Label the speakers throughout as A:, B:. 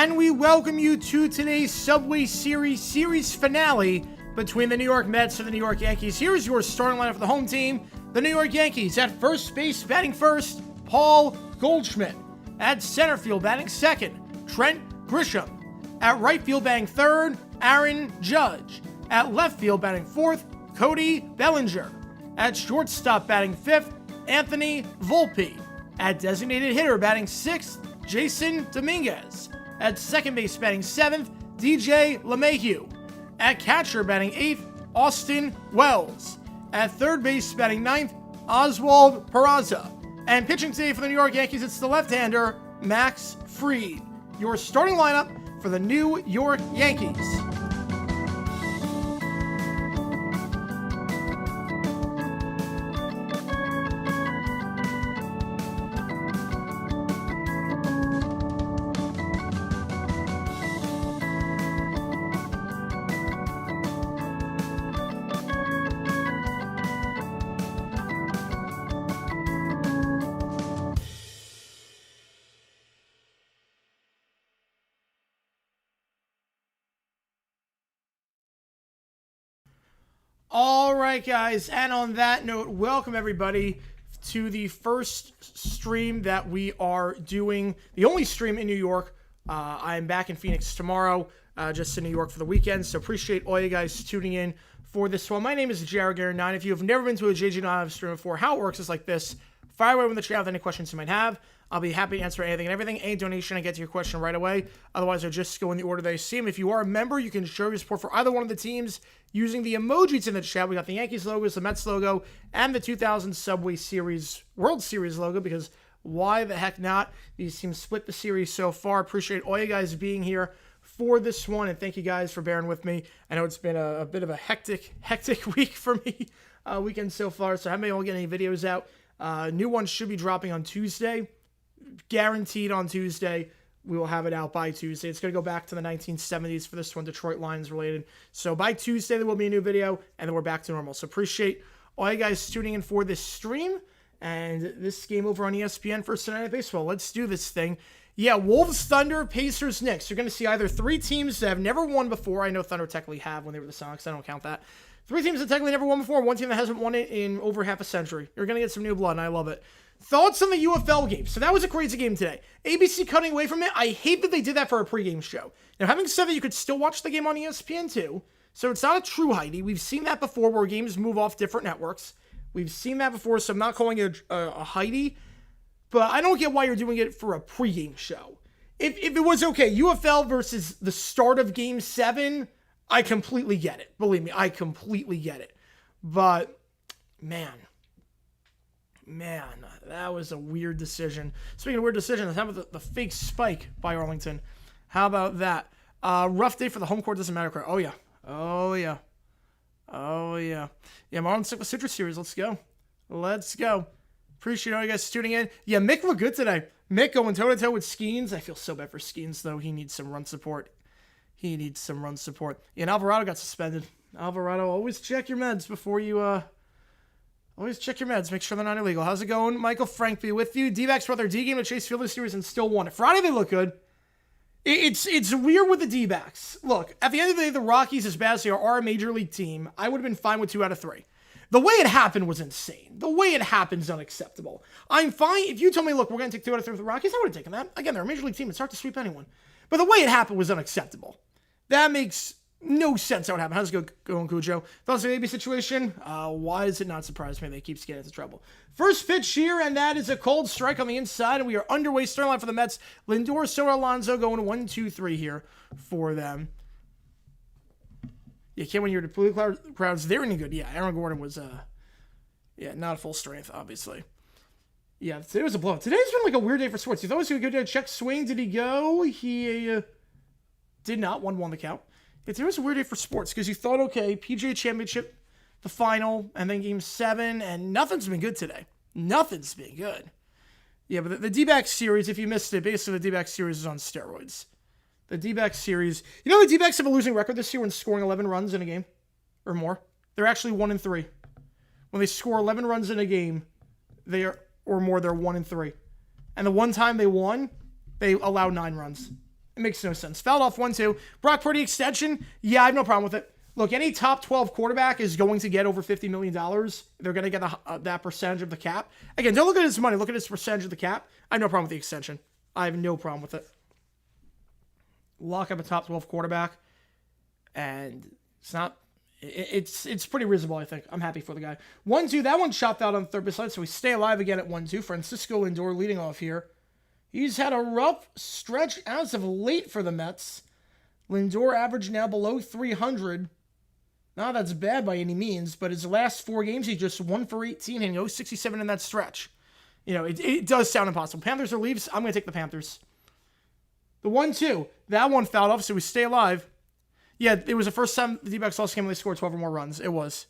A: and we welcome you to today's Subway Series finale between the New York Mets and the New York Yankees. Here's your starting lineup for the home team. The New York Yankees at first base batting first, Paul Goldschmidt. At center field batting second, Trent Grisham. At right field batting third, Aaron Judge. At left field batting fourth, Cody Bellinger. At shortstop batting fifth, Anthony Volpe. At designated hitter batting sixth, Jason Dominguez. At second base batting seventh, DJ LeMahieu. At catcher batting eighth, Austin Wells. At third base batting ninth, Oswald Peraza. And pitching today for the New York Yankees, it's the left-hander, Max Fried. Your starting lineup for the New York Yankees. All right, guys, and on that note, welcome everybody to the first stream that we are doing, the only stream in New York. I'm back in Phoenix tomorrow, just in New York for the weekend, so appreciate all you guys tuning in for this one. My name is Jared9. If you have never been to a cgiulianihpu stream before, how it works is like this. Fire away with the chat with any questions you might have. I'll be happy to answer anything and everything. Any donation, I get to your question right away. Otherwise, I'll just go in the order they see them. If you are a member, you can show your support for either one of the teams using the emojis in the chat. We got the Yankees logos, the Mets logo, and the 2000 Subway Series World Series logo, because why the heck not? These teams split the series so far. Appreciate all you guys being here for this one, and thank you guys for bearing with me. I know it's been a bit of a hectic week for me, weekend so far, so I haven't been able to get any videos out. New ones should be dropping on Tuesday. Guaranteed on Tuesday. We will have it out by Tuesday. It's going to go back to the 1970s for this one, Detroit Lions related. So by Tuesday, there will be a new video, and then we're back to normal. So appreciate all you guys tuning in for this stream, and this game over on ESPN for Sunday Night Baseball. Let's do this thing. Yeah, Wolves, Thunder, Pacers, Knicks. You're going to see either three teams that have never won before. I know Thunder technically have when they were the Sonics. I don't count that. Three teams that technically never won before. One team that hasn't won it in over half a century. You're going to get some new blood, and I love it. Thoughts on the UFL game? So that was a crazy game today. ABC cutting away from it. I hate that they did that for a pregame show. Now, having said that, you could still watch the game on ESPN too. So it's not a true Heidi. We've seen that before where games move off different networks. We've seen that before, so I'm not calling it a Heidi. But I don't get why you're doing it for a pregame show. If it was okay, UFL versus the start of Game 7, I completely get it. Believe me, I completely get it. But, man, that was a weird decision. Speaking of weird decisions, how about the fake spike by Arlington? How about that? Rough day for the home court, doesn't matter. Oh, yeah. Yeah, Marlon stick with Citrus Series. Let's go. Appreciate all you guys tuning in. Yeah, Mick looked good today. Mick going toe-to-toe with Skeens. I feel so bad for Skeens, though. He needs some run support. Yeah, and Alvarado got suspended. Alvarado, always check your meds before you, Always check your meds. Make sure they're not illegal. How's it going? Michael Frank be with you. D-backs brought their D game to Chase Field this series and still won it. Friday, they look good. It's weird with the D-backs. Look, at the end of the day, the Rockies, as bad as they are a major league team. I would have been fine with 2 out of 3. The way it happened was insane. The way it happened is unacceptable. I'm fine. If you told me, look, we're going to take 2 out of 3 with the Rockies, I would have taken that. Again, they're a major league team. It's hard to sweep anyone. But the way it happened was unacceptable. That makes no sense how it happened. How's it going, Cujo? Thoughts on the AB situation? Why does it not surprise me they keep getting into trouble? First pitch here, and that is a cold strike on the inside, and we are underway. Starting line for the Mets. Lindor, Soto, Alonso going 1, 2, 3 here for them. You can't win your blue crowds. They're any good. Yeah, Aaron Gordon was, not full strength, obviously. Yeah, today was a blowout. Today's been like a weird day for sports. You thought it was going to go to a check swing. Did he go? He did not. 1-1 the count. It was a weird day for sports because you thought, okay, PGA Championship, the final, and then Game 7, and nothing's been good today. Nothing's been good. Yeah, but the D-backs series, if you missed it, basically the D-backs series is on steroids. The D-backs series, the D-backs have a losing record this year when scoring 11 runs in a game or more. They're actually 1-3. When they score 11 runs in a game, they are or more, they're 1-3. And the one time they won, they allowed 9 runs. It makes no sense. Fouled off 1-2. Brock Purdy extension. Yeah, I have no problem with it. Look, any top 12 quarterback is going to get over $50 million. They're going to get that percentage of the cap. Again, don't look at his money. Look at his percentage of the cap. I have no problem with the extension. I have no problem with it. Lock up a top 12 quarterback. And it's pretty reasonable, I think. I'm happy for the guy. 1-2. That one chopped out on the third base line, so we stay alive again at 1-2. Francisco Lindor leading off here. He's had a rough stretch as of late for the Mets. Lindor average now below 300. Not that's bad by any means, but his last 4 games, he's just 1 for 18 and 0-67 in that stretch. You know, it does sound impossible. Panthers or Leafs? I'm going to take the Panthers. The 1-2. That one fouled off, so we stay alive. Yeah, it was the first time the D-backs lost game when they scored 12 or more runs. It was.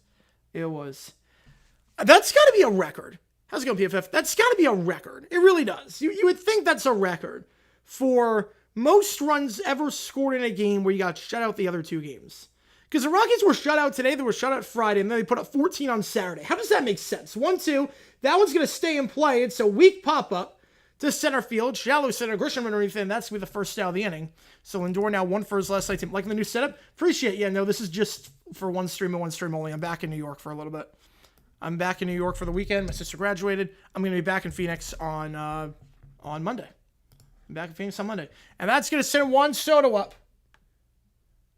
A: That's got to be a record. How's it going, PFF? That's got to be a record. It really does. You would think that's a record for most runs ever scored in a game where you got shut out the other 2 games. Because the Rockies were shut out today, they were shut out Friday, and then they put up 14 on Saturday. How does that make sense? 1-2, that one's going to stay in play. It's a weak pop-up to center field. Shallow center, Grisham underneath, and that's going to be the first out of the inning. So Lindor now 1 for his last night team. Liking the new setup? Appreciate it. Yeah, no, this is just for one stream and one stream only. I'm back in New York for a little bit. I'm back in New York for the weekend. My sister graduated. I'm going to be back in Phoenix on Monday. I'm back in Phoenix on Monday. And that's going to send Juan Soto up.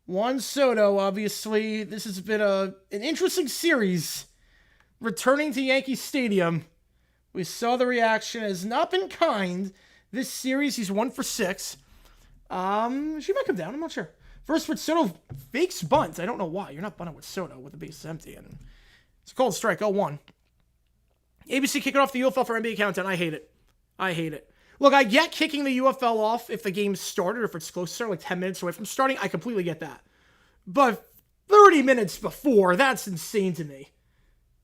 A: Juan Soto, obviously, this has been an interesting series. Returning to Yankee Stadium, we saw the reaction has not been kind. This series, he's 1 for 6. She might come down, I'm not sure. First with Soto, fakes bunt. I don't know why. You're not bunting with Soto with the bases empty. And it's a cold strike, 0-1. ABC kicking off the UFL for NBA countdown. I hate it. Look, I get kicking the UFL off if the game started or if it's closer, like 10 minutes away from starting. I completely get that. But 30 minutes before, that's insane to me.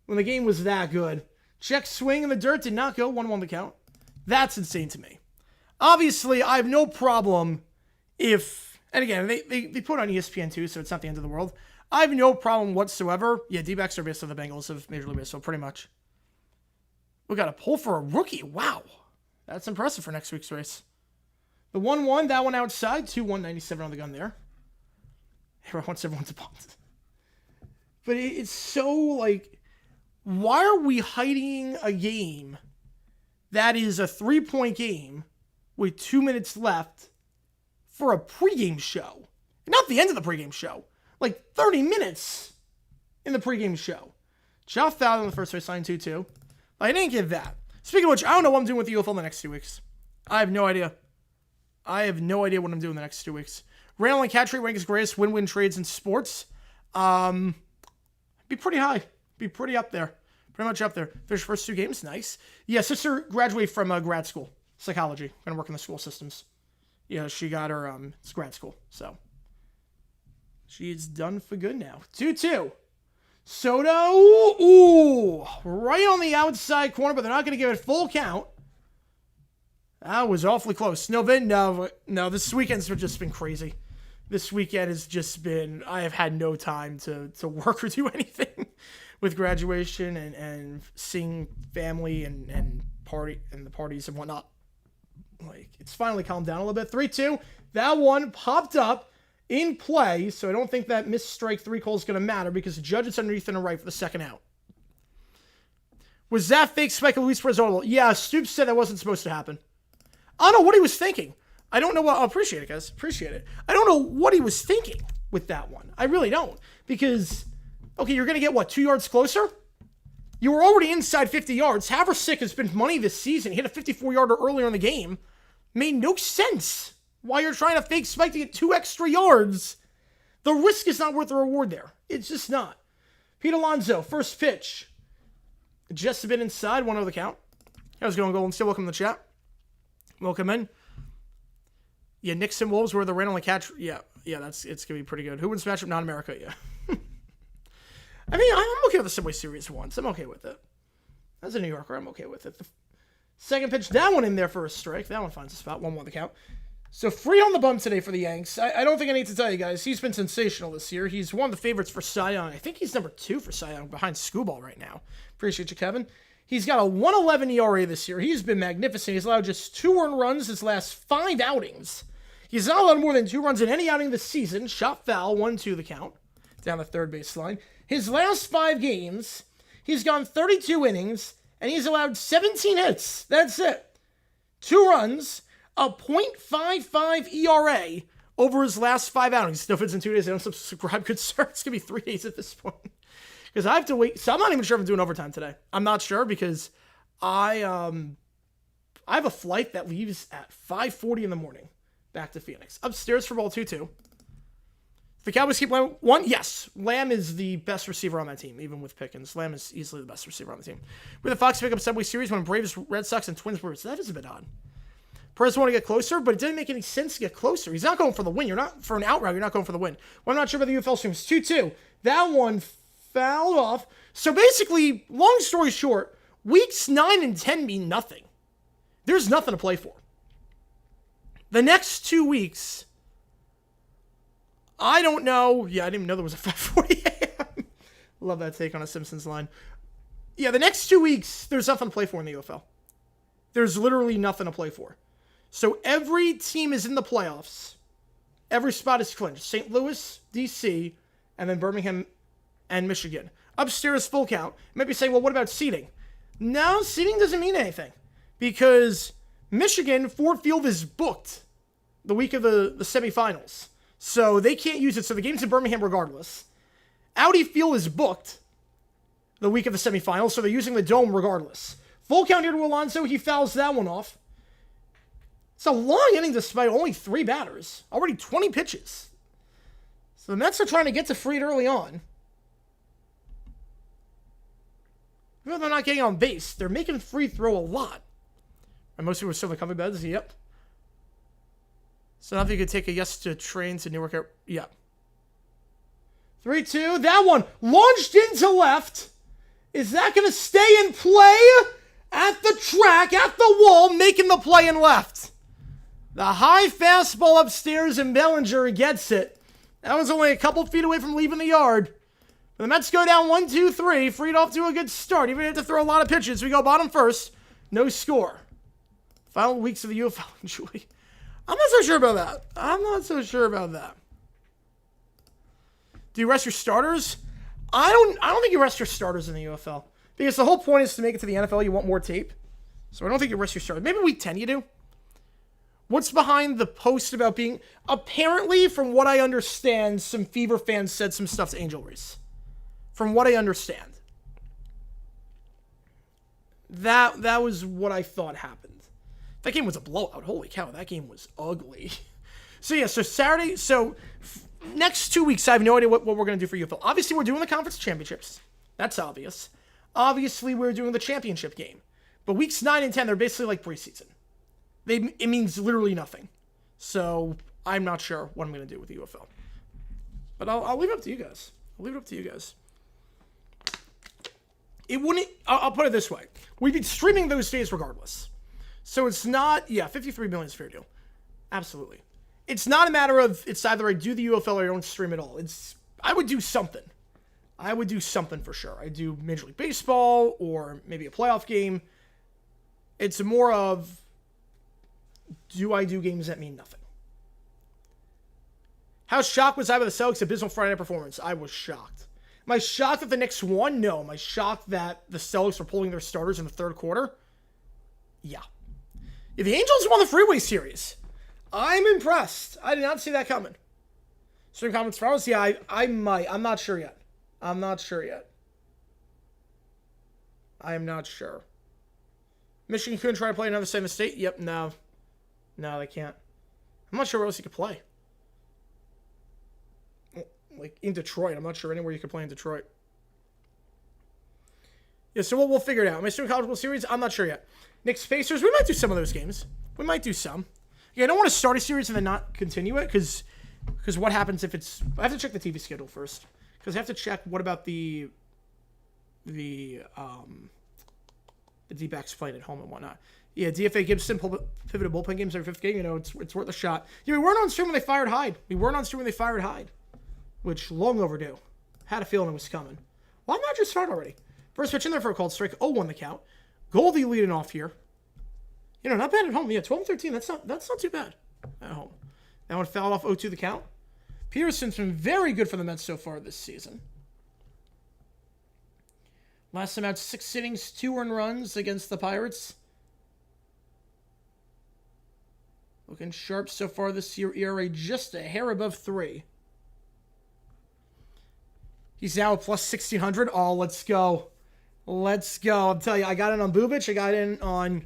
A: When the game was that good. Check swing in the dirt, did not go, 1-1 the count. That's insane to me. Obviously, I have no problem if, and again, they put on ESPN too, so it's not the end of the world. I have no problem whatsoever. Yeah, D-backs are basically the Bengals of Major League Baseball, pretty much. We got a pull for a rookie. Wow. That's impressive for next week's race. The 1-1, that one outside. 2-1, 97 on the gun there. Everyone wants everyone to punt. But it's so, like, why are we hiding a game that is a 3-point game with 2 minutes left for a pregame show? Not the end of the pregame show. Like, 30 minutes in the pregame show. Choff foul in the first race line, 2-2. I didn't get that. Speaking of which, I don't know what I'm doing with the UFL in the next 2 weeks. I have no idea. What I'm doing the next 2 weeks. Randall and catch rate rank is greatest win-win trades in sports. Be pretty high. Be pretty up there. Pretty much up there. There's first 2 games. Nice. Yeah, sister graduated from grad school. Psychology. Gonna work in the school systems. Yeah, she got her it's grad school. So she's done for good now. 2-2. Soto, ooh, right on the outside corner, but they're not going to give it full count. That was awfully close. No, this weekend's just been crazy. This weekend has just been, I have had no time to work or do anything with graduation and seeing family and party and the parties and whatnot. Like, it's finally calmed down a little bit. 3-2, that one popped up in play, so I don't think that missed strike 3 call is going to matter because the judge is underneath and a right for the second out. Was that fake spike of Luis Perez? Yeah, Stoops said that wasn't supposed to happen. I don't know what he was thinking. I don't know what... I appreciate it, guys. Appreciate it. I don't know what he was thinking with that one. I really don't. Because, okay, you're going to get, what, 2 yards closer? You were already inside 50 yards. Haversick has been money this season. He hit a 54-yarder earlier in the game. Made no sense. Why you're trying to fake spike to get 2 extra yards. The risk is not worth the reward there. It's just not. Pete Alonso, first pitch. Just a bit inside, 1-0 the count. How's it going, Golden Steel? Welcome to the chat. Welcome in. Yeah, Knicks and Wolves were the randomly catch. Yeah, it's going to be pretty good. Who wins matchup? Not America, yeah. I mean, I'm okay with the Subway Series once. I'm okay with it. As a New Yorker, I'm okay with it. The second pitch, that one in there for a strike. That one finds a spot. 1-1 the count. So free on the bum today for the Yanks. I don't think I need to tell you guys. He's been sensational this year. He's one of the favorites for Cy Young. I think he's number 2 for Cy Young behind Scooball right now. Appreciate you, Kevin. He's got a 1.11 ERA this year. He's been magnificent. He's allowed just 2 earned runs his last 5 outings. He's not allowed more than 2 runs in any outing this season. Shot foul, 1-2 the count, down the third baseline. His last 5 games, he's gone 32 innings, and he's allowed 17 hits. That's it. 2 runs, a .55 ERA over his last 5 outings. Still fits in 2 days. I don't subscribe, good sir. It's going to be 3 days at this point. Because I have to wait. So I'm not even sure if I'm doing overtime today. I'm not sure because I have a flight that leaves at 5:40 in the morning back to Phoenix. Upstairs for ball 2-2. The Cowboys keep Lamb. 1, yes. Lamb is the best receiver on that team, even with Pickens. Lamb is easily the best receiver on the team. With the Fox pick up Subway Series when Braves, Red Sox, and Twins were. So that is a bit odd. Perez want to get closer, but it didn't make any sense to get closer. He's not going for the win. You're not for an out route. You're not going for the win. Well, I'm not sure about the UFL streams. 2-2. That one fouled off. So basically, long story short, weeks 9 and 10 mean nothing. There's nothing to play for. The next 2 weeks, I don't know. Yeah, I didn't even know there was a 5:40 a.m. Love that take on a Simpsons line. Yeah, the next 2 weeks, there's nothing to play for in the UFL. There's literally nothing to play for. So every team is in the playoffs. Every spot is clinched. St. Louis, D.C., and then Birmingham and Michigan. Upstairs, full count. You might be saying, well, what about seeding? No, seeding doesn't mean anything. Because Michigan, Ford Field is booked the week of the semifinals. So they can't use it. So the game's in Birmingham regardless. Audi Field is booked the week of the semifinals. So they're using the Dome regardless. Full count here to Alonso. He fouls that one off. It's a long inning despite only 3 batters. Already 20 pitches. So the Mets are trying to get to Fried early on. Even though they're not getting on base, they're making Fried throw a lot. And most people are still in the cover beds. Yep. So now they could take a yes to train to Newark. Yeah. 3-2. That one launched into left. Is that going to stay in play? At the track, at the wall, making the play in left. The high fastball upstairs, and Bellinger gets it. That was only a couple feet away from leaving the yard. The Mets go down 1-2-3. Fried off to a good start. Even had to throw a lot of pitches. We go bottom first. No score. Final weeks of the UFL. Enjoy. I'm not so sure about that. Do you rest your starters? I don't think you rest your starters in the UFL. Because the whole point is to make it to the NFL, you want more tape. So I don't think you rest your starters. Maybe week 10 you do. What's behind the post about being... Apparently, from what I understand, some Fever fans said some stuff to Angel Reese. From what I understand. That was what I thought happened. That game was a blowout. Holy cow, that game was ugly. So yeah, so Saturday... So next 2 weeks, I have no idea what we're going to do for UFL. Obviously, we're doing the conference championships. That's obvious. Obviously, we're doing the championship game. But weeks 9 and 10, they're basically like preseason. It means literally nothing. So, I'm not sure what I'm going to do with the UFL. But I'll leave it up to you guys. It wouldn't... I'll put it this way. We'd be streaming those days regardless. So, it's not... Yeah, 53 million is fair deal. Absolutely. It's not a matter of... It's either I do the UFL or I don't stream at all. It's... I would do something. I would do something for sure. I'd do Major League Baseball or maybe a playoff game. It's more of, do I do games that mean nothing? How shocked was I with the Celtics' abysmal Friday night performance? I was shocked. Am I shocked that the Knicks won? No. Am I shocked that the Celtics were pulling their starters in the third quarter? Yeah. If the Angels won the Freeway Series, I'm impressed. I did not see that coming. Stream comments for hours? Yeah, I might. I'm not sure yet. I am not sure. Michigan couldn't try to play another side of the state? Yep, no. No, they can't. I'm not sure where else you could play. Like, in Detroit. I'm not sure anywhere you could play in Detroit. Yeah, so we'll figure it out. Am I doing College World Series? I'm not sure yet. Knicks Pacers, we might do some of those games. We might do some. Yeah, I don't want to start a series and then not continue it, because what happens if it's... I have to check the TV schedule first. Because I have to check what about the D-backs playing at home and whatnot. Yeah, DFA Gibson pivoted bullpen games every 5th game. You know, it's worth a shot. Yeah, we weren't on stream when they fired Hyde. Which, long overdue. Had a feeling it was coming. Why not just start already? First pitch in there for a called strike. 0-1 the count. Goldie leading off here. You know, not bad at home. Yeah, 12-13. That's not too bad at home. That one fouled off 0-2 the count. Peterson's been very good for the Mets so far this season. Last time out, 6 innings, 2 earned runs against the Pirates. Looking sharp so far this year. ERA just a hair above 3. He's now at plus 1,600. Oh, let's go. Let's go. I'm telling you, I got in on Bubic. I got in on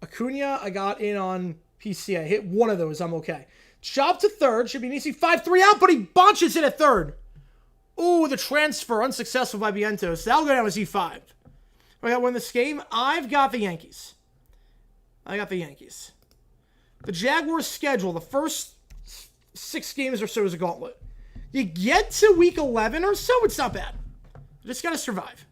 A: Acuna. I got in on PC. I hit one of those. I'm okay. Chop to third. Should be an easy 5-3 out, but he bunches it at third. Ooh, the transfer unsuccessful by Vientos. That'll go down as E5. I got to win this game. I've got the Yankees. The Jaguars' schedule, the first 6 games or so is a gauntlet. You get to week 11 or so, it's not bad. You just got to survive.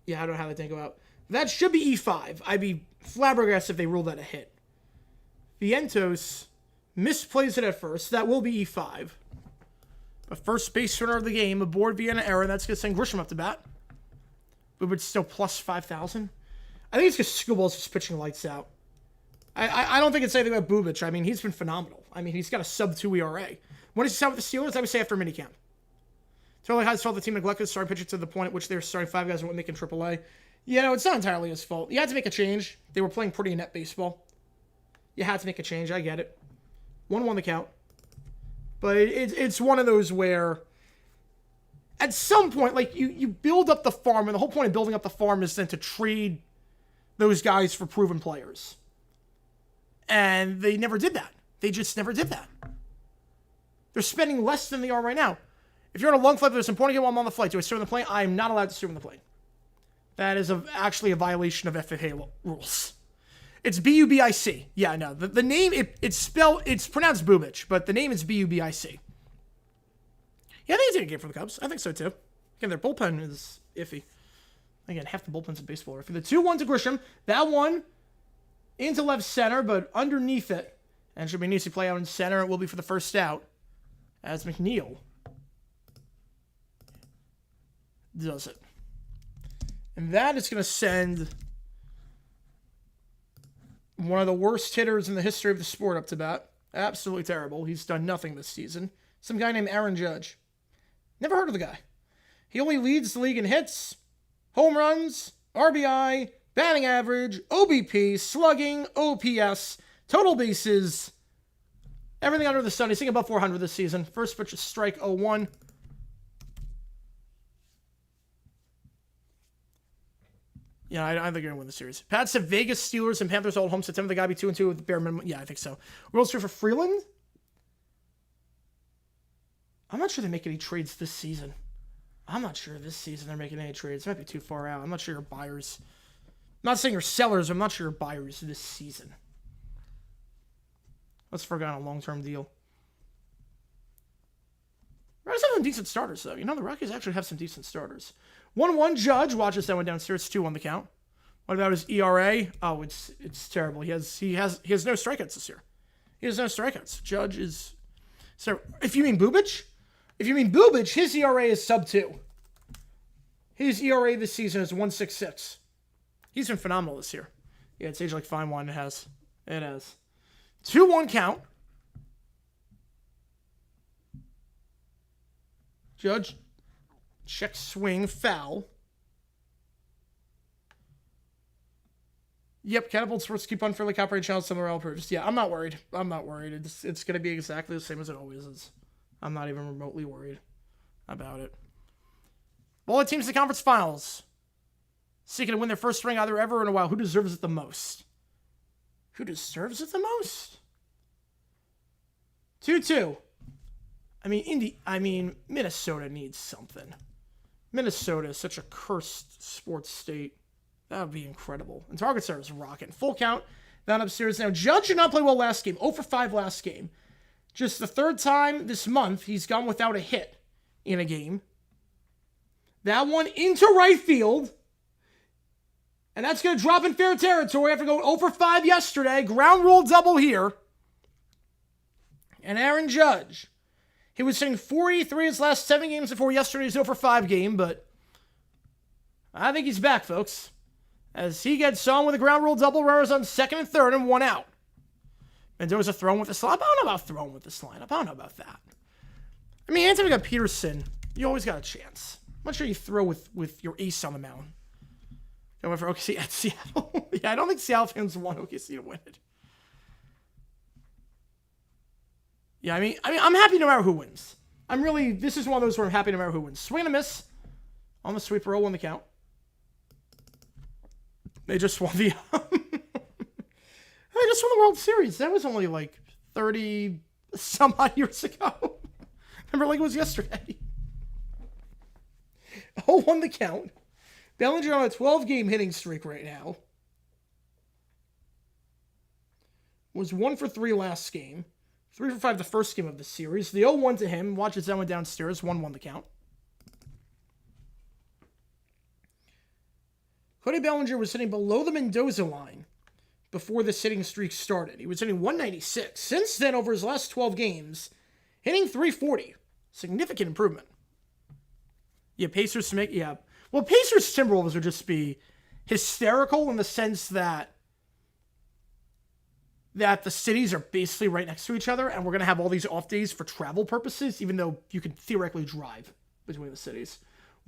A: Yeah, I don't know how that thing go out. That should be E5. I'd be flabbergasted if they ruled that a hit. Vientos misplays it at first. That will be E5. The first base runner of the game, aboard Vienna error. That's going to send Grisham up to bat. But it's still plus 5,000. I think it's because Schoolball's just pitching lights out. I don't think it's anything about Bubic. I mean, he's been phenomenal. I mean, he's got a sub-2 ERA. When does he sign with the Steelers? I would say after minicamp. Totally has felt the team neglected starting pitcher to the point at which they were starting 5 guys and weren't making AAA. You know, it's not entirely his fault. You had to make a change. They were playing pretty inept baseball. You had to make a change. I get it. 1-1 the count. But it's one of those where at some point, like, you build up the farm, and the whole point of building up the farm is then to trade those guys for proven players. And they never did that. They just never did that. They're spending less than they are right now. If you're on a long flight, there's an important game while I'm on the flight. Do I serve on the plane? I am not allowed to serve on the plane. That is actually a violation of FAA rules. It's B-U-B-I-C. Yeah, no. The name, it's pronounced Bubic, but the name is B-U-B-I-C. Yeah, I think it's a good game for the Cubs. I think so, too. Again, their bullpen is iffy. Again, half the bullpens in baseball are iffy. The 2-1 to Grisham. That one into left center, but underneath it. And should be an easy play out in center. It will be for the first out. As McNeil does it. And that is going to send one of the worst hitters in the history of the sport up to bat. Absolutely terrible. He's done nothing this season. Some guy named Aaron Judge. Never heard of the guy. He only leads the league in hits, home runs, RBI, batting average, OBP, slugging, OPS, total bases, everything under the sun. He's hitting above 400 this season. First pitch is strike 0-1. Yeah, I think you're going to win the series. Pat said Vegas, Steelers, and Panthers all home September. The guy be 2-2 with the bare minimum. Yeah, I think so. World Series for Freeland? I'm not sure they make any trades this season. I'm not sure this season they're making any trades. It might be too far out. I'm not sure you're buyers. I'm not saying you're sellers. I'm not sure you're buyers this season. Let's forget on a long-term deal. Rockies have some decent starters, though. You know, the Rockies actually have some decent starters. 1-1, Judge watches that one downstairs. 2-1 the count. What about his ERA? Oh, it's terrible. He has no strikeouts this year. He has no strikeouts. Judge is... So, if you mean Bubic, his ERA is sub-2. His ERA this season is 1.66. He's been phenomenal this year. Yeah, it's aged like fine wine. It has. 2-1 count. Judge, check swing, foul. Yep, Catapult Sports keep unfairly copyright channels somewhere else purchased. Yeah, I'm not worried. It's going to be exactly the same as it always is. I'm not even remotely worried about it. All the teams in the conference finals seeking to win their first ring either ever or in a while. Who deserves it the most? 2-2. Minnesota needs something. Minnesota is such a cursed sports state. That would be incredible. And Target Center is rocking. Full count down upstairs. Now, Judge did not play well last game. 0 for 5 last game. Just the third time this month he's gone without a hit in a game. That one into right field. And that's going to drop in fair territory after going 0 for 5 yesterday. Ground rule double here. And Aaron Judge. He was hitting 43 his last 7 games before yesterday's 0 for 5 game, but I think he's back, folks. As he gets on with a ground rule double, runners on second and third and 1 out. Mendoza throwing with this lineup. I don't know about throwing with this lineup. I don't know about that. I mean, anytime you got Peterson, you always got a chance. I'm not sure you throw with your ace on the mound. Going for OKC at Seattle. Yeah, I don't think Seattle fans want OKC to win it. Yeah, I mean, I'm happy no matter who wins. This is one of those where I'm happy no matter who wins. Swing and a miss on the sweeper, 0-1 the count. They just won the, they just won the World Series. That was only like 30 some odd years ago. Remember, like it was yesterday. 0-1 the count. Bellinger on a 12-game hitting streak right now. Was 1 for 3 last game. 3 for 5 the first game of the series. The 0-1 to him. Watch it went downstairs. 1-1 the count. Cody Bellinger was hitting below the Mendoza line before the hitting streak started. He was hitting 196. Since then, over his last 12 games, hitting 340. Significant improvement. Yeah, Pacers to make... Yeah. Well, Pacers Timberwolves would just be hysterical in the sense that the cities are basically right next to each other, and we're going to have all these off days for travel purposes, even though you can theoretically drive between the cities.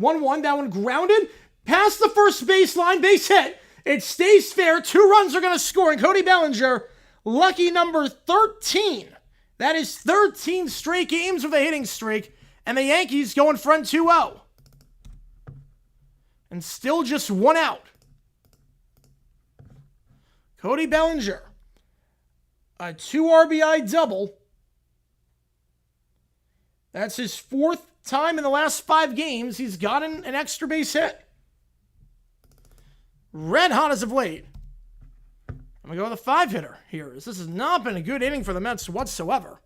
A: 1-1, that one grounded, past the first baseline, base hit. It stays fair. 2 runs are going to score, and Cody Bellinger, lucky number 13. That is 13 straight games with a hitting streak, and the Yankees go in front 2-0. And still just 1 out. Cody Bellinger. A 2 RBI double. That's his 4th time in the last 5 games he's gotten an extra base hit. Red hot as of late. I'm going to go with a 5-hitter here. This has not been a good inning for the Mets whatsoever.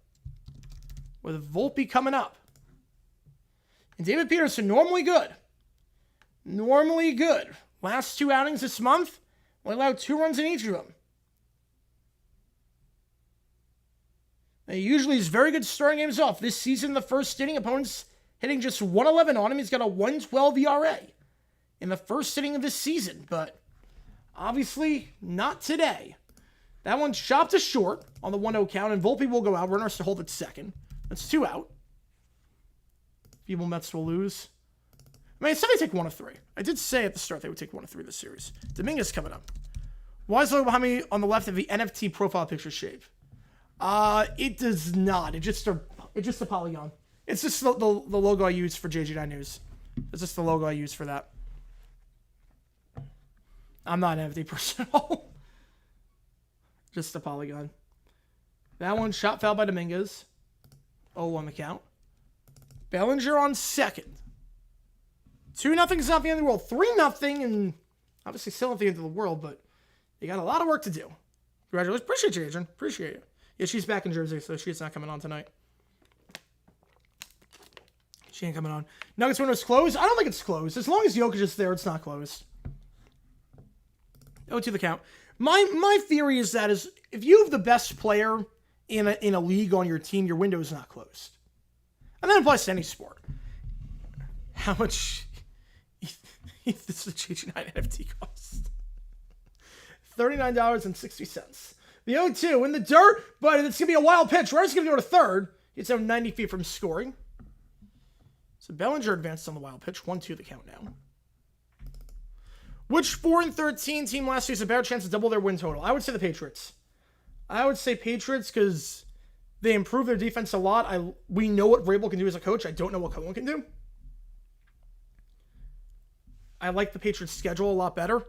A: With Volpe coming up. And David Peterson, normally good. Normally good. Last 2 outings this month, we allowed 2 runs in each of them. Now, he usually is very good starting games off. This season, the first inning, opponents hitting just 111 on him. He's got a 112 ERA in the first inning of this season, but obviously not today. That one chopped to short on the 1-0 count, and Volpe will go out. Runners to hold at second. That's 2 out. Feeble Mets will lose. I mean, I said they take 1 of 3. I did say at the start they would take 1 of 3 this series. Dominguez coming up. Why is the logo behind me on the left of the NFT profile picture shape? It does not. It's just a polygon. It's just the logo I use for JG9 News. It's just the logo I use for that. I'm not an NFT person at all. Just a polygon. That one shot foul by Dominguez. 0 on the count. Bellinger on second. 2-0 is not the end of the world. 3-0, and obviously still not the end of the world, but you got a lot of work to do. Congratulations. Appreciate you, Adrian. Appreciate you. Yeah, she's back in Jersey, so she's not coming on tonight. She ain't coming on. Nuggets window's closed? I don't think it's closed. As long as Jokic is there, it's not closed. 0 to the count. My theory is that if you have the best player in a league on your team, your window is not closed. And that applies to any sport. How much... This is a GG9 NFT cost. $39.60. The 0-2 in the dirt, but it's going to be a wild pitch. Runners going to go to third. It's out 90 feet from scoring. So Bellinger advanced on the wild pitch. 1-2 the count now. Which 4-13 team last year has a better chance to double their win total? I would say the Patriots. I would say Patriots because they improved their defense a lot. We know what Vrabel can do as a coach. I don't know what Cohen can do. I like the Patriots' schedule a lot better.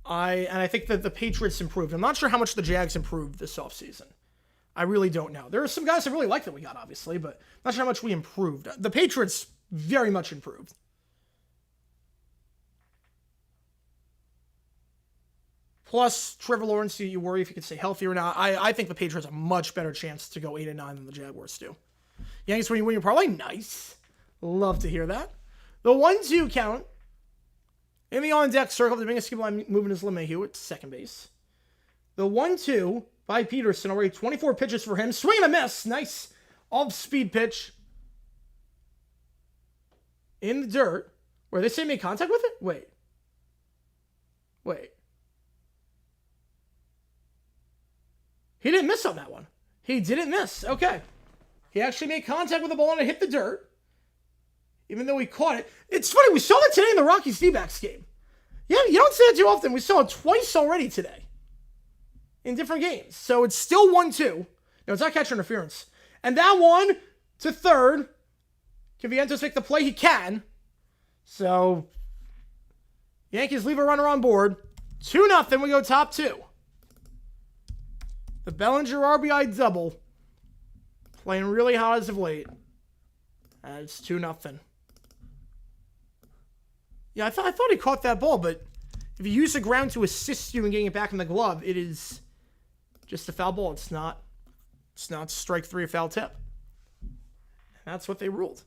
A: I think that the Patriots improved. I'm not sure how much the Jags improved this offseason. I really don't know. There are some guys I really like that we got, obviously, but I'm not sure how much we improved. The Patriots very much improved. Plus, Trevor Lawrence, you worry if he can stay healthy or not. I think the Patriots have a much better chance to go 8-9 than the Jaguars do. Yankees when you win your parlay, nice. Love to hear that. The 1-2 count. In the on-deck circle, the biggest skip line moving is LeMahieu at second base. The 1-2 by Peterson, already 24 pitches for him. Swing and a miss. Nice off-speed pitch. In the dirt. Where they say made contact with it? Wait. He didn't miss on that one. He didn't miss. Okay. He actually made contact with the ball and it hit the dirt. Even though he caught it. It's funny, we saw that today in the Rockies D-backs game. Yeah, you don't see it too often. We saw it twice already today. In different games. So it's still 1-2. No, it's not catcher interference. And that one to third. Can Vientos make the play? He can. So, Yankees leave a runner on board. 2-0, we go top 2. The Bellinger RBI double. Playing really hot as of late. And it's 2-0. Yeah, I thought he caught that ball, but if you use the ground to assist you in getting it back in the glove, it is just a foul ball. It's not strike 3 a foul tip. And that's what they ruled.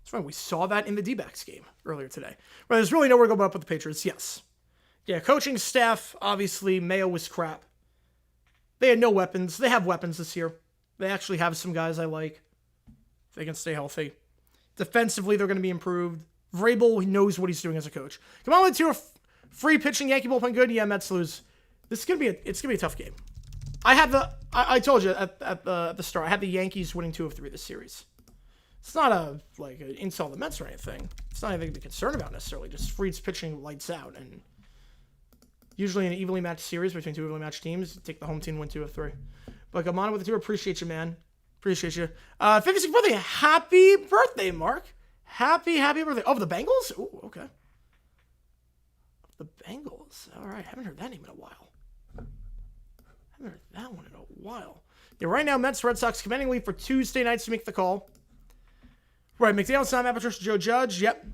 A: It's funny, we saw that in the D-backs game earlier today. But there's really nowhere to go but up with the Patriots, yes. Yeah, coaching staff, obviously, Mayo was crap. They had no weapons. They have weapons this year. They actually have some guys I like. If they can stay healthy. Defensively, they're going to be improved. Vrabel knows what he's doing as a coach. Come on, let's hear a free pitching Yankee bullpen good. Yeah, Mets lose. It's gonna be a tough game. I told you at the start. I had the Yankees winning 2 of 3 this series. It's not an insult to the Mets or anything. It's not anything to be concerned about necessarily. Just Fried's pitching lights out, and usually in an evenly matched series between 2 evenly matched teams, take the home team, win 2 of 3. But come on with the 2. Appreciate you, man. Appreciate you. 56th birthday. Happy birthday, Mark. Happy birthday. Oh, the Bengals? Ooh, okay. The Bengals. All right. Haven't heard that name in a while. Haven't heard that one in a while. Yeah, right now, Mets, Red Sox commanding lead for Tuesday nights to make the call. Right, McDaniel's not Matt Patricia, Joe Judge. Yep.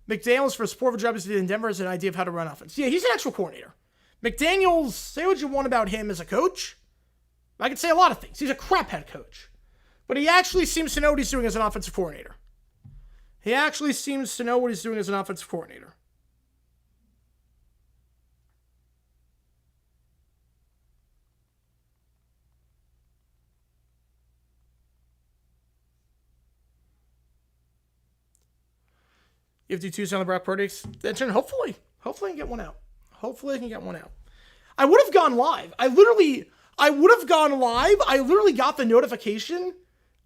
A: McDaniel's for a support of job in Denver has an idea of how to run offense. Yeah, he's an actual coordinator. McDaniel's, say what you want about him as a coach. I can say a lot of things. He's a crap head coach. But he actually seems to know what he's doing as an offensive coordinator. He actually seems to know what he's doing as an offensive coordinator. You have to do Tuesday on the Brock Purdy extension. Hopefully I can get one out. I would have gone live. I literally got the notification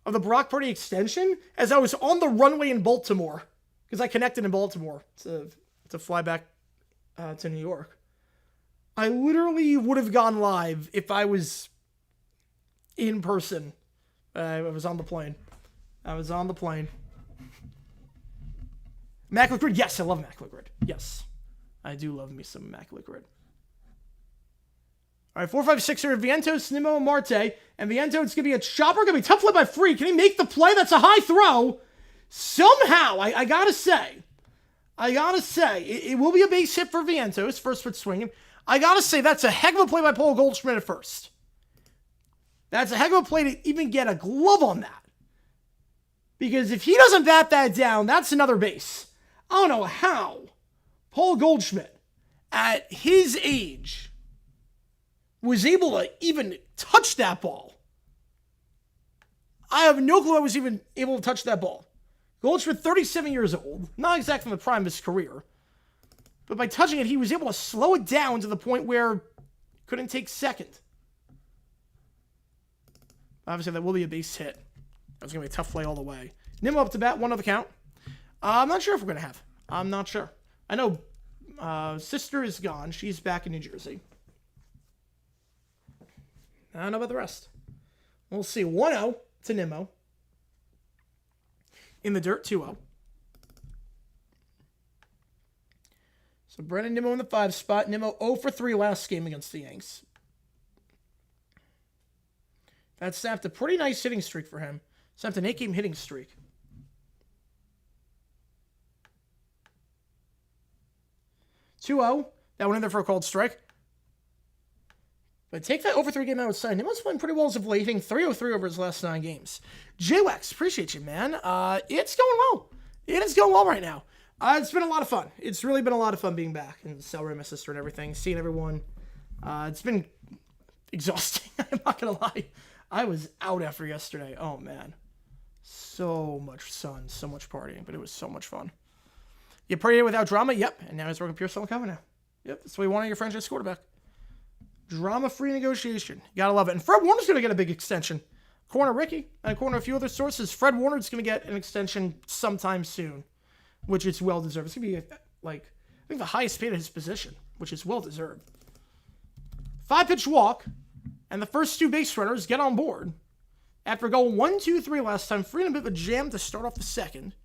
A: of the Brock Purdy extension as I was on the runway in Baltimore, because I connected in Baltimore to fly back to New York. I literally would have gone live if I was in person. I was on the plane. Immaculate Grid. Yes, I love Immaculate Grid. Yes, I do love me some Immaculate Grid. All right, 4, 5, 6 here. Vientos, Nimmo, and Marte. And Vientos, it's going to be a chopper. Going to be tough flip by Free. Can he make the play? That's a high throw. Somehow, I got to say, it will be a base hit for Vientos. First foot swinging. I got to say, that's a heck of a play by Paul Goldschmidt at first. That's a heck of a play to even get a glove on that. Because if he doesn't bat that down, that's another base. I don't know how Paul Goldschmidt, at his age, was able to even touch that ball. I have no clue I was even able to touch that ball. Goldschmidt, 37 years old, not exactly in the prime of his career, but by touching it, he was able to slow it down to the point where he couldn't take second. Obviously, that will be a base hit. That's going to be a tough play all the way. Nimmo up to bat, 1 on the count. I'm not sure if we're going to have. I'm not sure. I know sister is gone. She's back in New Jersey. I don't know about the rest. We'll see. 1-0 to Nimmo. In the dirt, 2-0. So Brennan Nimmo in the 5 spot. Nimmo 0 for 3 last game against the Yanks. That snapped a pretty nice hitting streak for him. Snapped an 8-game hitting streak. 2-0. That went in there for a called strike. But take that over 3 game outside. Nimmo's playing pretty well as of late, hitting 303 over his last 9 games. JWEX, appreciate you, man. It's going well. It is going well right now. It's been a lot of fun. It's really been a lot of fun being back and celebrating my sister and everything, seeing everyone. It's been exhausting. I'm not going to lie. I was out after yesterday. Oh, man. So much sun, so much partying, but it was so much fun. You partied without drama? Yep. And now he's working pure Southern Coming now. Yep. That's what you want on your franchise quarterback. Drama-free negotiation. You gotta love it. And Fred Warner's going to get a big extension. According to Ricky, and according to a few other sources, Fred Warner's going to get an extension sometime soon, which is well-deserved. It's going to be, like, I think the highest paid at his position, which is well-deserved. 5-pitch walk, and the first 2 base runners get on board. After going 1-2-3 last time, freeing a bit of a jam to start off the second.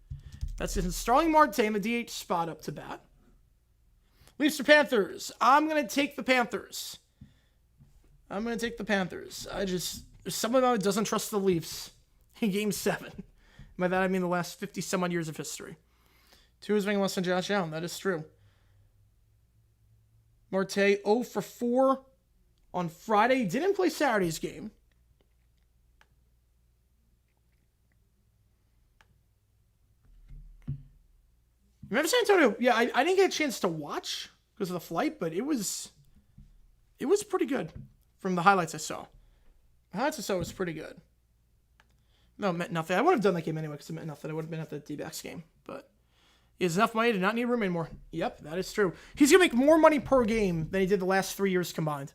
A: That's in Starling Marte in the DH spot up to bat. Leafs or Panthers? I'm going to take the Panthers. Someone that doesn't trust the Leafs in Game 7. By that, I mean the last 50-some-odd years of history. 2 is making less than Josh Allen. That is true. Marte 0 for 4 on Friday. Didn't play Saturday's game. Remember San Antonio? Yeah, I didn't get a chance to watch because of the flight, but it was pretty good from the highlights I saw. The highlights I saw was pretty good. No, it meant nothing. I would have done that game anyway because it meant nothing. I would have been at the D-backs game, but he has enough money to not need a room anymore. Yep, that is true. He's going to make more money per game than he did the last 3 years combined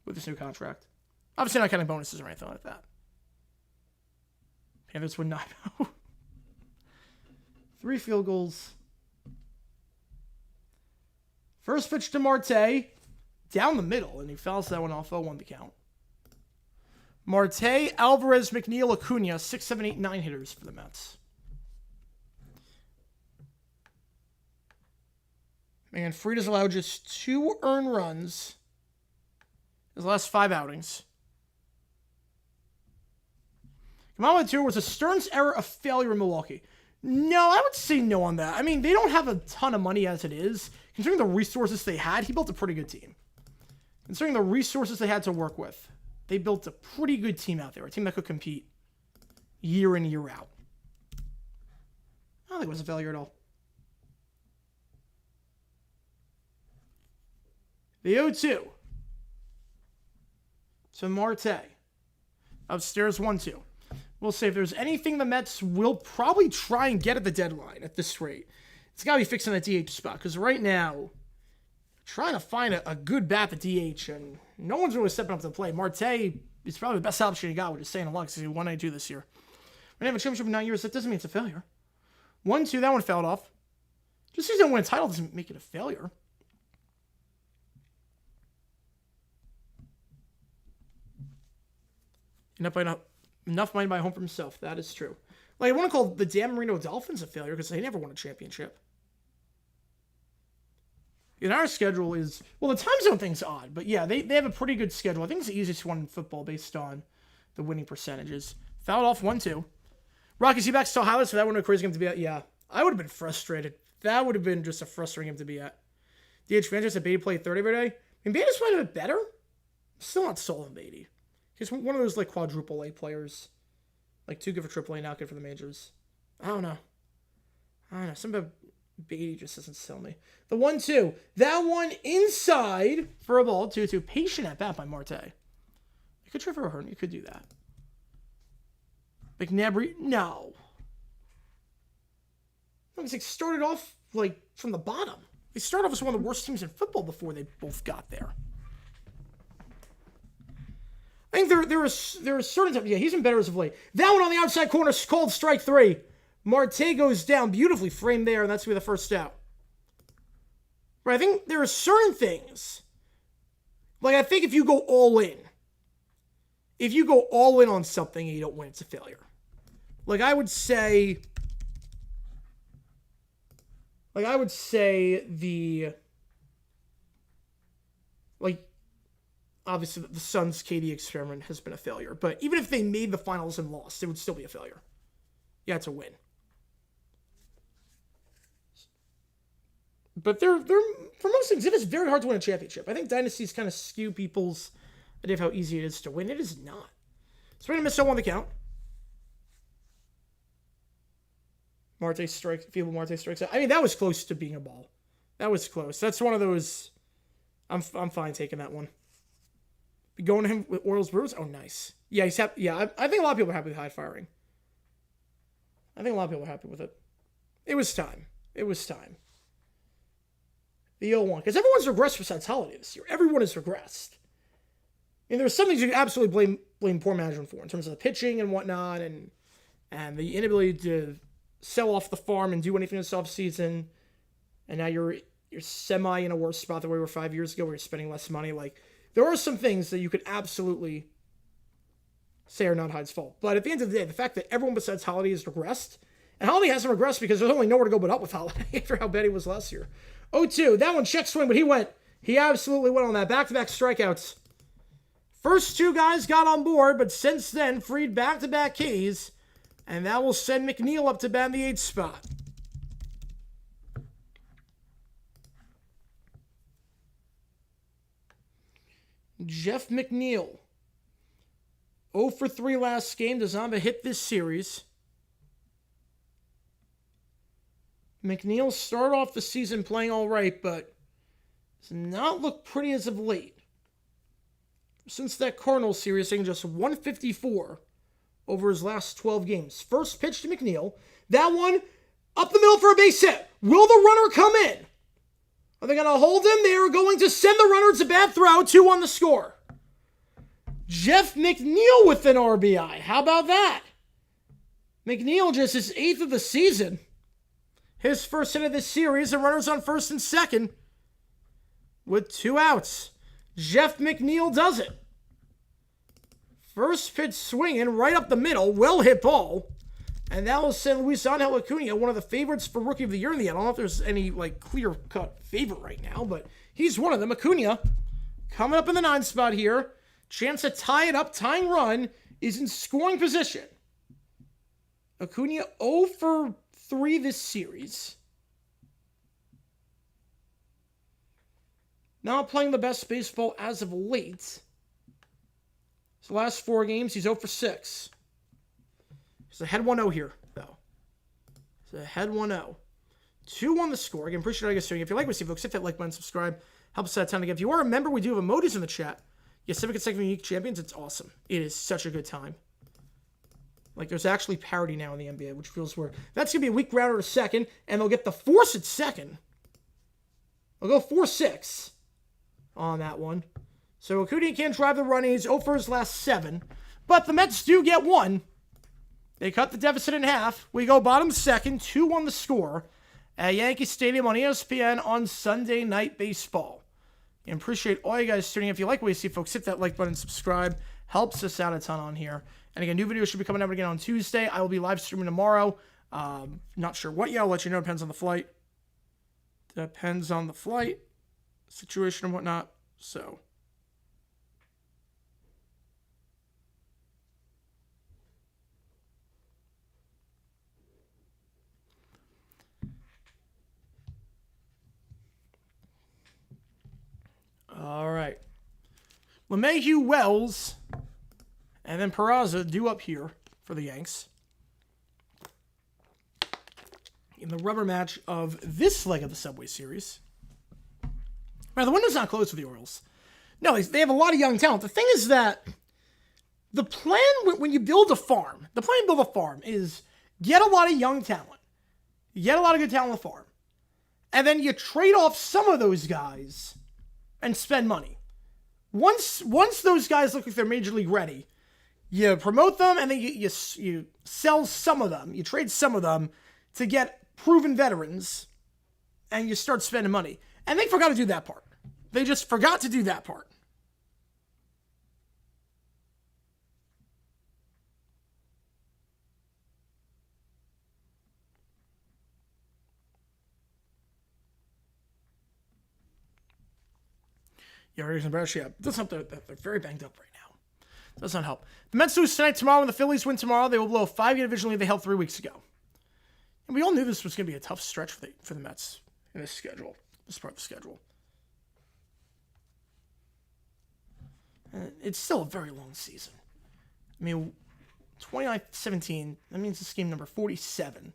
A: with this new contract. Obviously not counting bonuses or anything like that. Panthers would not. 3 field goals. First pitch to Marte. Down the middle, and he fouls that one off. 0-1 the count. Marte, Alvarez, McNeil, Acuna, 6, 7, 8, 9 hitters for the Mets. And Frida's allowed just 2 earned runs his last 5 outings. Kamala 2 was a Stearns error, a failure in Milwaukee. No, I would say no on that. I mean, they don't have a ton of money as it is. Considering the resources they had, he built a pretty good team. Considering the resources they had to work with, they built a pretty good team out there. A team that could compete year in, year out. I don't think it was a failure at all. The 0-2. To Marte. Upstairs 1-2. We'll say if there's anything the Mets will probably try and get at the deadline at this rate, it's got to be fixing that DH spot. Because right now, trying to find a good bat at DH, and no one's really stepping up to the plate. Marte is probably the best option you got, which is saying a lot because he won 92 this year. When you have a championship in 9 years, that doesn't mean it's a failure. 1-2, that one fouled off. Just because you don't win a title doesn't make it a failure. Enough money by home for himself. That is true. Like, I want to call the Dan Marino Dolphins a failure because they never won a championship. And our schedule is... Well, the time zone thing's odd. But yeah, they have a pretty good schedule. I think it's the easiest one in football based on the winning percentages. Fouled off 1-2. Rocky Z-back still highlights, so that would have been a crazy game to be at. Yeah, I would have been frustrated. That would have been just a frustrating game to be at. DH fans said Beatty played 30 every day. I mean, Beatty's played a bit better. Still not sold on Beatty. He's one of those, like, quadruple A players. Like, too good for triple A, not good for the majors. I don't know. Something about Beatty just doesn't sell me. The 1-2. That one inside for a ball. 2-2. Patient at bat by Marte. You could try for a hurt. You could do that. McNabb. No. It's like started off, like, from the bottom. They started off as one of the worst teams in football before they both got there. I think there are certain times. Yeah, he's been better as of late. That one on the outside corner is called strike 3. Marte goes down, beautifully framed there, and that's going to be the first out. But I think there are certain things. Like, I think if you go all in on something and you don't win, it's a failure. Like, I would say obviously the Suns' KD experiment has been a failure, but even if they made the finals and lost, it would still be a failure. Yeah, it's a win. But they're for most things, it is very hard to win a championship. I think dynasties kind of skew people's idea of how easy it is to win. It is not. So we're going to miss 0-1 the count. Marte strikes out. I mean, that was close to being a ball. That was close. That's one of those. I'm fine taking that one. Going to him with Orioles Brewers? Oh, nice. Yeah, he's happy. Yeah, I think a lot of people are happy with high firing. I think a lot of people are happy with it. It was time. the 0-1. Because everyone's regressed besides Holiday this year. Everyone has regressed. And there's some things you can absolutely blame poor management for in terms of the pitching and whatnot, and the inability to sell off the farm and do anything this offseason. And now you're semi in a worse spot than we were 5 years ago, where you're spending less money. Like, there are some things that you could absolutely say are not Hyde's fault. But at the end of the day, the fact that everyone besides Holiday has regressed, and Holiday hasn't regressed because there's only nowhere to go but up with Holiday after how bad he was last year. 0-2, that one check swing, but he absolutely went on that. Back-to-back strikeouts. First two guys got on board, but since then, freed back-to-back Ks, and that will send McNeil up to bat in the 8th spot. Jeff McNeil. 0 for 3 last game. Does not have a hit this series. McNeil started off the season playing all right, but does not look pretty as of late. Since that Cardinals series, hitting just 154 over his last 12 games. First pitch to McNeil. That one up the middle for a base hit. Will the runner come in? Are they going to hold him? They are going to send the runner. It's a bad throw. 2 on the score. Jeff McNeil with an RBI. How about that? McNeil just his 8th of the season. His first hit of this series. The runner's on first and second with 2 outs. Jeff McNeil does it. First pitch swinging right up the middle. Well hit ball. And that will send Luisangel Acuna, one of the favorites for Rookie of the Year in the end. I don't know if there's any clear-cut favorite right now, but he's one of them. Acuna coming up in the 9th spot here. Chance to tie it up. Tying run is in scoring position. Acuna 0 for 3 this series. Not playing the best baseball as of late. His last 4 games, he's 0 for 6. He's ahead 1-0 here, though. He's ahead 1-0. 2 on the score. Again, appreciate it, guys. If you like what you see, folks, hit that like button, subscribe. Helps us out a ton. Again, if you are a member, we do have emojis in the chat. Yes, 7 consecutive unique champions. It's awesome. It is such a good time. Like, there's actually parity now in the NBA, which feels weird. That's going to be a weak grounder to second, and they'll get the force at second. They'll go 4-6 on that one. So Acuna can't drive the run. He's 0 for his last 7. But the Mets do get 1. They cut the deficit in half. We go bottom second, 2 on the score at Yankee Stadium on ESPN on Sunday Night Baseball. And appreciate all you guys tuning in. If you like what you see, folks, hit that like button, subscribe. Helps us out a ton on here. And again, new videos should be coming out again on Tuesday. I will be live streaming tomorrow. Not sure what yet. I'll let you know. Depends on the flight. Depends on the flight situation and whatnot. So. All right. LeMahieu, Wells, and then Peraza due up here for the Yanks in the rubber match of this leg of the Subway Series. Now, the window's not closed for the Orioles. No, they have a lot of young talent. The thing is that the plan when you build a farm, the plan to build a farm is get a lot of young talent. You get a lot of good talent on the farm. And then you trade off some of those guys and spend money. Once those guys look like they're major league ready, you promote them and then you sell some of them. You trade some of them to get proven veterans and you start spending money. And they forgot to do that part. They just forgot to do that part. Yeah, Raiders and Browns, yeah. Doesn't help that they're very banged up right now. Does not help. The Mets lose tonight. Tomorrow, when the Phillies win tomorrow, they will blow a 5-game division lead they held 3 weeks ago. And we all knew this was going to be a tough stretch for the Mets in this schedule, this part of the schedule. And it's still a very long season. I mean, 29-17, that means this game number 47.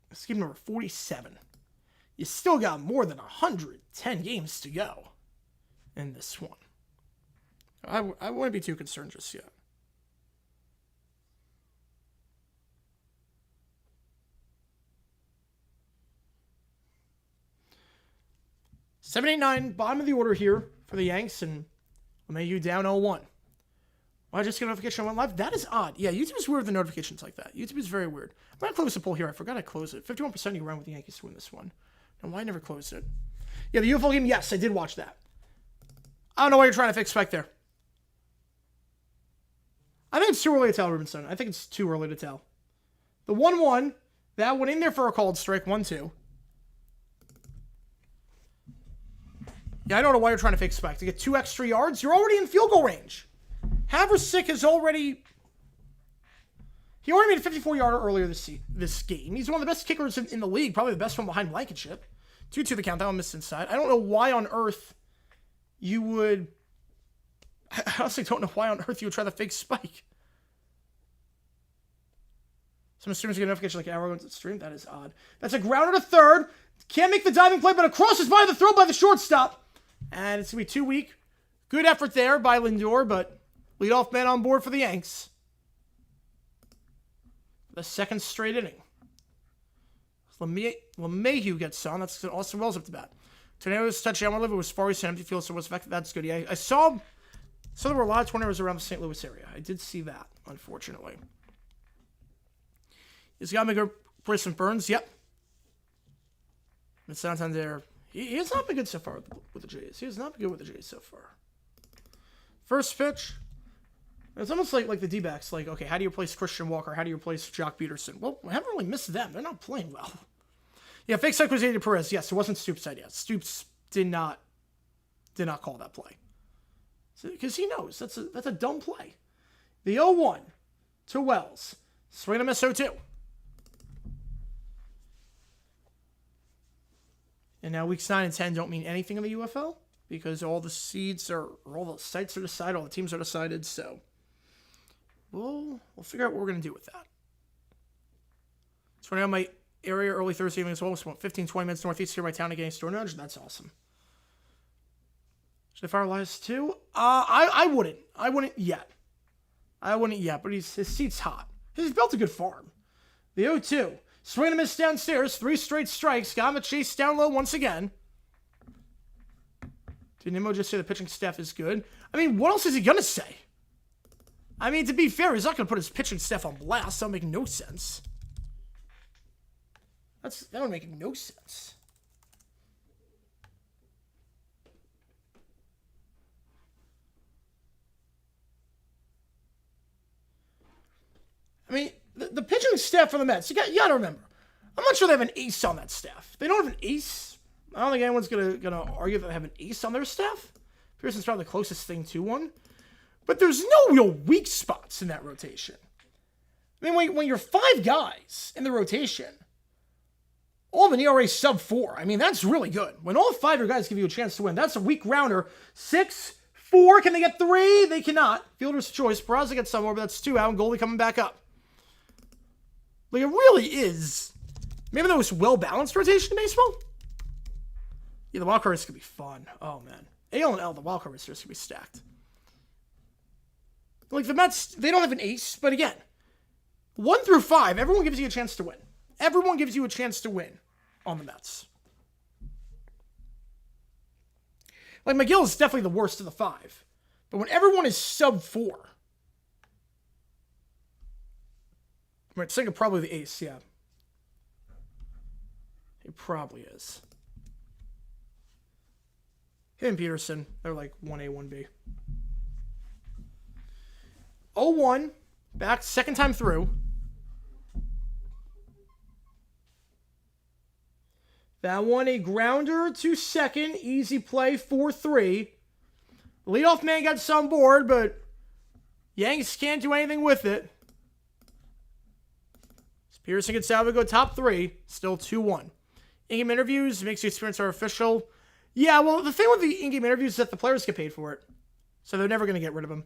A: This game number 47. You still got more than 110 games to go in this one. I wouldn't be too concerned just yet. 7-8-9, bottom of the order here for the Yanks, and LeMahieu down 0-1. Well, I just get a notification I went live? That is odd. Yeah, YouTube is weird with the notifications like that. YouTube is very weird. I'm going to close the poll here. I forgot I closed it. 51% you ran with the Yankees to win this one. And why I never closed it? Yeah, the UFO game, yes, I did watch that. I don't know what you're trying to expect there. I think it's too early to tell, Rubenstein. I think it's too early to tell. The 1-1, that went in there for a called strike, 1-2. Yeah, I don't know why you're trying to expect. To get 2 extra yards, you're already in field goal range. Haversick has already... He already made a 54-yarder earlier this game. He's one of the best kickers in the league, probably the best one behind Blankenship. 2-2 the count. That one missed inside. I don't know why on earth you would... I honestly don't know why on earth you would try the fake spike. Some streamers get a notification like hour into the stream. That is odd. That's a grounder to third. Can't make the diving play, but a cross is by the throw by the shortstop. And it's going to be too weak. Good effort there by Lindor, but leadoff man on board for the Yanks. The second straight inning. LeMahieu gets on. That's Austin Wells up to bat. Tornado's touchdown. It was far east and empty field, so it was effective. That's good. Yeah, I saw there were a lot of tornadoes around the St. Louis area. I did see that, unfortunately. He's got to make a Bryson Burns. Yep. And Santander. He has not been good so far with the Jays. He has not been good with the Jays so far. First pitch. It's almost like the D-backs. Like, okay, how do you replace Christian Walker? How do you replace Jock Peterson? Well, we haven't really missed them. They're not playing well. Yeah, fake side was Eddie Perez. Yes, it wasn't Stoops' idea. Stoops did not call that play. Because he knows that's a dumb play. The 0-1 to Wells. Swing and a miss 0-2. And now weeks 9 and 10 don't mean anything in the UFL because all the seeds are, or all the sites are decided, all the teams are decided. So we'll figure out what we're going to do with that. So right now my area early Thursday evening as well. So 15-20 minutes northeast here by town against Store Nudge. That's awesome. Should I fire Elias too? I wouldn't. I wouldn't yet. But his seat's hot. He's built a good farm. The 0-2. Swing and a miss downstairs. 3 straight strikes. Got him a chase down low once again. Did Nimmo just say the pitching staff is good? I mean, what else is he going to say? I mean, to be fair, he's not going to put his pitching staff on blast. That would make no sense. That would make no sense. I mean, the pitching staff for the Mets, you got to remember, I'm not sure they have an ace on that staff. They don't have an ace. I don't think anyone's gonna argue that they have an ace on their staff. Pearson's probably the closest thing to one. But there's no real weak spots in that rotation. I mean, when you're 5 guys in the rotation, all of an ERA sub-4, I mean, that's really good. When all 5 of your guys give you a chance to win, that's a weak rounder. 6-4, can they get 3? They cannot. Fielder's choice. Peraza gets some more, but that's 2 out, and goalie coming back up. Like, it really is maybe the most well-balanced rotation in baseball. Yeah, the wild card race could be fun. Oh, man. AL and L, the wild card race could be stacked. Like, the Mets, they don't have an ace, but again, 1 through 5, everyone gives you a chance to win. Everyone gives you a chance to win on the Mets. Like, McGill is definitely the worst of the 5. But when everyone is sub-4, I'm thinking probably the ace, yeah. It probably is. Him and Peterson, they're like 1A, 1B. 0-1, back, second time through. That one, a grounder to second, easy play, 4-3. Leadoff man got some board, but Yanks can't do anything with it. Pearson gets out, we go top 3, still 2-1. In-game interviews makes the experience artificial. Yeah, well, the thing with the in-game interviews is that the players get paid for it. So they're never going to get rid of him.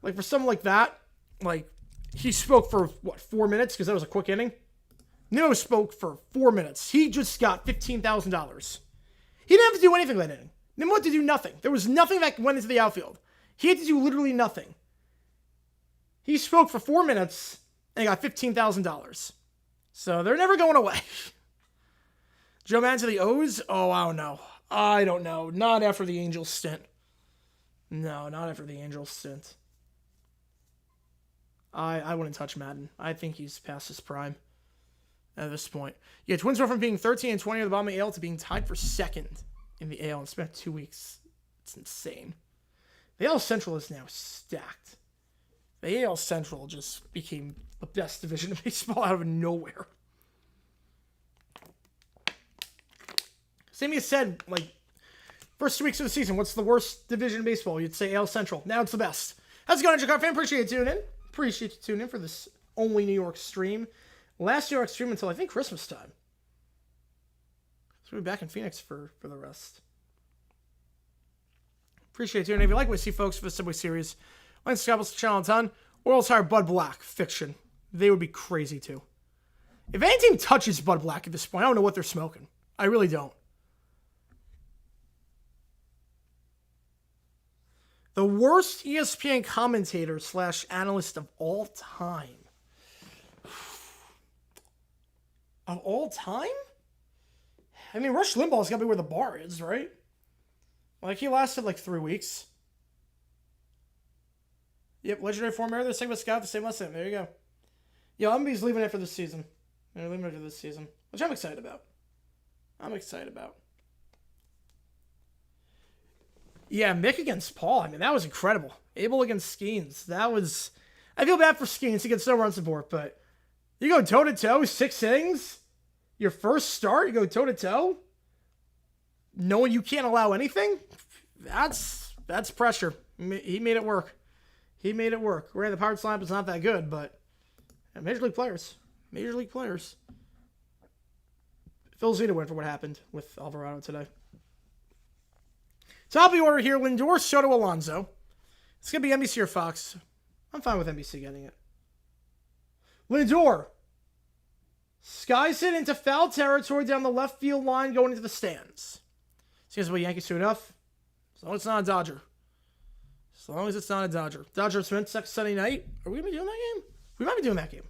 A: Like, for something like that, like, he spoke for, 4 minutes? Because that was a quick inning. Nimmo spoke for 4 minutes. He just got $15,000. He didn't have to do anything that inning. Nimmo had to do nothing. There was nothing that went into the outfield. He had to do literally nothing. He spoke for 4 minutes and got $15,000. So they're never going away. Joe Madden to the O's? Oh, I don't know. I don't know. Not after the Angels stint. No, not after the Angels stint. I wouldn't touch Madden. I think he's past his prime at this point. Yeah, Twins went from being 13 and 20 at the bottom of the AL to being tied for second in the AL in span of 2 weeks. It's insane. The AL Central is now stacked. The AL Central just became the best division of baseball out of nowhere. Sammy said, like, first 2 weeks of the season, what's the worst division in baseball? You'd say AL Central. Now it's the best. How's it going, Jacar fan? Appreciate you tuning in. Appreciate you tuning in for this only New York stream. Last New York stream until, I think, Christmas time. So we'll be back in Phoenix for the rest. Appreciate you tuning in. If you like what you see, folks, for the Subway Series, like subscribe to the channel a ton, or else hire Bud Black, fiction. They would be crazy, too. If any team touches Bud Black at this point, I don't know what they're smoking. I really don't. The worst ESPN commentator / analyst of all time. Of all time? I mean, Rush Limbaugh's got to be where the bar is, right? Like, he lasted like 3 weeks. Yep, legendary former, the same with Scott, the same lesson. There you go. Yo, MLB's leaving after this season. They're leaving after this season, which I'm excited about. Yeah, Mick against Paul. I mean, that was incredible. Abel against Skeens. That was... I feel bad for Skeens. He gets no run support, but you go toe-to-toe, 6 innings. Your first start, you go toe-to-toe. Knowing you can't allow anything. That's pressure. He made it work. Granted, the Pirates lineup is not that good, but Major League players. Phil Zeta went for what happened with Alvarado today. Top of the order here, Lindor, Soto, Alonso. It's going to be NBC or Fox. I'm fine with NBC getting it. Lindor skies it into foul territory down the left field line going into the stands. Seems like Yankees do enough. As long as it's not a Dodger. Dodger Smith, Sunday night. Are we going to be doing that game? We might be doing that game.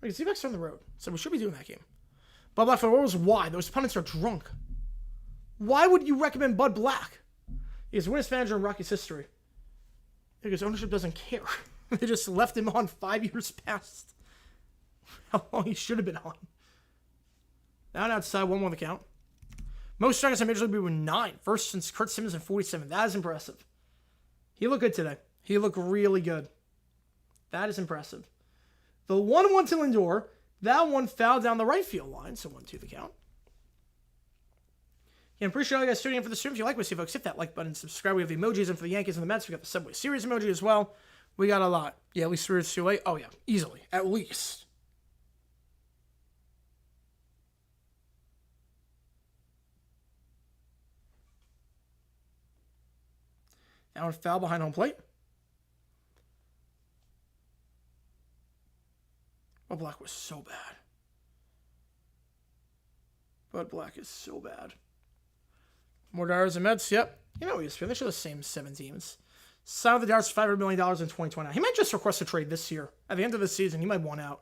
A: We can see Vex on the road. So we should be doing that game. Bud Black, what was why? Those pundits are drunk. Why would you recommend Bud Black? He's the winningest manager in Rockies history. Because ownership doesn't care. They just left him on 5 years past how long he should have been on. Now outside, 1-1 the count. Most strikeouts in Major League with 9. First since Kurt Simmons in 47. That is impressive. He looked good today. He looked really good. That is impressive. The 1-1 to Lindor. That one fouled down the right field line. So 1-2 the count. Yeah, I'm pretty sure all you guys tuning in for the stream. If you like what you see, folks, hit that like button, subscribe. We have the emojis in for the Yankees and the Mets. We got the Subway Series emoji as well. We got a lot. Yeah, at least 3 years too late. Oh, yeah, easily. At least. That one foul behind home plate. Bud Black was so bad. Bud Black is so bad. More Dodgers and Mets, yep. You know, ESPN, they show the same 7 teams. Signed with the Dodgers for $500 million in 2029. He might just request a trade this year. At the end of the season, he might want out.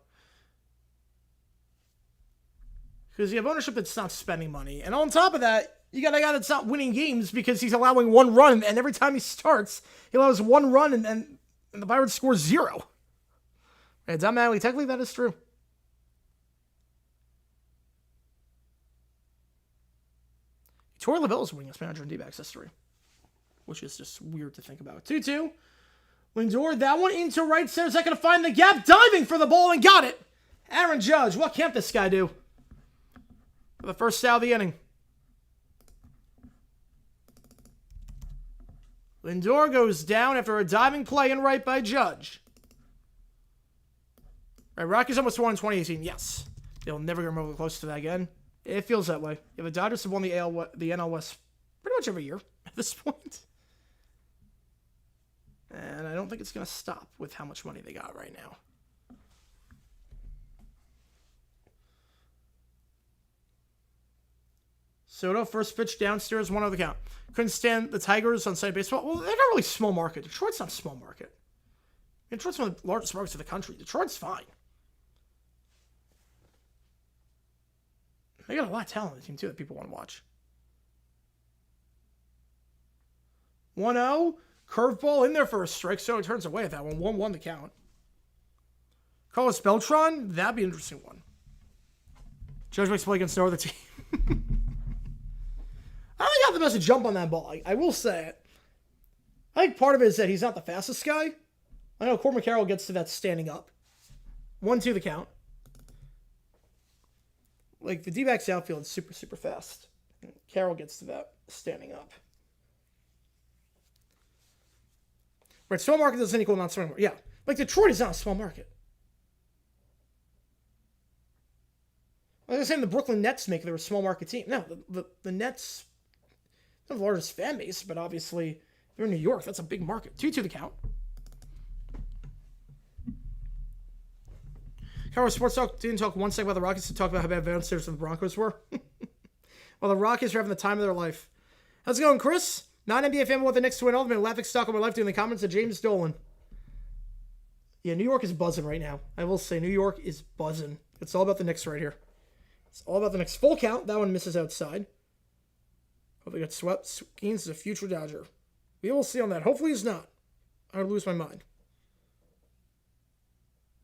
A: Because you have ownership that's not spending money. And on top of that, you got a guy that's not winning games because he's allowing 1 run. And every time he starts, he allows 1 run and the Pirates score 0. And automatically, technically, that is true. Torey Lovullo is winningest manager in D-backs history, which is just weird to think about. 2-2. Lindor, that one into right center. Is that going to find the gap? Diving for the ball and got it. Aaron Judge, what can't this guy do? For the first out of the inning. Lindor goes down after a diving play in right by Judge. Right, Rockies almost won in 2018. Yes. They'll never get remotely close to that again. It feels that way. Yeah, the Dodgers have won the NL West pretty much every year at this point. And I don't think it's going to stop with how much money they got right now. Soto, first pitch downstairs, 1 over the count. Couldn't stand the Tigers on side baseball. Well, they're not really small market. Detroit's not a small market. Detroit's one of the largest markets in the country. Detroit's fine. They got a lot of talent on the team, too, that people want to watch. 1-0. Curveball in there for a strike. So it turns away at that one. 1-1 the count. Carlos Beltran. That'd be an interesting one. Judge makes play against no other team. I don't think I have the best jump on that ball. I will say it. I think part of it is that he's not the fastest guy. I know Corbin Carroll gets to that standing up. 1-2 the count. Like, the D-backs outfield is super, super fast. Carroll gets to that standing up. Right, small market doesn't equal not small market. Yeah, like Detroit is not a small market. I was saying the Brooklyn Nets make they're a small market team. No, the Nets don't have the largest fan base, but obviously they're in New York. That's a big market. 2-2 the count. Cowboys Sports Talk didn't talk one second about the Rockets to talk about how bad downstairs the Broncos were. Well, the Rockets are having the time of their life. How's it going, Chris? Non-NBA fan with the Knicks to win all. I've been laughing stock of my life doing the comments of James Dolan. Yeah, New York is buzzing right now. I will say New York is buzzing. It's all about the Knicks right here. It's all about the Knicks. Full count. That one misses outside. Hope they got swept. Skeens is a future Dodger. We will see on that. Hopefully he's not. I would lose my mind.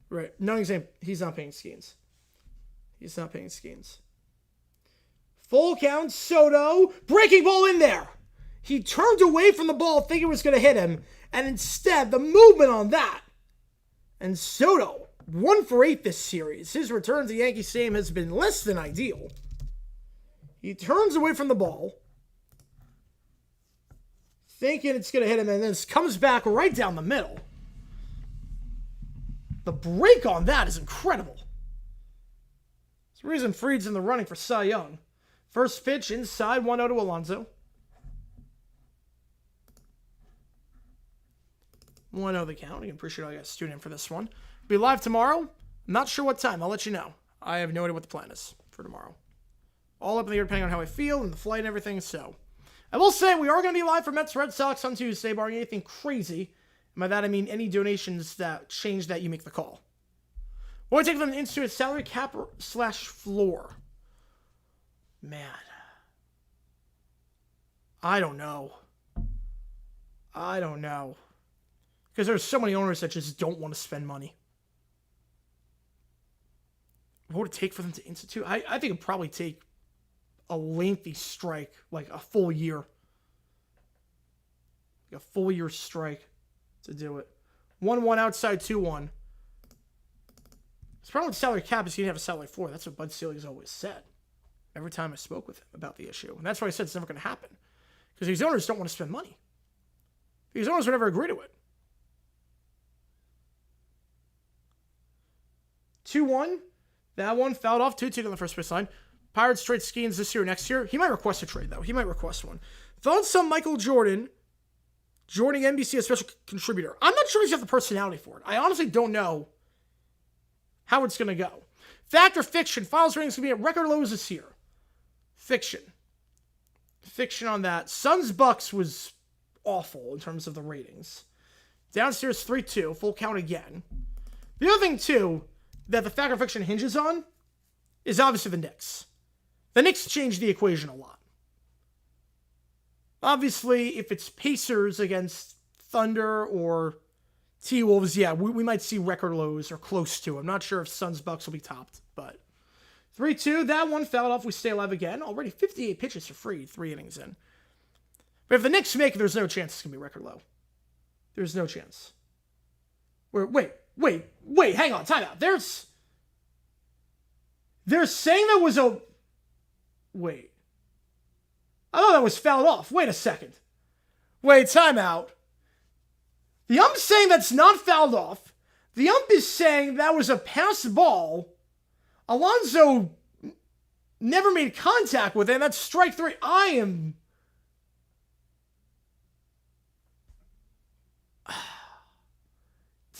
A: Right. No example. He's not paying Skeens. He's not paying Skeens. Full count. Soto. Breaking ball in there. He turned away from the ball thinking it was going to hit him. And instead, the movement on that. And Soto, 1 for 8 this series. His return to Yankee Stadium has been less than ideal. He turns away from the ball. Thinking it's going to hit him. And then comes back right down the middle. The break on that is incredible. There's a reason Fried's in the running for Cy Young. First pitch inside 1-0 to Alonso. 1-0 the count. I appreciate all you guys tuning in for this one. Be live tomorrow. I'm not sure what time. I'll let you know. I have no idea what the plan is for tomorrow. All up in the air depending on how I feel and the flight and everything. So I will say we are going to be live for Mets Red Sox on Tuesday, barring anything crazy. And by that I mean any donations that change that you make the call. We'll take them into a salary cap / floor. Man. I don't know. Because there's so many owners that just don't want to spend money. What would it take for them to institute? I think it'd probably take a lengthy strike, like a full year. Like a full year strike to do it. 1-1 outside, 2-1. It's probably with salary cap is you didn't have a salary floor. That's what Bud Selig has always said. Every time I spoke with him about the issue. And that's why I said it's never going to happen. Because these owners don't want to spend money. These owners would never agree to it. 2-1. That one fouled off. 2-2 on the first baseline. Pirates trade Skeens this year or next year. He might request a trade, though. He might request one. Thoughts on Michael Jordan joining NBC as special contributor? I'm not sure he's got the personality for it. I honestly don't know how it's going to go. Fact or fiction? Finals ratings going to be at record lows this year. Fiction. Fiction on that. Suns-Bucks was awful in terms of the ratings. Downstairs 3-2. Full count again. The other thing, too, that the fact or fiction hinges on is obviously the Knicks. The Knicks changed the equation a lot. Obviously, if it's Pacers against Thunder or T-Wolves, yeah, we might see record lows or close to. I'm not sure if Suns-Bucks will be topped, but 3-2, that one fouled off. We stay alive again. Already 58 pitches for free, 3 innings in. But if the Knicks make it, there's no chance it's going to be record low. There's no chance. Wait, hang on, time out. They're saying that was a... Wait. I thought that was fouled off. Wait a second. Wait, time out. The ump's saying that's not fouled off. The ump is saying that was a pass ball. Alonso never made contact with it, and that's strike 3.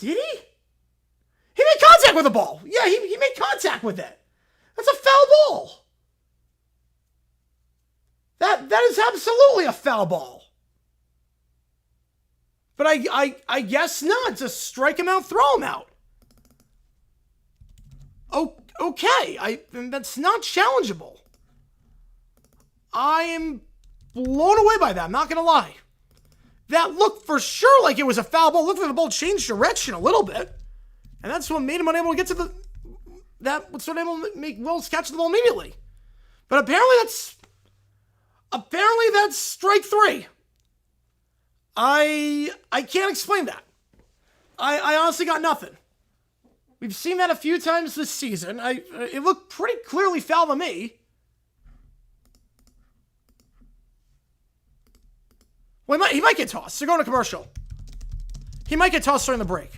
A: Did he? He made contact with the ball. Yeah, he made contact with it. That's a foul ball. That is absolutely a foul ball. But I guess not. Just strike him out, throw him out. Oh, okay. That's not challengeable. I am blown away by that. I'm not going to lie. That looked for sure like it was a foul ball. It looked like the ball changed direction a little bit. And that's what made him unable to get to the... That's what able to make Wills catch the ball immediately. But apparently that's strike 3. I can't explain that. I honestly got nothing. We've seen that a few times this season. It looked pretty clearly foul to me. Well, he might get tossed. They're going to commercial. He might get tossed during the break.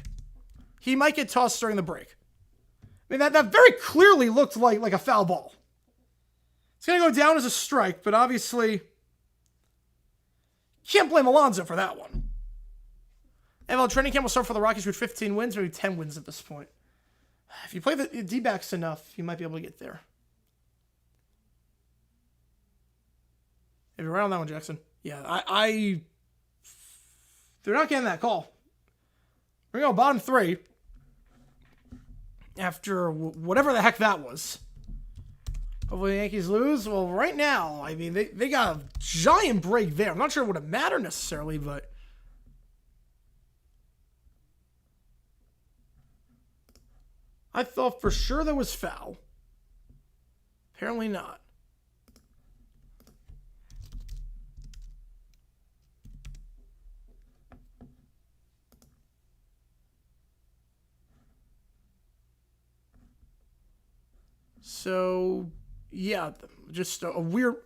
A: I mean, that very clearly looked like a foul ball. It's going to go down as a strike, but obviously, can't blame Alonso for that one. MLB training camp will start for the Rockies with 15 wins, maybe 10 wins at this point. If you play the D-backs enough, you might be able to get there. If you're right on that one, Jackson. Yeah, they're not getting that call. We're going to go bottom 3. After whatever the heck that was. Hopefully the Yankees lose. Well, right now, I mean, they got a giant break there. I'm not sure it would have mattered necessarily, but... I thought for sure there was foul. Apparently not. So, yeah, just a weird...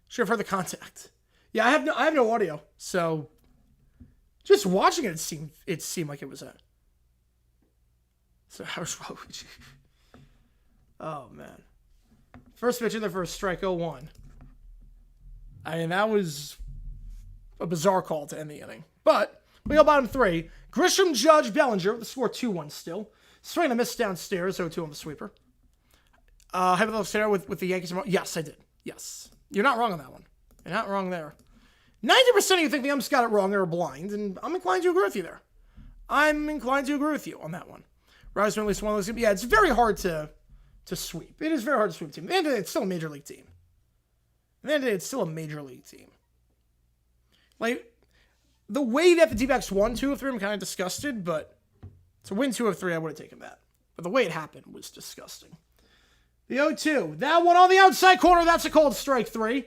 A: Should have heard the contact. Yeah, I have no audio, so just watching it seemed like it was a... So how Waluigi? Oh man. First pitch in there for a strike, 0-1. I mean, that was a bizarre call to end the inning. But we go bottom 3. Grisham, Judge, Bellinger. The score 2-1 still. Swing a miss downstairs, 0-2 on the sweeper. Hypothetical scenario with the Yankees. Yes, I did. Yes. You're not wrong on that one. You're not wrong there. 90% of you think the umps got it wrong or blind, and I'm inclined to agree with you there. I'm inclined to agree with you on that one. Rise from at least one of those. Yeah, it's very hard to sweep. It is very hard to sweep a team. At the end of the day, it's still a major league team. At the end of the day, it's still a major league team. Like, the way that the D-backs won 2 of 3, I'm kind of disgusted, but to win 2 of 3, I would have taken that. But the way it happened was disgusting. The 0-2. That one on the outside corner. That's a called strike 3.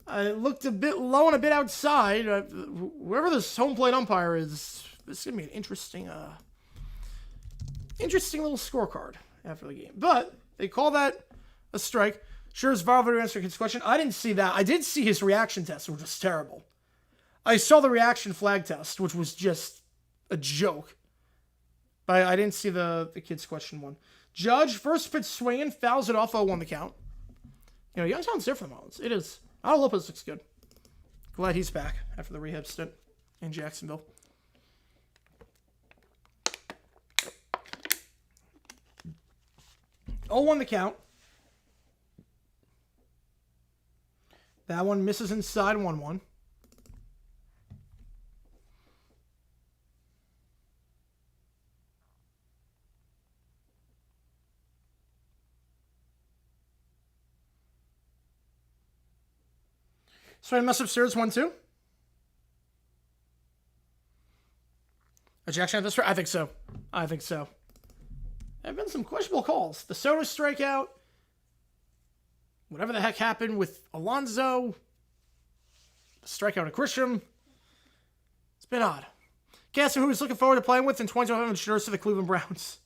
A: It looked a bit low and a bit outside. Whoever this home plate umpire is, this is going to be an interesting little scorecard after the game. But they call that a strike. Sure as viral video answer his question. I didn't see that. I did see his reaction test, which was terrible. I saw the reaction flag test, which was just a joke. But I didn't see the kid's question one. Judge, first pitch swinging, fouls it off, 0-1 the count. You know, Youngstown's there for the Marlins. It is. Otto Lopez looks good. Glad he's back after the rehab stint in Jacksonville. Oh, 0-1 the count. That one misses inside, 1-1. So I mess upstairs, 1-2. Ejection at this rate? I think so. There have been some questionable calls. The Soto strikeout. Whatever the heck happened with Alonso. The strikeout of Grisham. It's been odd. Guess who he's looking forward to playing with in 2025 shirts for the Cleveland Browns.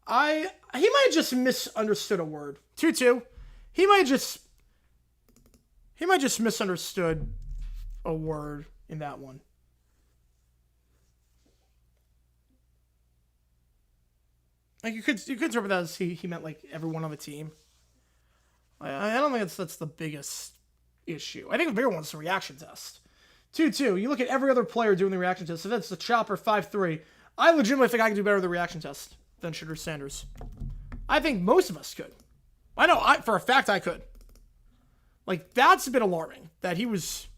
A: He might have just misunderstood a word. 2-2. He might just misunderstood a word in that one. Like you could interpret that as he meant like everyone on the team. I don't think that's the biggest issue. I think the bigger one's the reaction test. 2-2. You look at every other player doing the reaction test. So that's the chopper 5-3. I legitimately think I can do better with the reaction test than Shooter Sanders. I think most of us could. I know, for a fact I could. Like, that's a bit alarming, that he was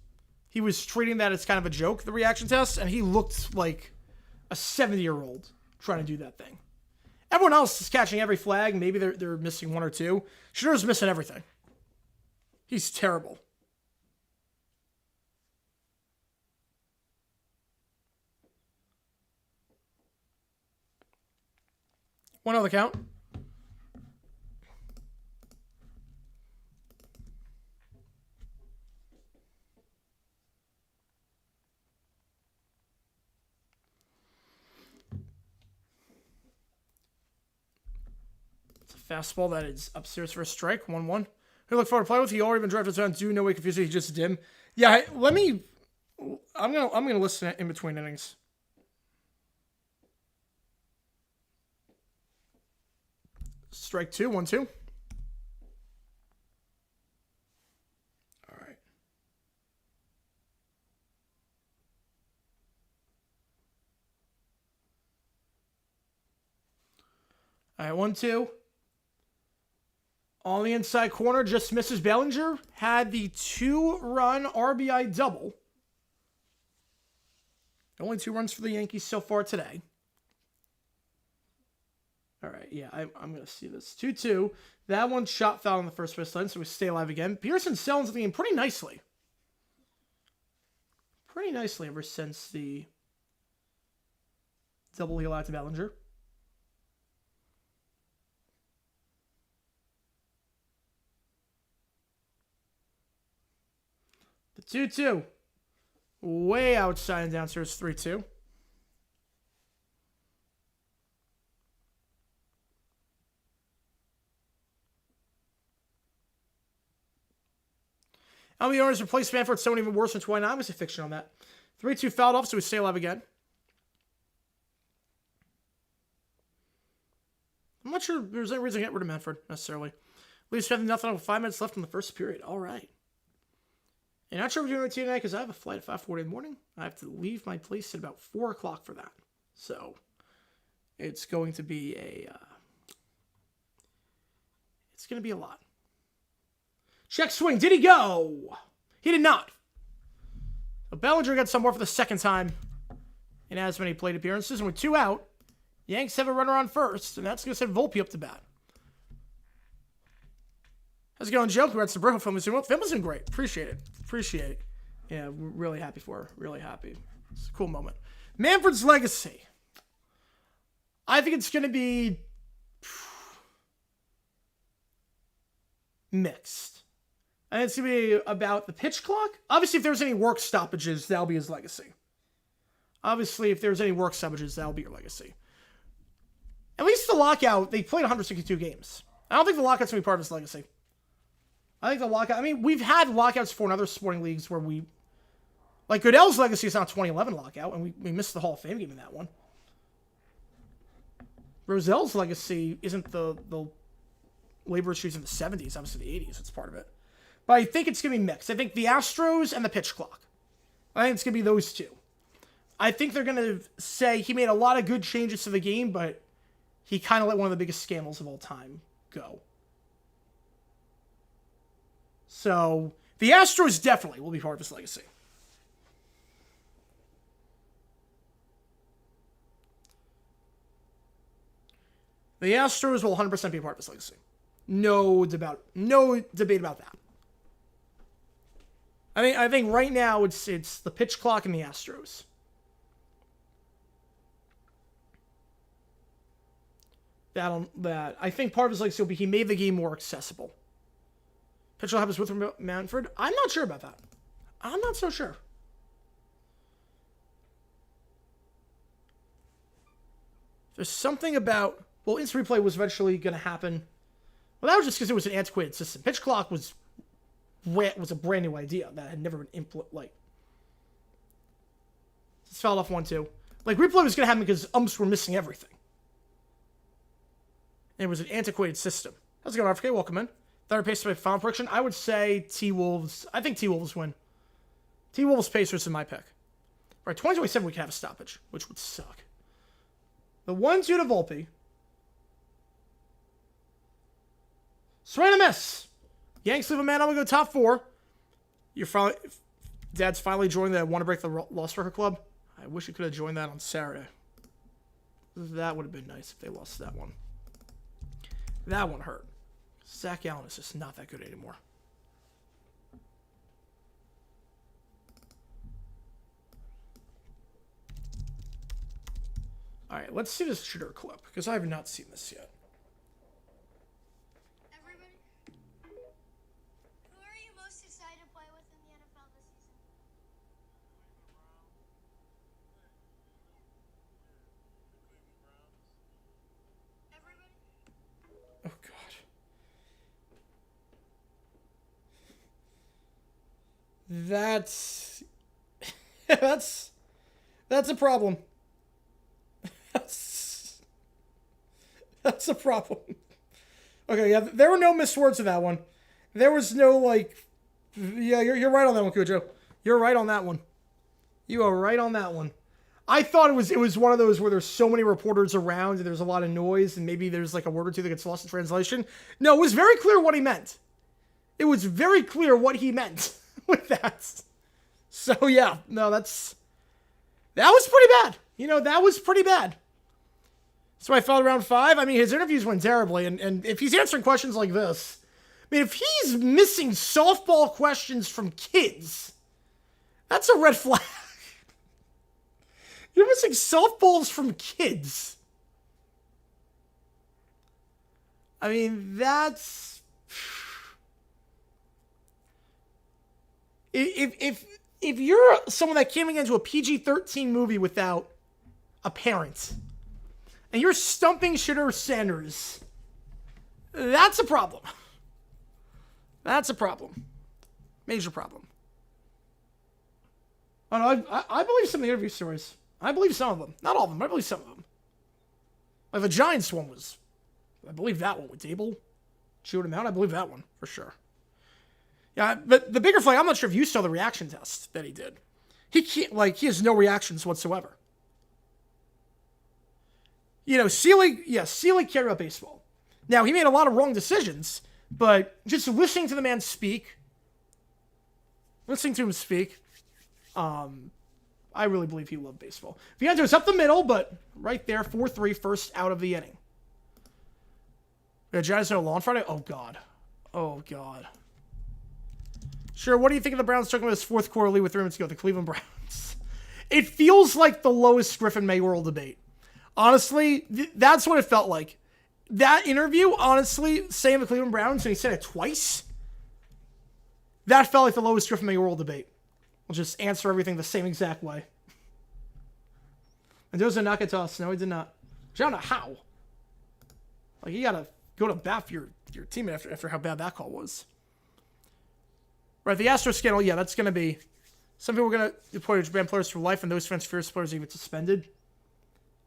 A: treating that as kind of a joke, the reaction test, and he looked like a 70-year-old trying to do that thing. Everyone else is catching every flag. Maybe they're missing one or two. Schroeder's missing everything. He's terrible. One other count. It's a fastball that is upstairs for a strike. 1-1. Who look forward to play with? He already been drafted to do no way confusing. He just dim. Yeah, I'm gonna listen in between innings. Strike 2, 1-2. All right. All right, 1-2. On the inside corner, just misses Bellinger. Had the 2-run RBI double. Only 2 runs for the Yankees so far today. All right, yeah, I'm going to see this. 2-2. That one shot foul on the first baseline, so we stay alive again. Pearson's selling the game pretty nicely. Pretty nicely ever since the double he allowed to Bellinger. The 2-2. Way outside and downstairs, 3-2. MLB owners replaced Manfred, someone even worse than 29. Was a fiction on that. 3-2 fouled off, so we stay alive again. I'm not sure there's any reason to get rid of Manfred, necessarily. Leafs have nothing with 5 minutes left in the first period. All right. And not sure what we're doing with tonight because I have a flight at 5:40 in the morning. I have to leave my place at about 4 o'clock for that. So it's going to be a lot. Check swing. Did he go? He did not. But Bellinger got some more for the second time in as many plate appearances. And with 2 out, Yanks have a runner on first. And that's going to send Volpe up to bat. How's it going, Joe? Congrats to Bro. Film was doing great. Appreciate it. Yeah, we're really happy for her. Really happy. It's a cool moment. Manfred's legacy. I think it's going to be mixed. I think it's going to be about the pitch clock. Obviously, if there's any work stoppages, that'll be his legacy. At least the lockout, they played 162 games. I don't think the lockout's going to be part of his legacy. I think the lockout, we've had lockouts for in other sporting leagues where like Goodell's legacy is not a 2011 lockout, and we missed the Hall of Fame game in that one. Roselle's legacy isn't the labor issues in the 70s, obviously the 80s, it's part of it. But I think it's going to be mixed. I think the Astros and the pitch clock. I think it's going to be those two. I think they're going to say he made a lot of good changes to the game, but he kind of let one of the biggest scandals of all time go. So, the Astros definitely will be part of his legacy. The Astros will 100% be a part of his legacy. No debate about that. I think right now it's the pitch clock and the Astros. That I think part of his legacy will be he made the game more accessible. Pitcher happens with Manfred. I'm not sure about that. I'm not so sure. There's something about... Well, instant replay was eventually going to happen. Well, that was just because it was an antiquated system. Pitch clock was a brand new idea that had never been implemented. It's fouled off 1-2. Replay was going to happen because umps were missing everything. And it was an antiquated system. How's it going, RFK? Welcome in. Third pace to my final prediction. I would say T-Wolves. I think T-Wolves win. T-Wolves Pacers in my pick. Right, 2027 we can have a stoppage, which would suck. The 1-2 to Volpe. Swing and a miss. Yanks leave a man. I'm going to go top 4. Dad's finally joined the Want to Break the Lost Record Club. I wish you could have joined that on Saturday. That would have been nice if they lost that one. That one hurt. Zach Allen is just not that good anymore. All right, let's see this shooter clip, because I have not seen this yet.
B: Everybody, who are you most excited to play with in the NFL this season? Everybody?
A: Oh, God. That's a problem. That's a problem. Okay, yeah, there were no missed words in that one. There was no, like... Yeah, you're right on that one, Cujo. You're right on that one. You are right on that one. I thought it was one of those where there's so many reporters around and there's a lot of noise and maybe there's like a word or two that gets lost in translation. No, it was very clear what he meant. It was very clear what he meant with that. So, yeah. No, that was pretty bad. You know, that was pretty bad. So I felt around 5. I mean, his interviews went terribly. And if he's answering questions like this, I mean, if he's missing softball questions from kids, that's a red flag. You're missing softballs from kids. I mean, that's... If you're someone that came into a PG-13 movie without a parent, and you're stumping Shitter Sanders, that's a problem. That's a problem. Major problem. Oh, no, I believe some of the interview stories. I believe some of them. Not all of them, but I believe some of them. Like the Giants one was... I believe that one with Dable. Chewed him out. I believe that one, for sure. Yeah, but the bigger flag, I'm not sure if you saw the reaction test that he did. He can't, like, he has no reactions whatsoever. You know, Sealy cared about baseball. Now, he made a lot of wrong decisions, but just listening to the man speak, I really believe he loved baseball. Viento's up the middle, but right there, 4-3, first out of the inning. Yeah, Giants no law on Friday? Oh, God. Oh, God. Sure, what do you think of the Browns talking about this fourth quarter lead with 3 minutes to go? The Cleveland Browns. It feels like the lowest Griffin mayoral debate. Honestly, that's what it felt like. That interview, honestly, saying the Cleveland Browns, and he said it twice, that felt like the lowest Griffin mayoral debate. We'll just answer everything the same exact way. Mendoza not get tossed. No, he did not. I don't know how. Like, you gotta go to bat for your teammate after how bad that call was. Right, the Astros scandal, yeah, that's going to be... Some people are going to deploy Japan players for life, and those fans fierce players even suspended.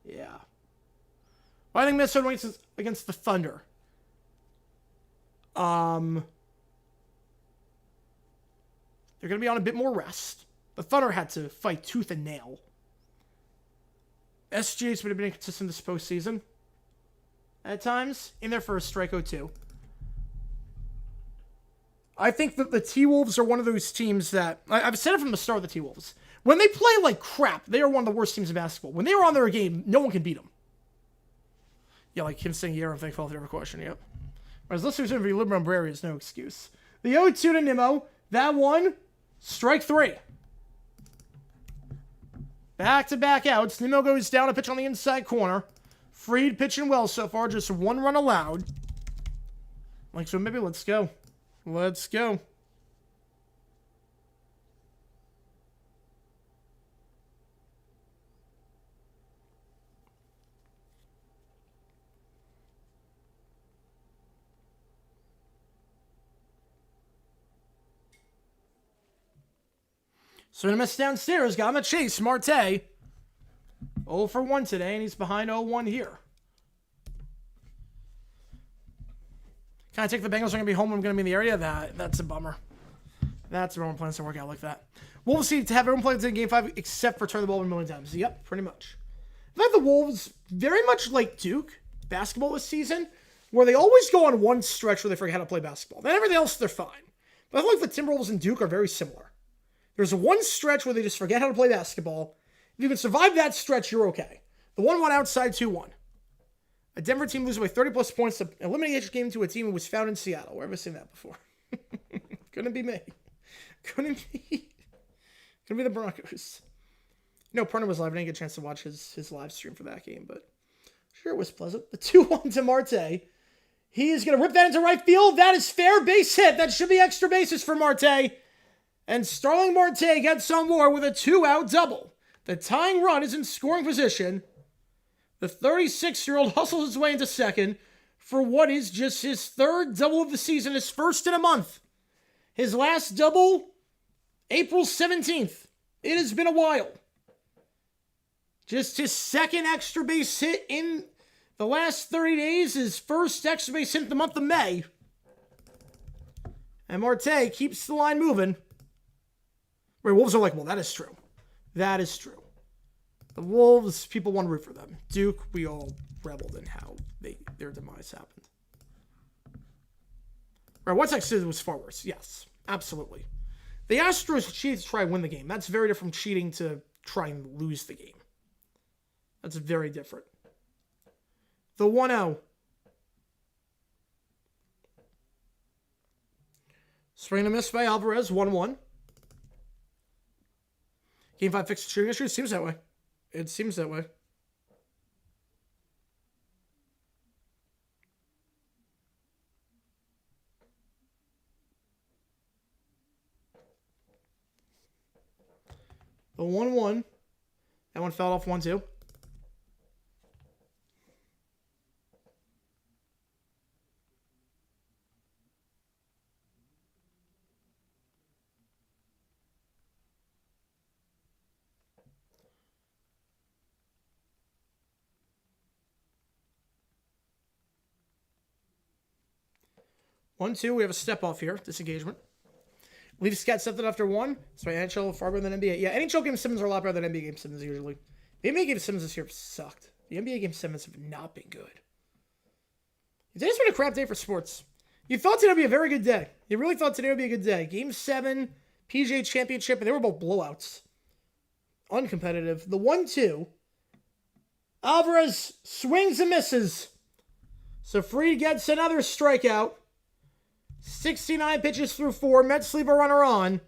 A: Yeah. Well, I think Minnesota wins against the Thunder. They're going to be on a bit more rest. The Thunder had to fight tooth and nail. SGA's been inconsistent this postseason. At times, in their first strike 0-2. I think that the T-Wolves are one of those teams that... I've said it from the start of the T-Wolves. When they play like crap, they are one of the worst teams in basketball. When they are on their game, no one can beat them. Yeah, like him saying, yeah, I'm thankful for every question, yep. Whereas listeners interview Libram Brary is no excuse. The 0-2 to Nimmo, that one, strike 3. Back-to-back outs. Nimmo goes down a pitch on the inside corner. Freed pitching well so far, just 1 run allowed. Like, so maybe let's go. Let's go. So gonna miss downstairs. Got him a chase. Marte. 0 for 1 today, and he's behind 0-1 here. Can I take the Bengals? I'm going to be home. I'm going to be in the area. That's a bummer. That's a bummer. Plans to work out like that. Wolves see to have everyone play in Game 5 except for turn the ball 1 million times. Yep, pretty much. I thought the Wolves, very much like Duke basketball this season, where they always go on one stretch where they forget how to play basketball. Then everything else, they're fine. But I feel like the Timberwolves and Duke are very similar. There's one stretch where they just forget how to play basketball. If you can survive that stretch, you're okay. The The 1-1 outside 2-1. A Denver team loses by 30-plus points to elimination game to a team who was found in Seattle. Where have I seen that before? Couldn't be me. Couldn't be the Broncos. No, Perna was live. I didn't get a chance to watch his live stream for that game, but sure it was pleasant. The 2-1 to Marte. He is going to rip that into right field. That is fair base hit. That should be extra bases for Marte. And Starling Marte gets on more with a 2-out double. The tying run is in scoring position. The 36-year-old hustles his way into second for what is just his third double of the season, his first in a month. His last double, April 17th. It has been a while. Just his second extra base hit in the last 30 days, his first extra base hit in the month of May. And Marte keeps the line moving. Wait, Wolves are like, well, that is true. That is true. The Wolves, people want to root for them. Duke, we all reveled in how their demise happened. Right, what's next was far worse. Yes, absolutely. The Astros cheated to try and win the game. That's very different from cheating to try and lose the game. That's very different. The 1-0. Swing and a miss by Alvarez, 1-1. Game 5 fixed shooting issue. It seems that way. It seems that way. The 1-1. That one fell off 1-2. One, two, we have a step off here. Disengagement. Leafs got something after one. So NHL far better than NBA. Yeah, NHL game 7s are a lot better than NBA game 7s usually. The NBA game 7s this year sucked. The NBA game 7s have not been good. Today's been a crap day for sports. You thought today would be a very good day. You really thought today would be a good day. Game 7, PGA Championship, and they were both blowouts. Uncompetitive. The 1-2. Alvarez swings and misses. So Fried gets another strikeout. 69 pitches through 4. Mets leave a runner on.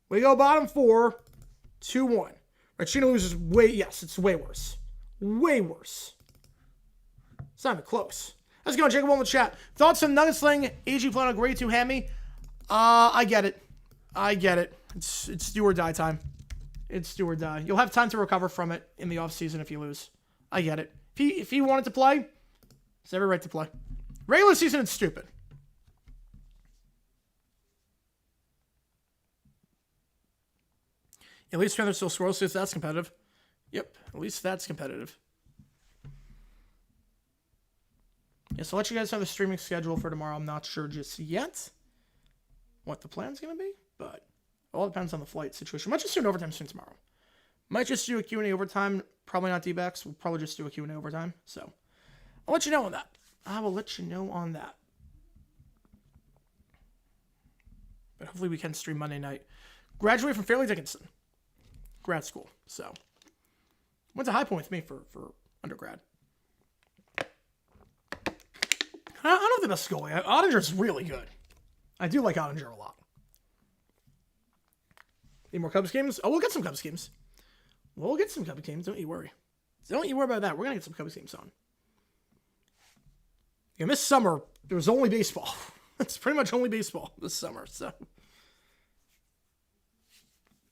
A: We go bottom 4. 2-1. Rachina loses it's way worse. Way worse. It's not even close. Let's go, Jacob, on the chat. Thoughts on Nuggets letting AG plan on grade 2 hammy? I get it. It's do or die time. It's do or die. You'll have time to recover from it in the offseason if you lose. I get it. If he wanted to play, it's every right to play. Regular season, it's stupid. At least Panthers still score, so that's competitive. Yep, at least that's competitive. Yeah, so I'll let you guys know the streaming schedule for tomorrow. I'm not sure just yet what the plan's going to be, but it all depends on the flight situation. Might just do an overtime stream tomorrow. Might just do a Q&A overtime. Probably not D-backs. We'll probably just do a Q&A overtime. So I'll let you know on that. I will let you know on that. But hopefully we can stream Monday night. Graduate from Fairleigh Dickinson. Grad school. So went to High Point with me for undergrad. I don't know the best goalie. Ottinger's really good. I do like Ottinger a lot. Need more Cubs games? Oh, we'll get some Cubs games. We'll get some Cubs games. Don't you worry. Don't you worry about that. We're going to get some Cubs games on. Yeah, this summer, there was only baseball. It's pretty much only baseball this summer, so.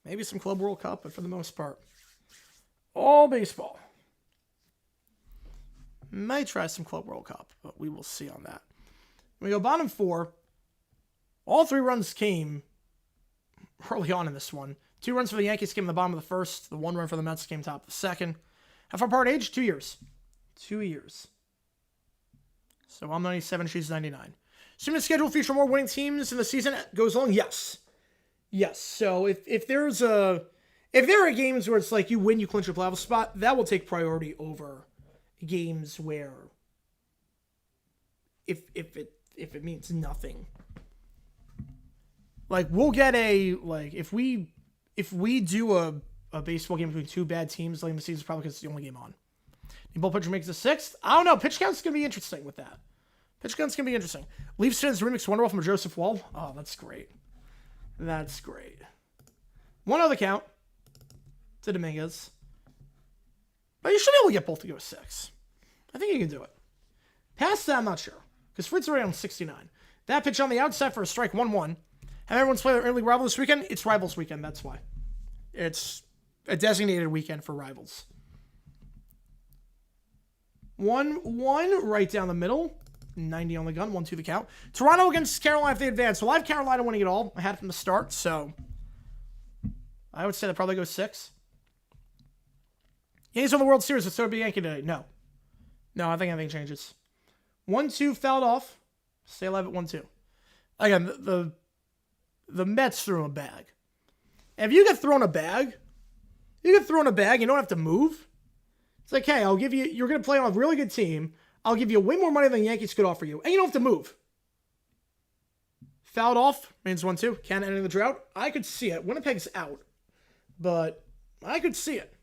A: Maybe some Club World Cup, but for the most part, all baseball. Might try some Club World Cup, but we will see on that. We go bottom 4. All 3 runs came early on in this one. 2 runs for the Yankees came in the bottom of the first. The 1 run for the Mets came top of the second. How far apart age? 2 years. 2 years. So I'm 97, she's 99. Assuming the schedule feature more winning teams and the season goes along, yes. Yes. So if there are games where it's like you win, you clinch your playoff spot, that will take priority over games where if it means nothing. Like we'll get if we do a baseball game between two bad teams late in the season is probably because it's the only game on. The bull pitcher makes the 6th. I don't know. Pitch count's going to be interesting with that. Pitch count's going to be interesting. Livestream's remix Wonderwall from Joseph Wall. Oh, that's great. That's great. 1-0 the count to Dominguez. But you should be able to get both to go 6. I think you can do it. Past that, I'm not sure. Because Fritz already on 69. That pitch on the outside for a strike, 1-1. Have everyone's played their early rival this weekend? It's Rivals weekend, that's why. It's a designated weekend for Rivals. 1-1 right down the middle. 90 on the gun, 1-2 the count. Toronto against Carolina if they advance. So I have Carolina winning it all. I had it from the start, so I would say that probably goes 6. Yankees won the World Series, so it'd be Yankee today. No. No, I think anything changes. 1-2 fouled off. Stay alive at 1-2. Again, the Mets threw a bag. And if you get thrown a bag, you don't have to move. It's like, hey, I'll give you, you're going to play on a really good team. I'll give you way more money than the Yankees could offer you. And you don't have to move. Fouled off, means 1-2. Can't end the drought. I could see it. Winnipeg's out. But I could see it.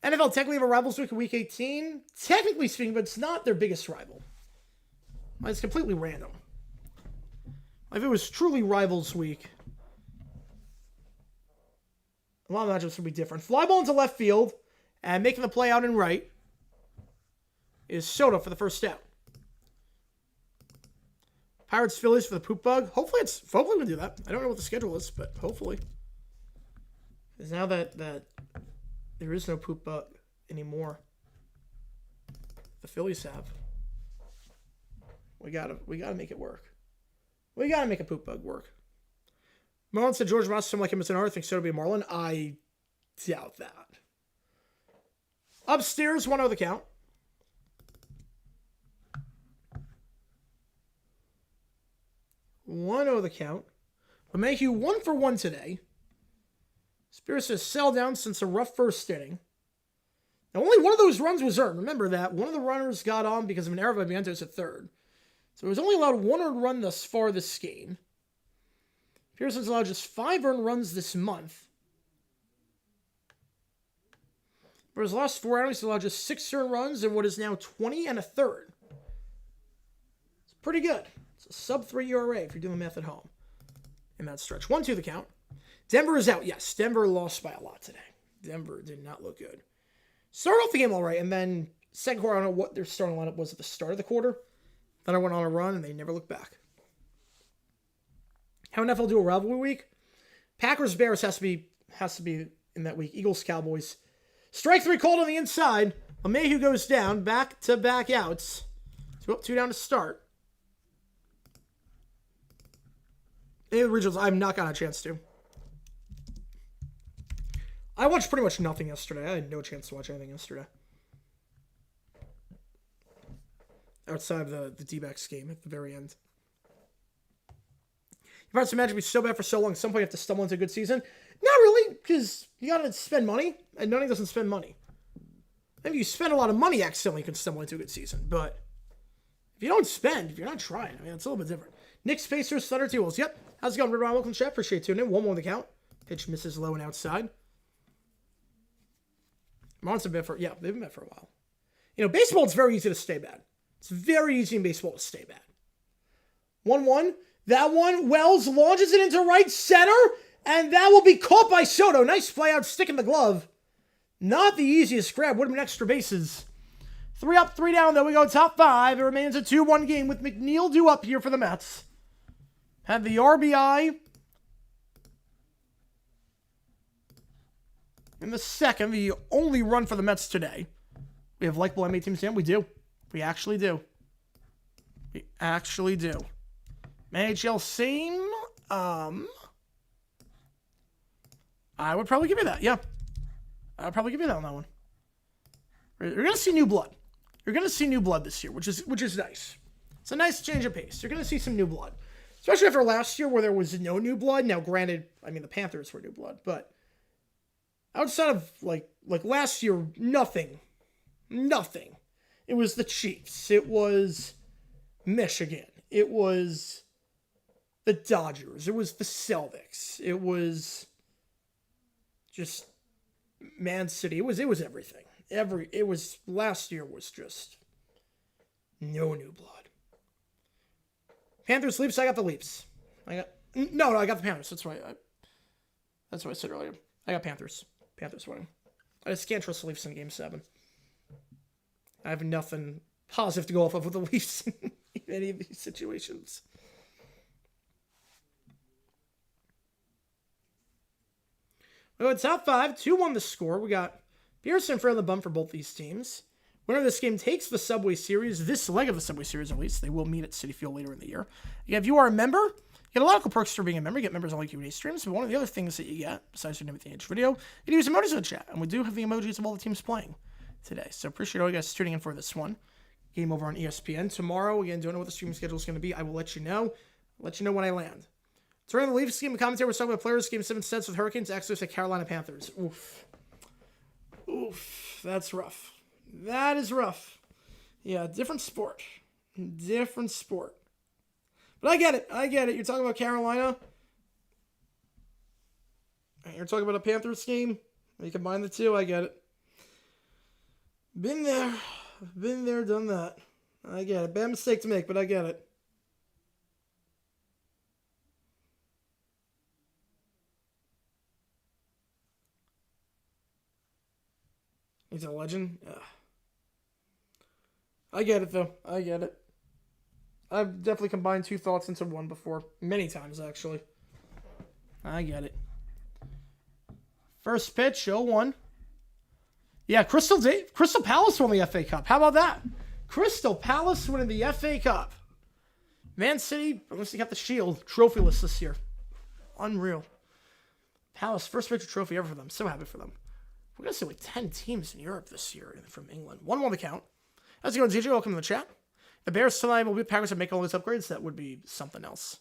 A: NFL technically have a Rivals week in week 18. Technically speaking, but it's not their biggest rival. It's completely random. If it was truly Rivals week, a lot of matchups would be different. Fly ball into left field and making the play out in right is Soto for the first out. Pirates Phillies for the poop bug. Hopefully we do that. I don't know what the schedule is, but hopefully. Because now that there is no poop bug anymore, the Phillies have. We gotta make it work. We gotta make a poop bug work. Marlon said George Moss something like him as an R. I think Soto be a Marlin. I doubt that. Upstairs, 1-0 the count. 1-0 the count. LeMahieu 1 for 1 today. Spears says sell down since a rough first inning. Now, only one of those runs was earned. Remember that. One of the runners got on because of an error by Vientos at third. So it was only allowed 1 earned run thus far this game. Pearson's allowed just 5 earned runs this month. For his last 4 outings, he's allowed just 6 earned runs in what is now 20 and a third. It's pretty good. It's a sub-3 ERA if you're doing math at home in that stretch. 1-2 the count. Denver is out. Yes, Denver lost by a lot today. Denver did not look good. Started off the game all right, and then second quarter, I don't know what their starting lineup was at the start of the quarter. Then I went on a run, and they never looked back. How NFL do a rivalry week? Packers-Bears has to be in that week. Eagles-Cowboys. Strike 3 called on the inside. LeMahieu goes down. Back-to-back outs. 2 up, 2 down to start. Any of the regionals, I've not got a chance to. I watched pretty much nothing yesterday. I had no chance to watch anything yesterday. Outside of the D-backs game at the very end. You've heard some magic be so bad for so long, at some point you have to stumble into a good season. Not really, because you gotta spend money, and Nunny doesn't spend money. If you spend a lot of money accidentally, you can stumble into a good season, but if you don't spend, if you're not trying, I mean, it's a little bit different. Knicks, Pacers, Thunder, T-Wolves. Yep. How's it going, River? Welcome to chat. Appreciate tuning in. 1 more on the count. Pitch misses low and outside. Marlins have been they've been bad for a while. You know, baseball, it's very easy to stay bad. It's very easy in baseball to stay bad. 1-1. That one, Wells launches it into right center, and that will be caught by Soto. Nice play out, stick in the glove. Not the easiest grab. Would have been extra bases. 3 up, 3 down, though we go top 5. It remains a 2-1 game with McNeil due up here for the Mets. Had the RBI in the second, the only run for the Mets today. We have likable NBA teams, Sam. We do. We actually do. We actually do. NHL same. I would probably give you that. Yeah. I would probably give you that on that one. You're going to see new blood. You're going to see new blood this year, which is nice. It's a nice change of pace. You're going to see some new blood. Especially after last year where there was no new blood. Now, granted, I mean, the Panthers were new blood, but outside of, like last year, nothing. Nothing. It was the Chiefs. It was Michigan. It was the Dodgers. It was the Celtics. It was just Man City. It was everything. Last year was just no new blood. Panthers, Leafs. I got the Leafs. I got the Panthers. That's right. That's what I said earlier. I got Panthers. Panthers winning. I just can't trust the Leafs in Game 7. I have nothing positive to go off of with the Leafs in any of these situations. Well, it's top 5. 2-1 the score. We got Pearson in front of the bump for both these teams. Winner of this game takes the Subway Series. This leg of the Subway Series, at least. They will meet at Citi Field later in the year. If you are a member, you get a lot of cool perks for being a member. You get members only Q&A streams. But one of the other things that you get, besides your name at the end of the video, you can use emojis in the chat. And we do have the emojis of all the teams playing today. So appreciate all you guys tuning in for this one. Game over on ESPN. Tomorrow, again, don't know what the streaming schedule is going to be. I will let you know. I'll let you know when I land. During the Leafs game, the commentary was talking about players. Game 7 sets with Hurricanes. Access to Carolina Panthers. Oof. Oof. That's rough. That is rough. Yeah, different sport. Different sport. But I get it. You're talking about Carolina. You're talking about a Panthers game. You combine the two. I get it. Been there, done that. I get it. Bad mistake to make, but I get it. He's a legend. Yeah. I get it, though. I get it. I've definitely combined two thoughts into one before. Many times, actually. I get it. First pitch, 0-1. Yeah, Crystal Palace won the FA Cup. How about that? Crystal Palace winning the FA Cup. Man City, unless they got the Shield, trophyless this year. Unreal. Palace, first major trophy ever for them. So happy for them. We're going to see like 10 teams in Europe this year from England. 1-1 the count. How's it going, DJ? Welcome to the chat. The Bears tonight will be Packers and make all these upgrades. That would be something else.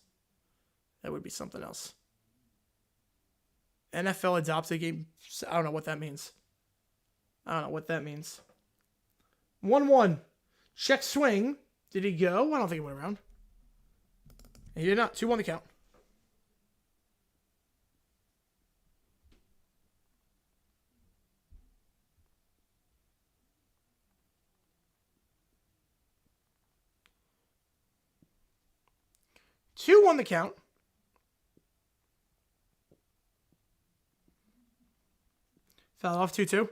A: That would be something else. NFL adopted game. I don't know what that means. 1-1. Check swing. Did he go? I don't think he went around. He did not. 2-1 the count. Two won the count. Foul off 2-2.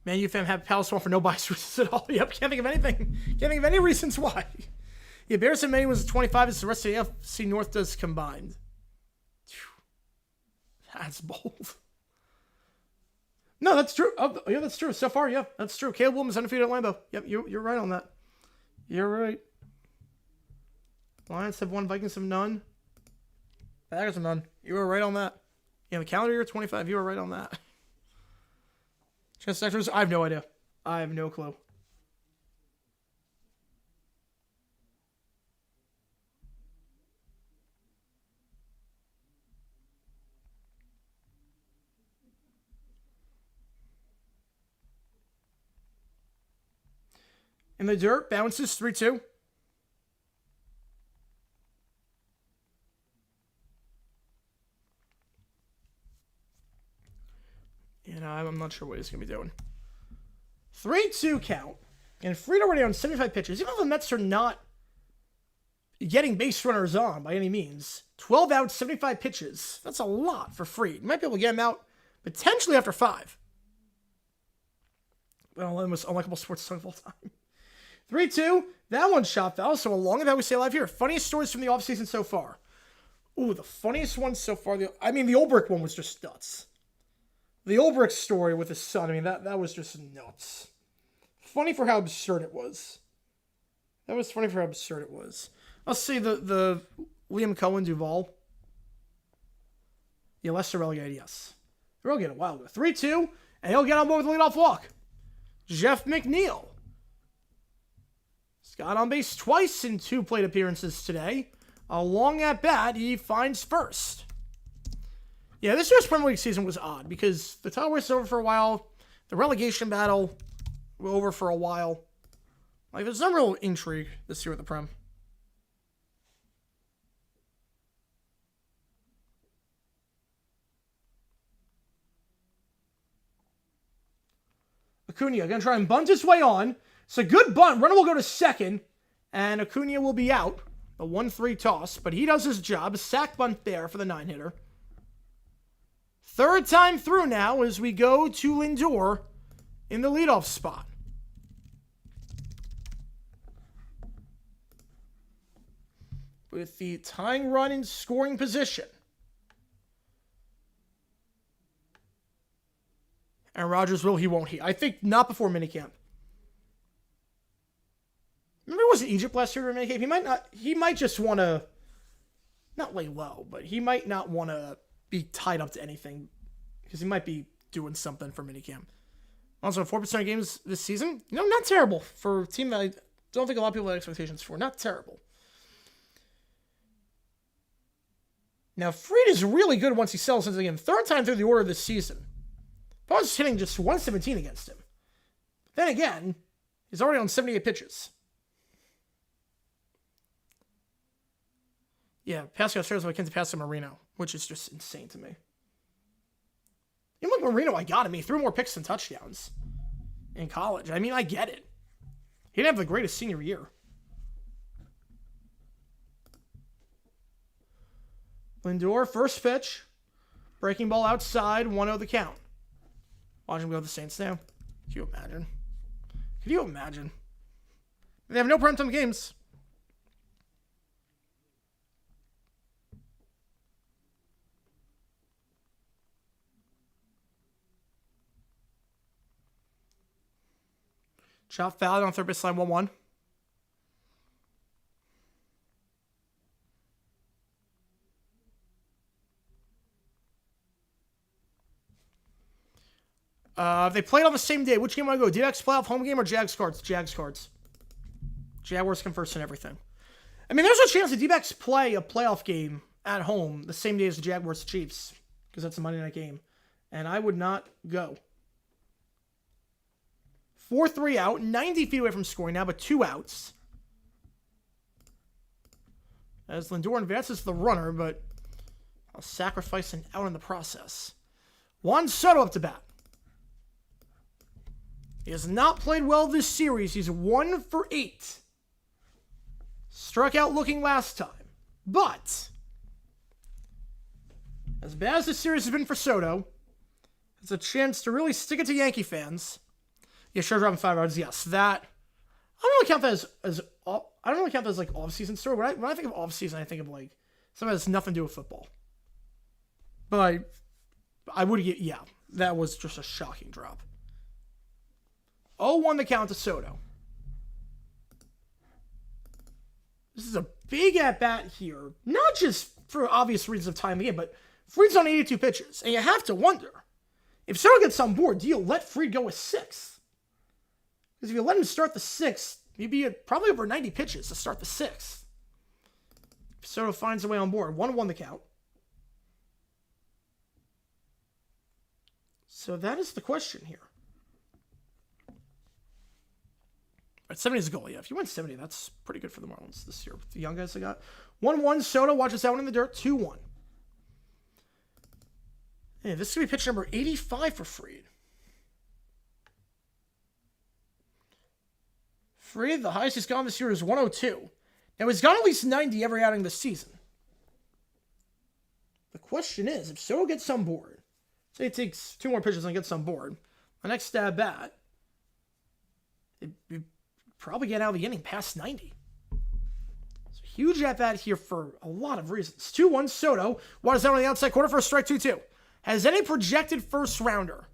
A: Man, you fam have Palace one for no bias reasons at all. Yep, can't think of anything. Can't think of any reasons why. Yeah, Bears and Manny was 25 as the rest of the FC North does combined. That's bold. No, that's true. Oh, yeah, that's true. So far, yeah, that's true. Caleb Williams undefeated at Lambeau. Yep, you're right on that. You're right. Lions have one, Vikings have none. Packers have none. You were right on that. Yeah, the calendar year 25, you were right on that. Chance sectors, I have no idea. I have no clue. In the dirt, bounces 3-2. You know, I'm not sure what he's going to be doing. 3-2 count. And Fried already on 75 pitches. Even though the Mets are not getting base runners on by any means. 12 outs, 75 pitches. That's a lot for Fried. You might be able to get him out potentially after 5. Well, the most unlikable sports song of all time. 3-2. That one shot foul. So along with that we say live here. Funniest stories from the offseason so far. Ooh, the funniest one so far. The Ulbrich one was just nuts. The Ulbrich story with his son. I mean, that was just nuts. Funny for how absurd it was. That was funny for how absurd it was. I'll say the Liam Cohen Duvall. Yeah, Leicester relegated, yes. They're relegated a while ago. 3-2, and he'll get on board with the leadoff walk. Jeff McNeil. He's got on base twice in 2 plate appearances today. A long at bat, he finds first. Yeah, this year's Premier League season was odd because the title race is over for a while. The relegation battle was over for a while. Like, there's no real intrigue this year with the Prem. Acuna going to try and bunt his way on. It's a good bunt. Runner will go to second, and Acuna will be out. A 1-3 toss, but he does his job. A sack bunt there for the 9-hitter. Third time through now as we go to Lindor in the leadoff spot. With the tying run in scoring position. Aaron Rodgers will, he won't. I think not before minicamp. Remember it wasn't Egypt last year during minicamp? He might just want to, not lay low, but he might not want to be tied up to anything because he might be doing something for minicamp. Also, 4% of games this season. Not terrible for a team that I don't think a lot of people had expectations for. Not terrible. Now, Fried is really good once he settles into the game. Third time through the order this season. Opponent's hitting just 117 against him. Then again, he's already on 78 pitches. Yeah, Pascal shares with McKenzie pass to Marino, which is just insane to me. Even with Marino, I got him. He threw more picks than touchdowns in college. I mean, I get it. He didn't have the greatest senior year. Lindor, first pitch. Breaking ball outside, 1-0 the count. Watch him go to the Saints now. Could you imagine? Could you imagine? They have no primetime games. Chop foul on third base line, 1-1. They played on the same day. Which game do I go? D-backs playoff home game or Jags cards? Jags cards. Jaguars come first in everything. I mean, there's a chance the D-backs play a playoff game at home the same day as the Jaguars Chiefs because that's a Monday night game. And I would not go. 4-3 out, 90 feet away from scoring now, but 2 outs. As Lindor advances the runner, but I'll sacrifice an out in the process. Juan Soto up to bat. He has not played well this series. He's 1 for 8. Struck out looking last time. But, as bad as this series has been for Soto, it's a chance to really stick it to Yankee fans. Yeah, sure, dropping 5 yards. Yes, that. I don't really count that as I don't really count that as like off-season story. When I think of off-season, I think of like something that's nothing to do with football. But I would get, yeah, that was just a shocking drop. 0-1 the count to Soto. This is a big at-bat here. Not just for obvious reasons of time of the game, but Fried's on 82 pitches. And you have to wonder, if Soto gets on board, do you let Fried go with 6? Because if you let him start the 6th, he'd be at probably over 90 pitches to start the 6th. If Soto finds a way on board. 1-1 the count. So that is the question here. At 70 is a goal, yeah. If you win 70, that's pretty good for the Marlins this year with the young guys they got. 1-1, Soto watches that one in the dirt. 2-1. Yeah, this is going to be pitch number 85 for Fried. Fried, the highest he's gone this year is 102. Now, he's gone at least 90 every outing this season. The question is, if Soto gets on board, say he takes 2 more pitches and gets on board, the next stab bat, it'd probably get out of the inning past 90. It's a huge at-bat here for a lot of reasons. 2-1, Soto. Waters down on the outside corner for a strike, 2-2. Has any projected first-rounder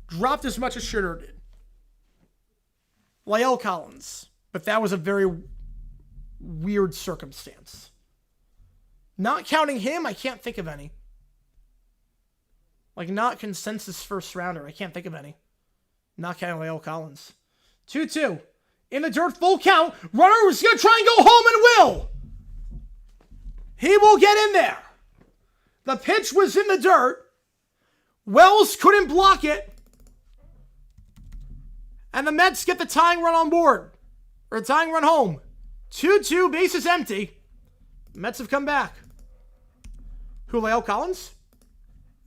A: dropped as much as Scherzer did? La'el Collins. But that was a very weird circumstance. Not counting him, I can't think of any. Like, not consensus first-rounder. I can't think of any. Not counting La'el Collins. 2-2. In the dirt, full count. Runner was going to try and go home and will. He will get in there. The pitch was in the dirt. Wells couldn't block it. And the Mets get the tying run on board. Or tying run home. 2-2, bases empty. The Mets have come back. Who, La'el Collins?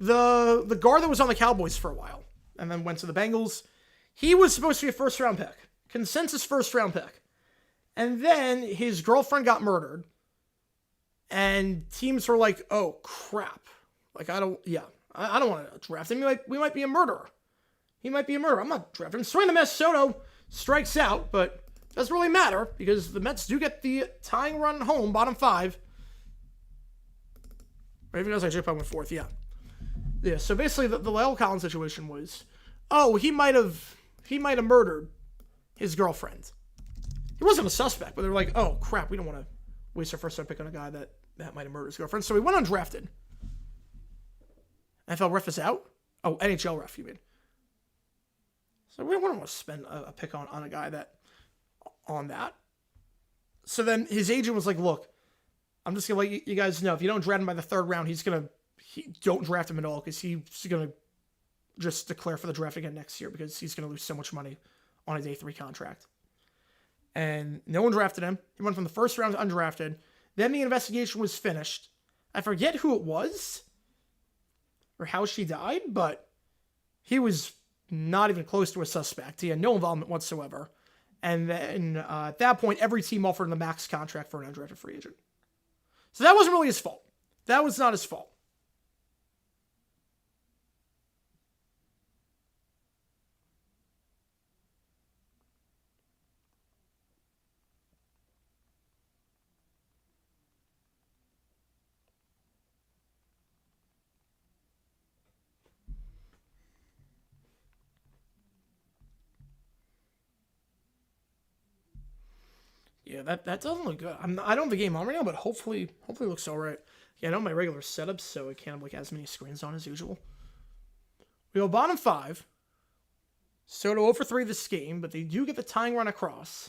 A: The guard that was on the Cowboys for a while. And then went to the Bengals. he was supposed to be a first-round pick. Consensus first-round pick. And then his girlfriend got murdered. And teams were like, oh, crap. Like, I don't want to draft him. We might be a murderer. He might be a murderer. I'm not drafting him. Swing the Mets. Soto strikes out, but it doesn't really matter because the Mets do get the tying run home, bottom 5. Or even as I jump on with 4th, yeah. Yeah, so basically the Lyle Collins situation was, oh, he might have murdered his girlfriend. He wasn't a suspect, but they were like, oh, crap, we don't want to waste our first round pick on a guy that might have murdered his girlfriend. So he went undrafted. NFL ref is out? Oh, NHL ref, you mean. So we don't want to spend a pick on a guy on that. So then his agent was like, look, I'm just going to let you guys know, if you don't draft him by the 3rd round, don't draft him at all because he's going to just declare for the draft again next year because he's going to lose so much money on his A3 contract. And no one drafted him. He went from the 1st round to undrafted. Then the investigation was finished. I forget who it was or how she died, but he was not even close to a suspect. He had no involvement whatsoever. And then at that point, every team offered him the max contract for an undrafted free agent. So that wasn't really his fault. That was not his fault. Yeah, that doesn't look good. I don't have the game on right now, but hopefully it looks all right. Yeah, I know my regular setup, so it can't have like as many screens on as usual. We go bottom 5. Soto 0 for 3 this game, but they do get the tying run across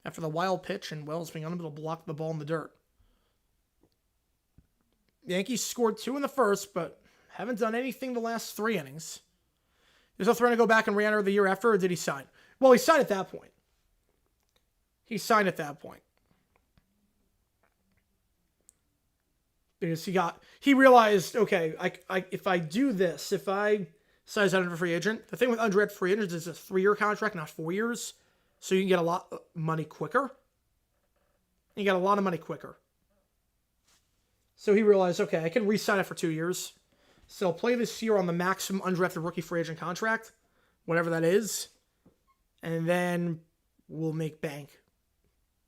A: after the wild pitch and Wells being unable to block the ball in the dirt. The Yankees scored 2 in the first, but haven't done anything the last 3 innings. There's no threat to go back and re-enter the year after, or did he sign? Well, he signed at that point. Because he realized, okay, if I do this, if I sign as an free agent, the thing with undrafted free agents is a 3-year contract, not 4 years. So you can get a lot of money quicker. You get a lot of money quicker. So he realized, okay, I can re-sign it for 2 years. So I'll play this year on the maximum undrafted rookie free agent contract, whatever that is. And then we'll make bank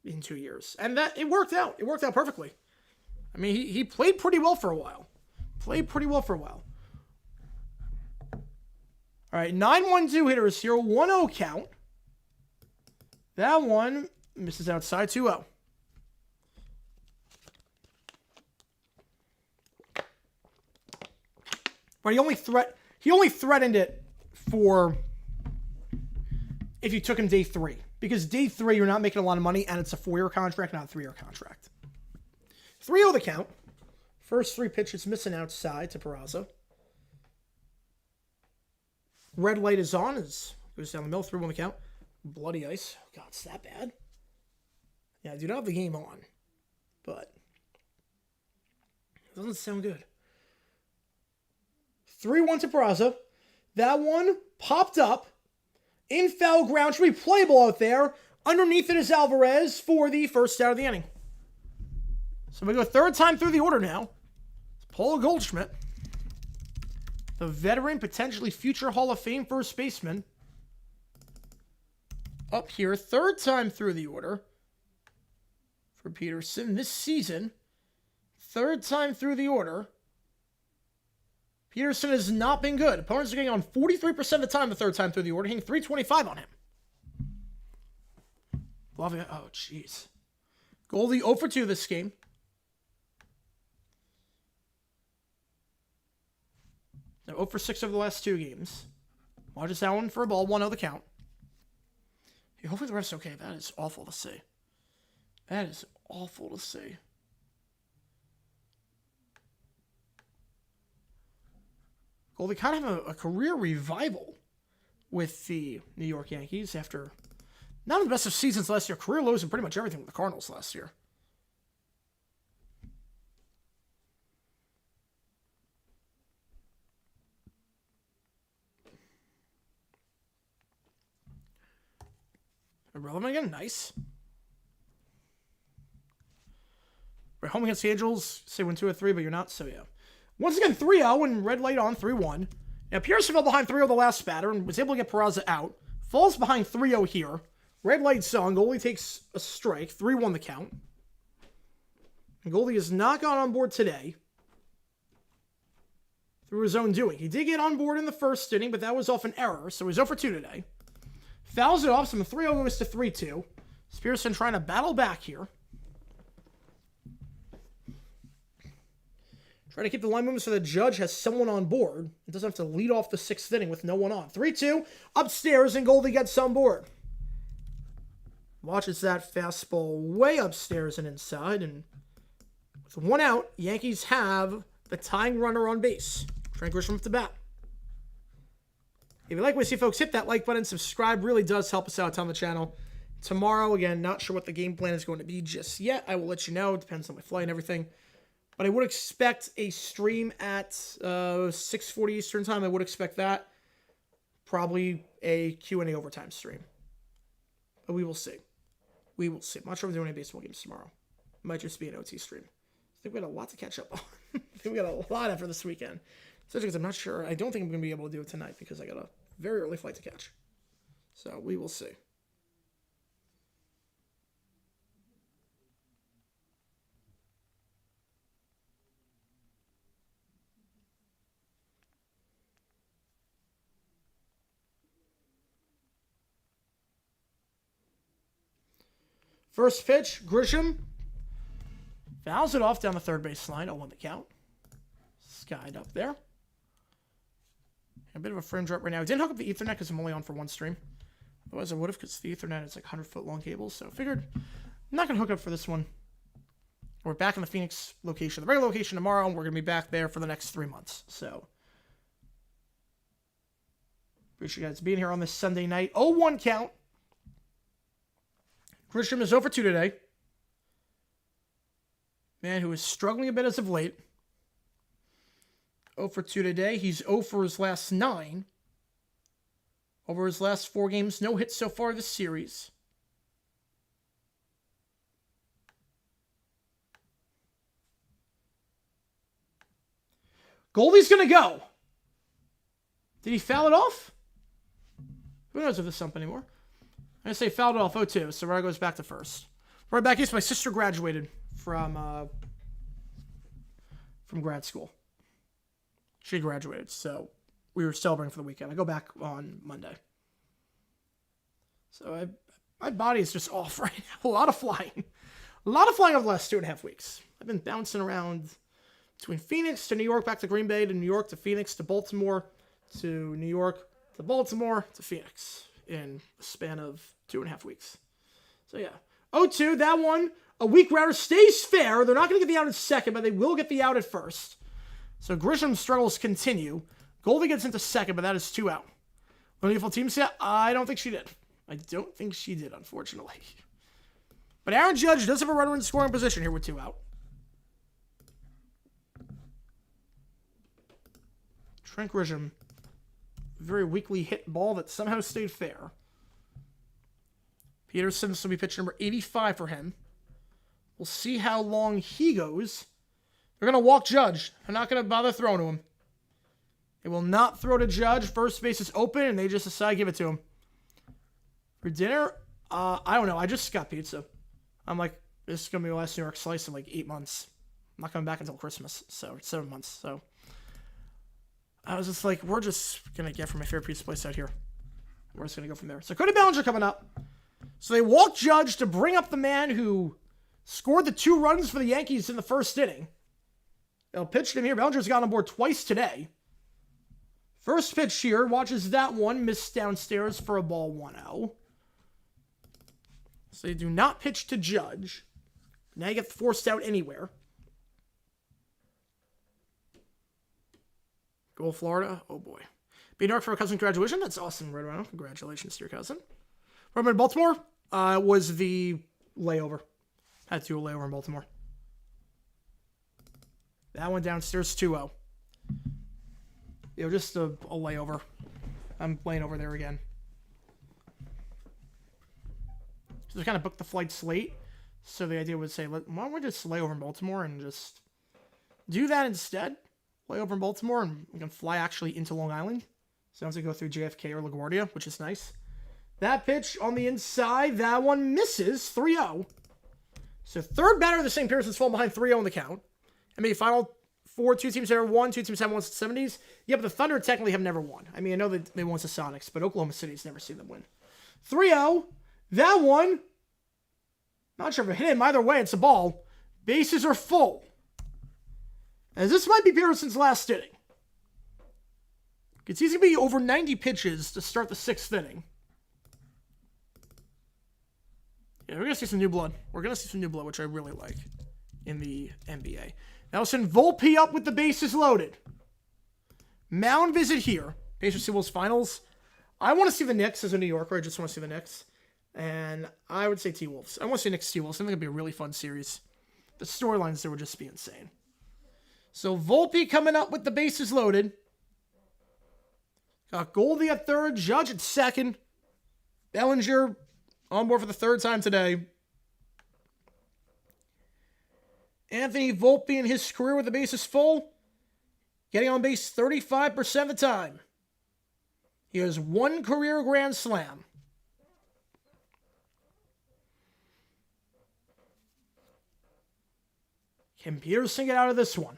A: in 2 years. And that it worked out. It worked out perfectly. I mean, he played pretty well for a while. All right, 9-1-2 hitters here. 1-0 count. That one misses outside. 2-0. But he only threatened it for if you took him day 3. Because day 3, you're not making a lot of money, and it's a 4-year contract, not a 3-year contract. 3-0 the count. First 3 pitches missing outside to Peraza. Red light is on. Goes down the middle. 3-1 the count. Bloody ice. Oh, God, it's that bad? Yeah, I do not have the game on. But it doesn't sound good. 3-1 to Peraza. That one popped up. In foul ground. Should be playable out there. Underneath it is Alvarez for the first out of the inning. So we go 3rd time through the order now. It's Paul Goldschmidt. The veteran, potentially future Hall of Fame first baseman. Up here, 3rd time through the order for Peterson this season. 3rd time through the order. Peterson has not been good. Opponents are getting on 43% of the time the 3rd time through the order, hitting .325 on him. Oh, jeez. Goldie 0 for 2 this game. Now 0 for 6 over the last 2 games. Watches that one for a ball. 1-0 the count. Hey, hopefully the rest's okay. That is awful to see. Goldie kind of have a career revival with the New York Yankees after not the best of seasons last year. Career lows in pretty much everything with the Cardinals last year. Irrelevant again. Nice. We're home against the Angels. Say win 2 or 3, but you're not, so yeah. Once again, 3-0 and red light on 3-1. Now, Pearson fell behind 3-0 the last batter and was able to get Peraza out. Falls behind 3-0 here. Red light's on. Goldie takes a strike. 3-1 the count. And Goldie has not gone on board today through his own doing. He did get on board in the first inning, but that was off an error, so he's 0 for 2 today. Fouls it off, so from 3-0 goes to 3-2. Pearson trying to battle back here. Try to keep the line moving so the Judge has someone on board. It doesn't have to lead off the 6th inning with no one on. 3-2, upstairs, and Goldie gets on board. Watches that fastball way upstairs and inside, and with 1 out, Yankees have the tying runner on base. Trent Grisham with the bat. If you like what you see, folks, hit that like button. Subscribe really does help us out on the channel. Tomorrow, again, not sure what the game plan is going to be just yet. I will let you know. It depends on my flight and everything. But I would expect a stream at 6:40 Eastern time. I would expect that. Probably a Q&A overtime stream. But we will see. We will see. I'm not sure if we're doing any baseball games tomorrow. It might just be an OT stream. I think we got a lot to catch up on. I think we got a lot after this weekend. Especially because I'm not sure. I don't think I'm going to be able to do it tonight because I got a very early flight to catch. So we will see. First pitch, Grisham fouls it off down the third base line. 0-1 the count. Skied up there. A bit of a frame drop right now. I didn't hook up the Ethernet because I'm only on for 1 stream. Otherwise, I would have because the Ethernet is like 100-foot long cables. So I figured I'm not going to hook up for this one. We're back in the Phoenix location, the regular location tomorrow, and we're going to be back there for the next 3 months. So appreciate you guys being here on this Sunday night. 0-1 count. Grisham is 0 for 2 today. Man who is struggling a bit as of late. 0 for 2 today. He's 0 for his last 9. Over his last 4 games, no hits so far this series. Goldie's going to go. Did he foul it off? Who knows if this is up anymore? I'm going to say fouled it off 0-2, so Rara goes back to first. Right back east, my sister graduated from grad school. She graduated, so we were celebrating for the weekend. I go back on Monday. So my body is just off right now. A lot of flying. A lot of flying over the last 2.5 weeks. I've been bouncing around between Phoenix to New York, back to Green Bay, to New York, to Phoenix, to Baltimore, to New York, to Baltimore, to Phoenix in a span of 2.5 weeks. So yeah. 0-2, that one, a weak router, stays fair. They're not going to get the out at second, but they will get the out at first. So Grisham's struggles continue. Goldie gets into second, but that is 2 out. Wonderful team set? I don't think she did. I don't think she did, unfortunately. But Aaron Judge does have a runner in scoring position here with 2 out. Trent Grisham, very weakly hit ball that somehow stayed fair. Peterson will be pitch number 85 for him. We'll see how long he goes. They're going to walk Judge. They're not going to bother throwing to him. They will not throw to Judge. First base is open, and they just decide to give it to him. For dinner, I don't know. I just got pizza. I'm like, this is going to be the last New York slice in like 8 months. I'm not coming back until Christmas, so it's 7 months. So I was just like, we're just going to get from my favorite pizza place out here. We're just going to go from there. So Cody Bellinger coming up. So they walk Judge to bring up the man who scored the 2 runs for the Yankees in the first inning. They'll pitch him here. Bellinger's got on board twice today. First pitch here. Watches that one. Missed downstairs for a ball 1-0. So they do not pitch to Judge. Now you get forced out anywhere. Go Florida. Oh boy. Be New York for a cousin graduation. That's awesome, Red Rhino. Congratulations to your cousin. From in Baltimore was the layover. Had to do a layover in Baltimore. That one downstairs 2-0. Just a layover. I'm laying over there again. So they kind of booked the flights late. So the idea was say, why don't we just lay over in Baltimore and just do that instead? Lay over in Baltimore and we can fly actually into Long Island. So I don't have to go through JFK or LaGuardia, which is nice. That pitch on the inside, that one misses 3-0. So third batter of the St. Peterson's fallen behind 3-0 in the count. I mean, final four, 2 teams ever won, 2 teams have won since the 70s. Yeah, but the Thunder technically have never won. I mean, I know that they won the Sonics, but Oklahoma City's never seen them win. 3-0. That one, not sure if it hit him. Either way, it's a ball. Bases are full. As this might be Peterson's last inning. It's easy to be over 90 pitches to start the 6th inning. Yeah, we're going to see some new blood. We're going to see some new blood, which I really like in the NBA. Now send Volpe up with the bases loaded. Mound visit here. Pacers T-Wolves finals. I want to see the Knicks as a New Yorker. I just want to see the Knicks. And I would say T-Wolves. I want to see Knicks T-Wolves. I think it'd be a really fun series. The storylines there would just be insane. So Volpe coming up with the bases loaded. Got Goldie at third, Judge at second. Bellinger on board for the 3rd time today. Anthony Volpe in his career with the bases full, getting on base 35% of the time. He has 1 career grand slam. Can Peterson get out of this one?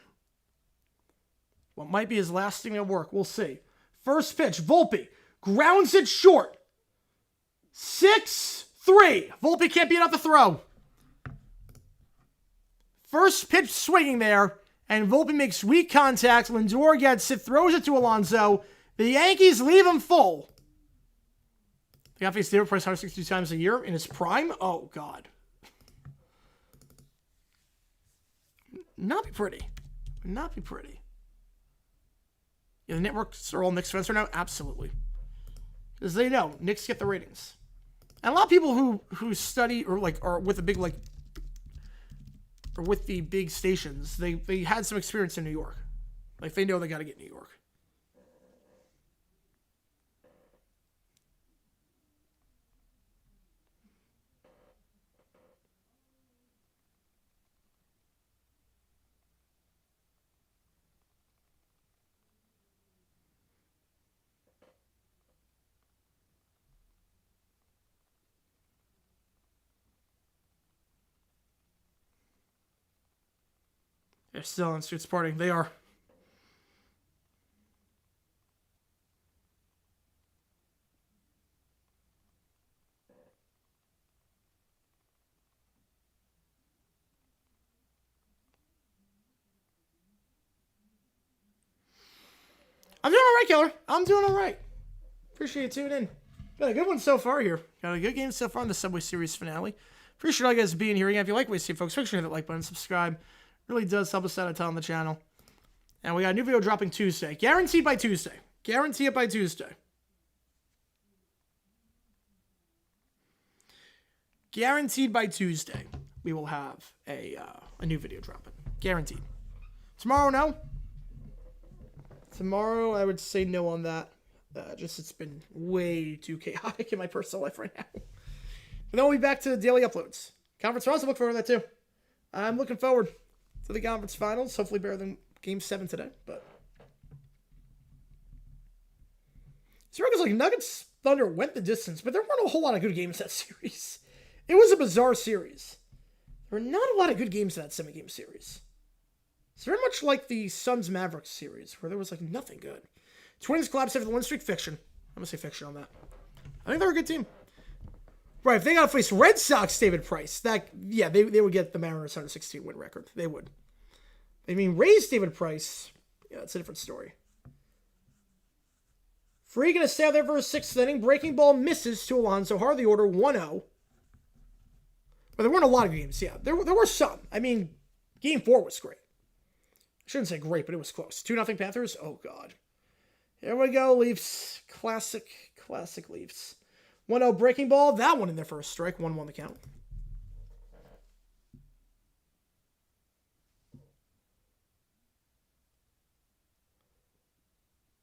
A: What might be his last thing at work, we'll see. First pitch, Volpe grounds it short. 6-3. Volpe can't beat out the throw. First pitch swinging there, and Volpe makes weak contact. Lindor gets it, throws it to Alonso. The Yankees leave him full. They got to face David Price 162 times a year in his prime. Oh, God. Not be pretty. Not be pretty. Yeah, the networks are all Knicks fans right now? Absolutely. Because they know Knicks get the ratings. And a lot of people who study or are with the big or with the big stations, they had some experience in New York. Like they know they got to get New York. They're still on Streets Partying. They are. I'm doing all right, Keller. I'm doing all right. Appreciate you tuning in. Got a good one so far here. Got a good game so far in the Subway Series finale. Appreciate all you guys being here. Again, if you like what you see, folks, make sure you hit that like button, subscribe. Really does help us out a ton on the channel. And we got a new video dropping Tuesday. Guaranteed by Tuesday. Guarantee it by Tuesday. Guaranteed by Tuesday, we will have a new video dropping. Guaranteed. Tomorrow, no. Tomorrow, I would say no on that. Just it's been way too chaotic in my personal life right now. But then we'll be back to the daily uploads. Conference finals, I look forward to that too. I'm looking forward to the conference finals. Hopefully better than Game 7 today. But it's like Nuggets Thunder went the distance, but there weren't a whole lot of good games that series. It was a bizarre series. There were not a lot of good games in that 7-game series. It's very much like the Suns Mavericks series, where there was like nothing good. Twins collapsed after the win streak. Fiction. I'm gonna say fiction on that. I think they're a good team. Right, if they gotta face Red Sox David Price, they would get the Mariners 116 win record. They would. I mean, Rays David Price, yeah, that's a different story. Free gonna stay out there for a 6th inning. Breaking ball misses to Alonso. Hard the order, 1-0. But there weren't a lot of games, yeah. There were some. I mean, Game 4 was great. I shouldn't say great, but it was close. 2-0 Panthers? Oh, God. Here we go, Leafs. Classic Leafs. 1-0 breaking ball. That one in their first strike. 1-1 the count.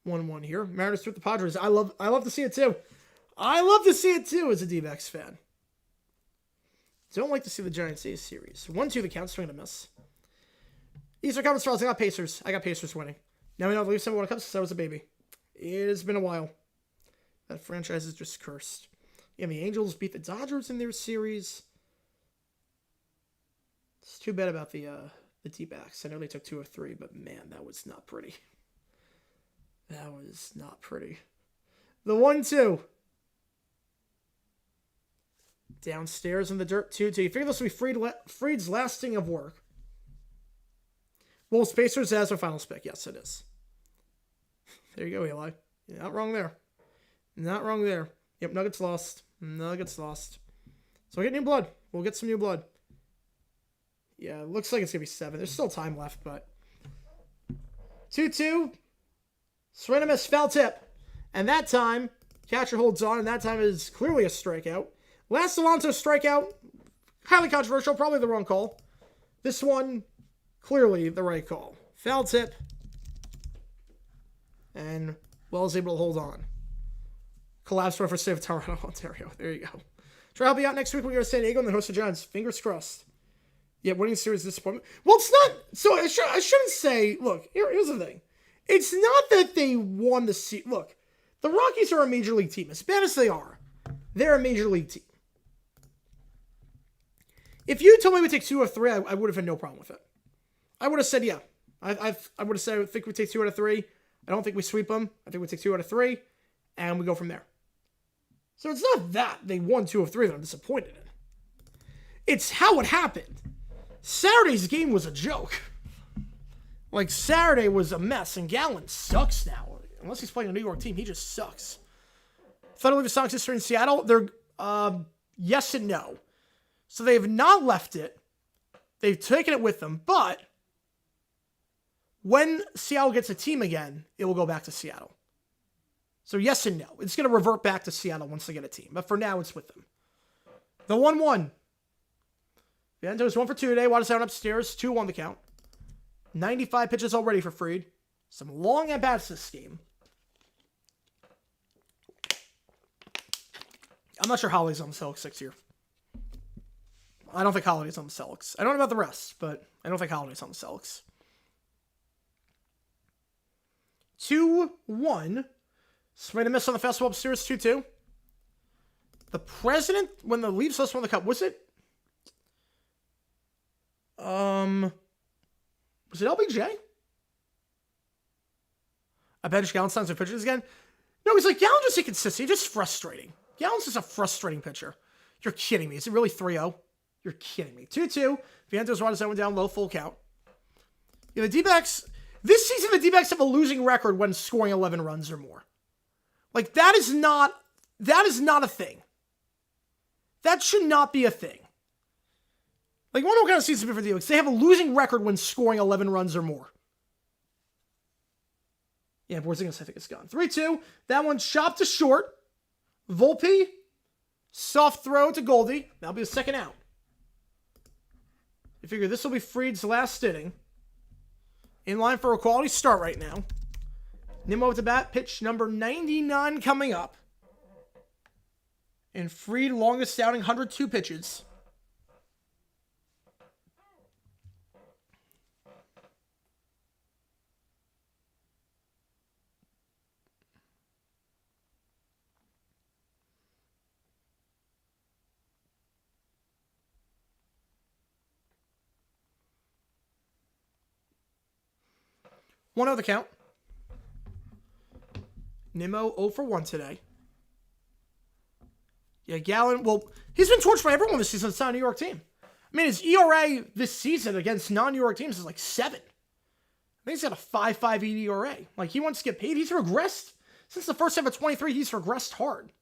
A: (1-1) here. Mariners with the Padres. I love to see it too. I love to see it too as a D-backs fan. Don't like to see the Giants A's series. 1-2 the count, swing and a miss. Eastern Conference Finals, I got Pacers. I got Pacers winning. Now we know the Leafs haven't won a cup since I was a baby. It has been a while. That franchise is just cursed. Yeah, the Angels beat the Dodgers in their series. It's too bad about the D-backs. I know they took 2 of 3, but man, that was not pretty. That was not pretty. The 1-2. Downstairs in the dirt, 2-2. You figure this will be Fried's last sting of work. Wolves Pacers as our final pick. Yes, it is. There you go, Eli. You're not wrong there. Not wrong there. Yep, Nuggets lost. Nuggets lost. So we'll get new blood. We'll get some new blood. Yeah, it looks like it's going to be 7. There's still time left, but... 2-2. Swing and a miss, foul tip. And that time, catcher holds on, and that time is clearly a strikeout. Last Alonso strikeout, highly controversial, probably the wrong call. This one, clearly the right call. Foul tip. And Wells able to hold on. Collapse for save Toronto, Ontario. There you go. Try to be out next week. We're going to San Diego and then host the Giants. Fingers crossed. Yeah, winning series disappointment. Well, it's not. So I shouldn't say. Look, here's the thing. It's not that they won the series. Look, the Rockies are a major league team. As bad as they are, they're a major league team. If you told me we take 2 of 3, I would have had no problem with it. I would have said, yeah. I would have said, I think we take 2 out of 3. I don't think we sweep them. I think we take 2 out of 3, and we go from there. So it's not that they won 2 of 3 that I'm disappointed in. It's how it happened. Saturday's game was a joke. Like, Saturday was a mess, and Gallen sucks now. Unless he's playing a New York team, he just sucks. Thought Leave the Sox history in Seattle. They're, yes and no. So they've not left it. They've taken it with them, but when Seattle gets a team again, it will go back to Seattle. So yes and no. It's going to revert back to Seattle once they get a team. But for now, it's with them. The 1-1. Vientos 1 for 2 today. Water sound upstairs. 2-1 the count. 95 pitches already for Fried. Some long at-bats this game. I'm not sure Holly's on the Celtics 6 here. I don't think Holiday's on the Celtics. I don't know about the rest, but I don't think Holiday's on the Celtics. 2-1. Swing and a miss on the fastball upstairs, 2-2. The president, when the Leafs last won the cup, was it LBJ? I bench Gallen signs of pitchers again. No, he's like, Gallen just inconsistent. He's just frustrating. Gallen's just a frustrating pitcher. You're kidding me. Is it really 3-0? You're kidding me. 2-2. Vientos Rogers went down low, full count. Yeah, the D-backs, this season the D-backs have a losing record when scoring 11 runs or more. Like, that is not a thing. That should not be a thing. Like, what kind of season for the D-backs? They have a losing record when scoring 11 runs or more. Yeah, Porzingis, I think it's gone. 3-2. That one chopped to short. Volpe, soft throw to Goldie. That'll be the second out. You figure this will be Fried's last inning. In line for a quality start right now. Nimmo with the bat. Pitch number 99 coming up. And Fried, longest outing, 102 pitches. One out the count. Nimmo 0 for 1 today. Yeah, Gallen, well, he's been torched by everyone this season. It's not a New York team. I mean, his ERA this season against non-New York teams is like 7. I think he's got a 5.5 ERA. Like, he wants to get paid. He's regressed. Since the first half of 23, he's regressed hard.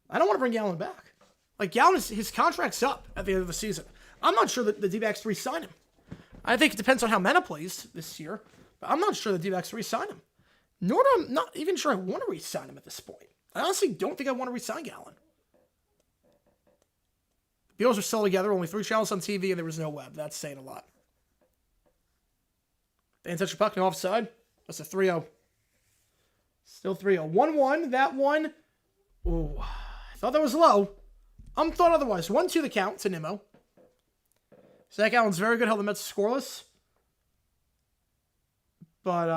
A: I don't want to bring Gallen back. Like, Gallen, his contract's up at the end of the season. I'm not sure that the D-backs re-sign him. I think it depends on how Mena plays this year. But I'm not sure the D-backs re-sign him. Nor do I'm not even sure I want to re-sign him at this point. I honestly don't think I want to re-sign Gallen. The Beatles are still together, only 3 channels on TV, and there was no web. That's saying a lot. They didn't touch the puck, no offside. That's a 3-0. Still 3-0. 1-1, that one. Ooh, I thought that was low. thought otherwise. 1-2 the count to Nimmo. Zach Allen's very good. Held the Mets scoreless. But,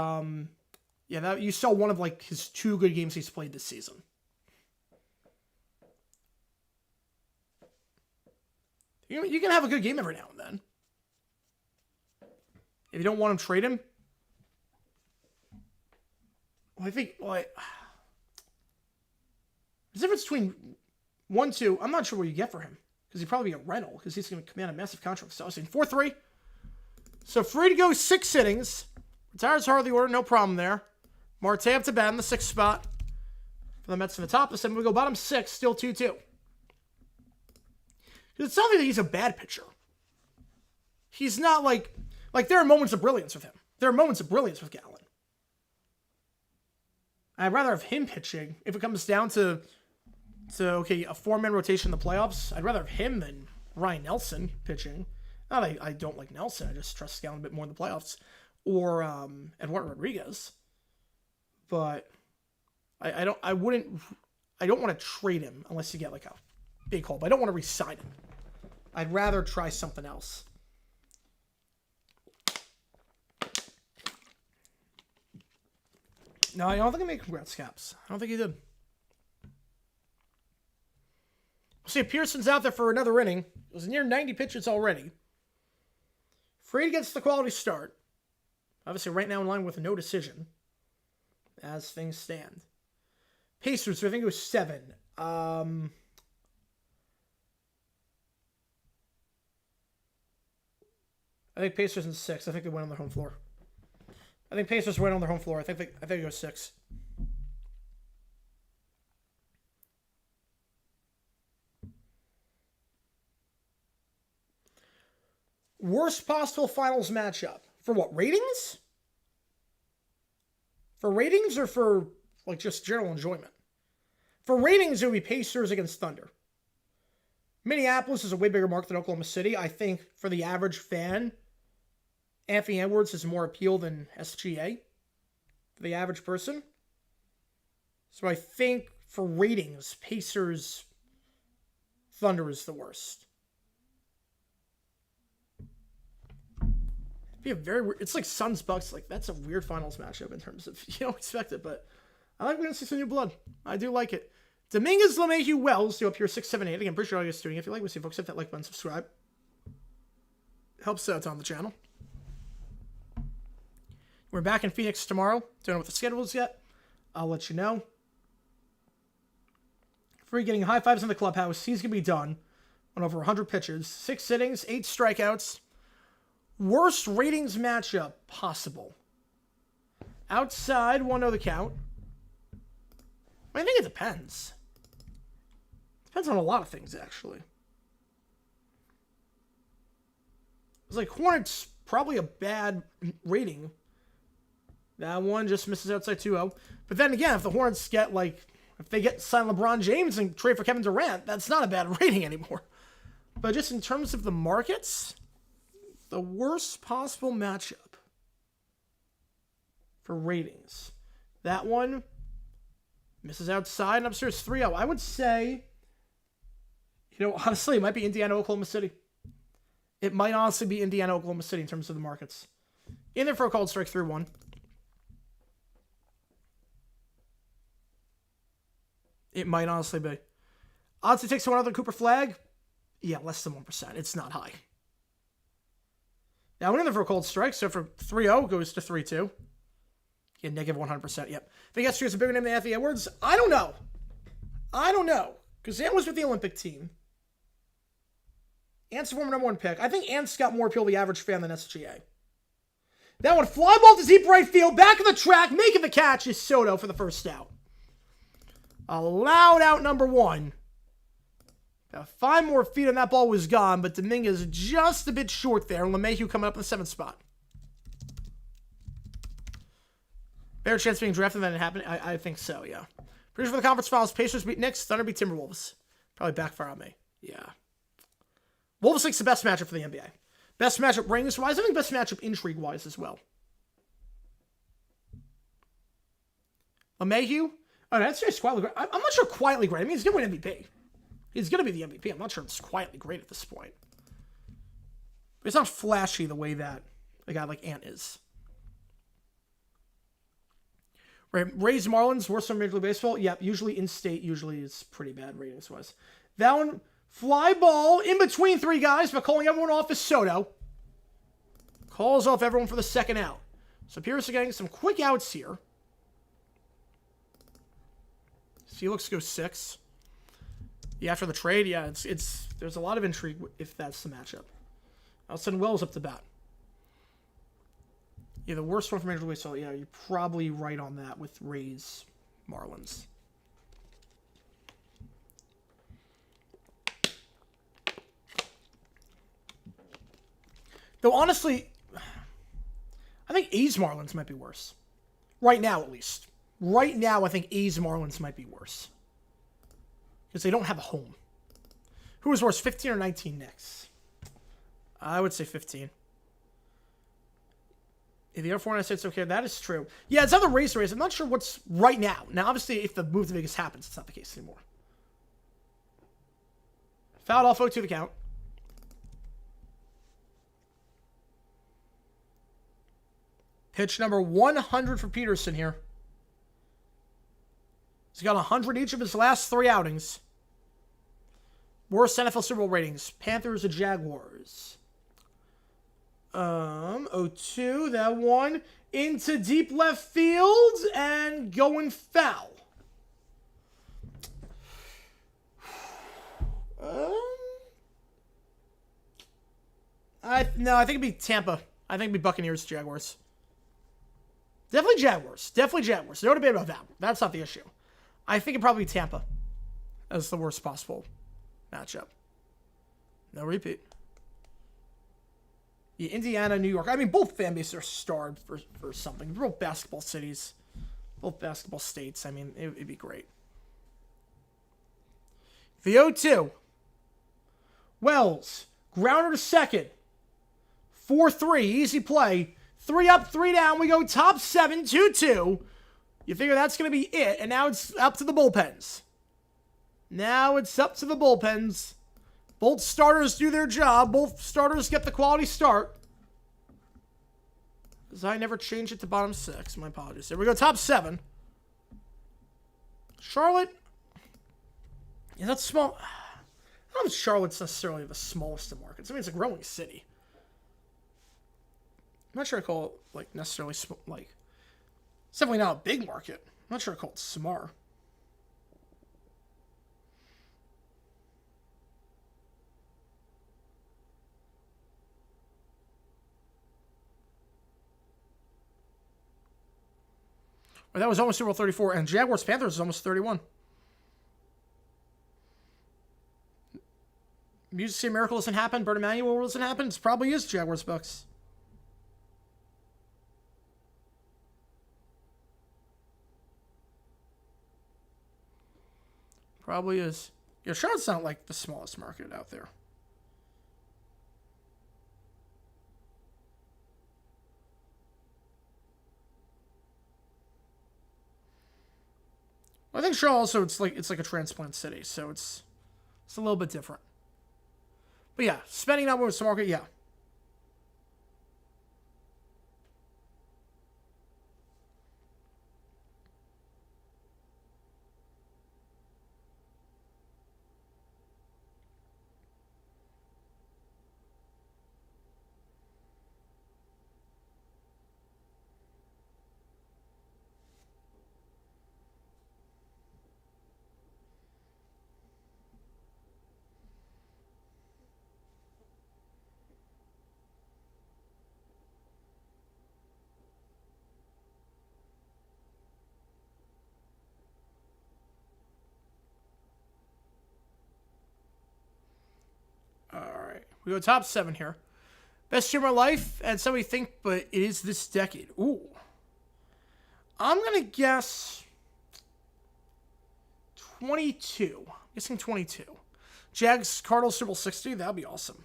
A: yeah, that you saw one of, like, his 2 good games he's played this season. You can have a good game every now and then. If you don't want him, trade him. Well, I think, the difference between 1-2, I'm not sure what you get for him. Because he'd probably be a rental, because he's going to command a massive contract. So I was saying 4-3. So free to go 6 innings. Retires Harley order, no problem there. Marte up to bat in the 6th spot. For the Mets in the top of 7, we go bottom 6, still 2-2. It's not that he's a bad pitcher. He's not like there are moments of brilliance with him. There are moments of brilliance with Gallen. I'd rather have him pitching if it comes down to okay, a 4-man rotation in the playoffs. I'd rather have him than Ryan Nelson pitching. Not that I don't like Nelson. I just trust Gallen a bit more in the playoffs. Or Eduardo Rodriguez. But I don't want to trade him unless you get like a big haul. But I don't want to re-sign him. I'd rather try something else. No, I don't think I made congrats caps. I don't think he did. We'll see if Pearson's out there for another inning. It was near 90 pitches already. Fried gets the quality start. Obviously right now in line with no decision. As things stand. Pacers, I think it was 7. I think Pacers in 6. I think they went on their home floor. I think Pacers went on their home floor. I think it goes 6. Worst possible finals matchup. For what, ratings? For ratings or for, like, just general enjoyment? For ratings, it would be Pacers against Thunder. Minneapolis is a way bigger market than Oklahoma City. I think for the average fan, Anthony Edwards has more appeal than SGA for the average person. So I think for ratings, Pacers, Thunder is the worst. Be a very weird, it's like Suns Bucks. Like that's a weird finals matchup in terms of you don't expect it, but I like we're gonna see some new blood. I do like it. Dominguez, LeMahieu, Wells do up here 6, 7, 8. Again, pretty sure all you guys doing. If you like, we'll see folks hit that like button, subscribe. Helps out on the channel. We're back in Phoenix tomorrow. Don't know what the schedule is yet. I'll let you know. Free getting high fives in the clubhouse. He's gonna be done on over 100 pitches, 6 innings, 8 strikeouts. Worst ratings matchup possible. Outside, 1-0 the count. I think it depends. Depends on a lot of things, actually. It's like Hornets, probably a bad rating. That one just misses outside 2-0. But then again, if the Hornets get, like, if they get sign LeBron James and trade for Kevin Durant, that's not a bad rating anymore. But just in terms of the markets, the worst possible matchup for ratings. That one misses outside and upstairs 3-0. I would say, honestly, it might be Indiana, Oklahoma City. It might honestly be Indiana, Oklahoma City in terms of the markets. In there for a called strike 3-1. It might honestly be. Odds to take someone out of the Cooper flag? Yeah, less than 1%. It's not high. Now, I went in there for a cold strike, so for 3-0 goes to 3-2. Yeah, negative 100%, yep. Think SG is a bigger name than Anthony Edwards? I don't know. Because Ant was with the Olympic team. Ant's the former number 1 pick. I think Ant's got more appeal to the average fan than SGA. That one, fly ball to deep right field, back of the track, making the catch is Soto for the first out. Allowed out number 1. About 5 more feet and that ball was gone, but Dominguez just a bit short there. LeMahieu coming up in the 7th spot. Better chance of being drafted than it happened? I think so, yeah. Pretty sure for the conference finals, Pacers beat Knicks, Thunder beat Timberwolves. Probably backfire on me. Yeah. Wolves thinks the best matchup for the NBA. Best matchup rings-wise. I think best matchup intrigue-wise as well. LeMahieu? Oh, no, that's just quietly great. I'm not sure quietly great. I mean, he's going to win MVP. He's going to be the MVP. I'm not sure it's quietly great at this point. But it's not flashy the way that a guy like Ant is. Rays Marlins, worst from Major League Baseball. Yep, usually in-state, usually is pretty bad ratings-wise. That one, fly ball in between three guys, but calling everyone off is Soto. Calls off everyone for the second out. So Pierce is getting some quick outs here. Felix goes 6. Yeah, after the trade, yeah, it's there's a lot of intrigue if that's the matchup. All of a sudden, Wells up to bat. Yeah, the worst one from Major League Baseball. Yeah, you're probably right on that with Rays, Marlins. Though honestly, I think A's Marlins might be worse. Right now, at least. Right now, I think A's Marlins might be worse. Because they don't have a home. Who is worse, 15 or 19 Knicks? I would say 15. If the Air Force States okay, that is true. Yeah, it's other race. I'm not sure what's right now. Now, obviously, if the move to Vegas happens, it's not the case anymore. Fouled off 0-2 the count. Pitch number 100 for Peterson here. He's got 100 each of his last 3 outings. Worst NFL Super Bowl ratings. Panthers or Jaguars. 0-2. That one into deep left field and going foul. I think it'd be Tampa. I think it'd be Buccaneers, Jaguars. Definitely Jaguars. Definitely Jaguars. No debate about that. That's not the issue. I think it'd probably be Tampa as the worst possible matchup. No repeat. Yeah, Indiana, New York. I mean, both fan bases are starved for something. They're both basketball cities. Both basketball states. I mean, it'd be great. The 0-2. Wells. Grounder to second. 4-3. Easy play. 3 up, 3 down. We go top 7, 2-2. You figure that's going to be it. And now it's up to the bullpens. Now it's up to the bullpens. Both starters do their job. Both starters get the quality start. Because I never changed it to bottom 6. My apologies. Here we go, top 7. Charlotte. Yeah, that's small. I don't know if Charlotte's necessarily the smallest of markets. I mean, it's a growing city. I'm not sure I call it, like, necessarily, like, it's definitely not a big market. I'm not sure I call it smart. Well, that was almost Super Bowl 34, and Jaguars Panthers is almost 31. Music City Miracle doesn't happen. Bert Emanuel doesn't happen. It probably is Jaguars Bucks. Probably is. Yeah, Charlotte's not like the smallest market out there. Well, I think Charlotte also it's like a transplant city, so it's a little bit different. But yeah, spending on what's the market, yeah. We go top 7 here. Best year of my life, and somebody think, but it is this decade. Ooh. I'm going to guess 22. I'm guessing 22. Jags, Cardinals, Super Bowl 60. That'd be awesome.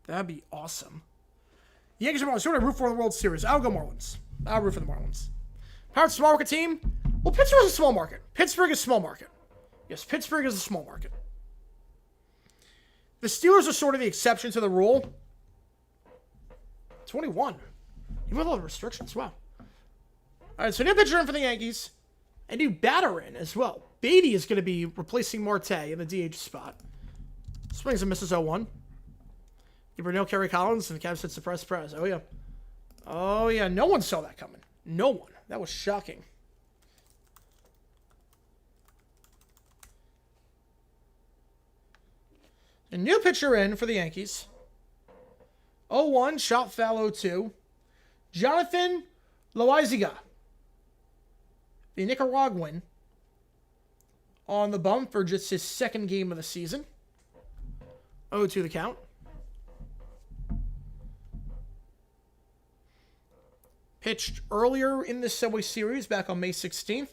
A: That'd be awesome. Yankees or Marlins. Who would I root for in the World Series? I'll go Marlins. I'll root for the Marlins. Pirates, small market team. Well, Pittsburgh's a small market. Pittsburgh is small market. Yes, Pittsburgh is a small market. The Steelers are sort of the exception to the rule. 21. Even with all the restrictions, wow. All right, so new pitcher in for the Yankees. A new batter in as well. Beatty is going to be replacing Marte in the DH spot. Swings and misses 0-1. Gabriel Kerry Collins and the Cavs hit surprise, surprise. Oh, yeah. Oh, yeah. No one saw that coming. No one. That was shocking. A new pitcher in for the Yankees. 0-1, shot foul 0-2. Jonathan Loaiziga, the Nicaraguan, on the bump for just his second game of the season. 0-2 the count. Pitched earlier in this Subway Series back on May 16th.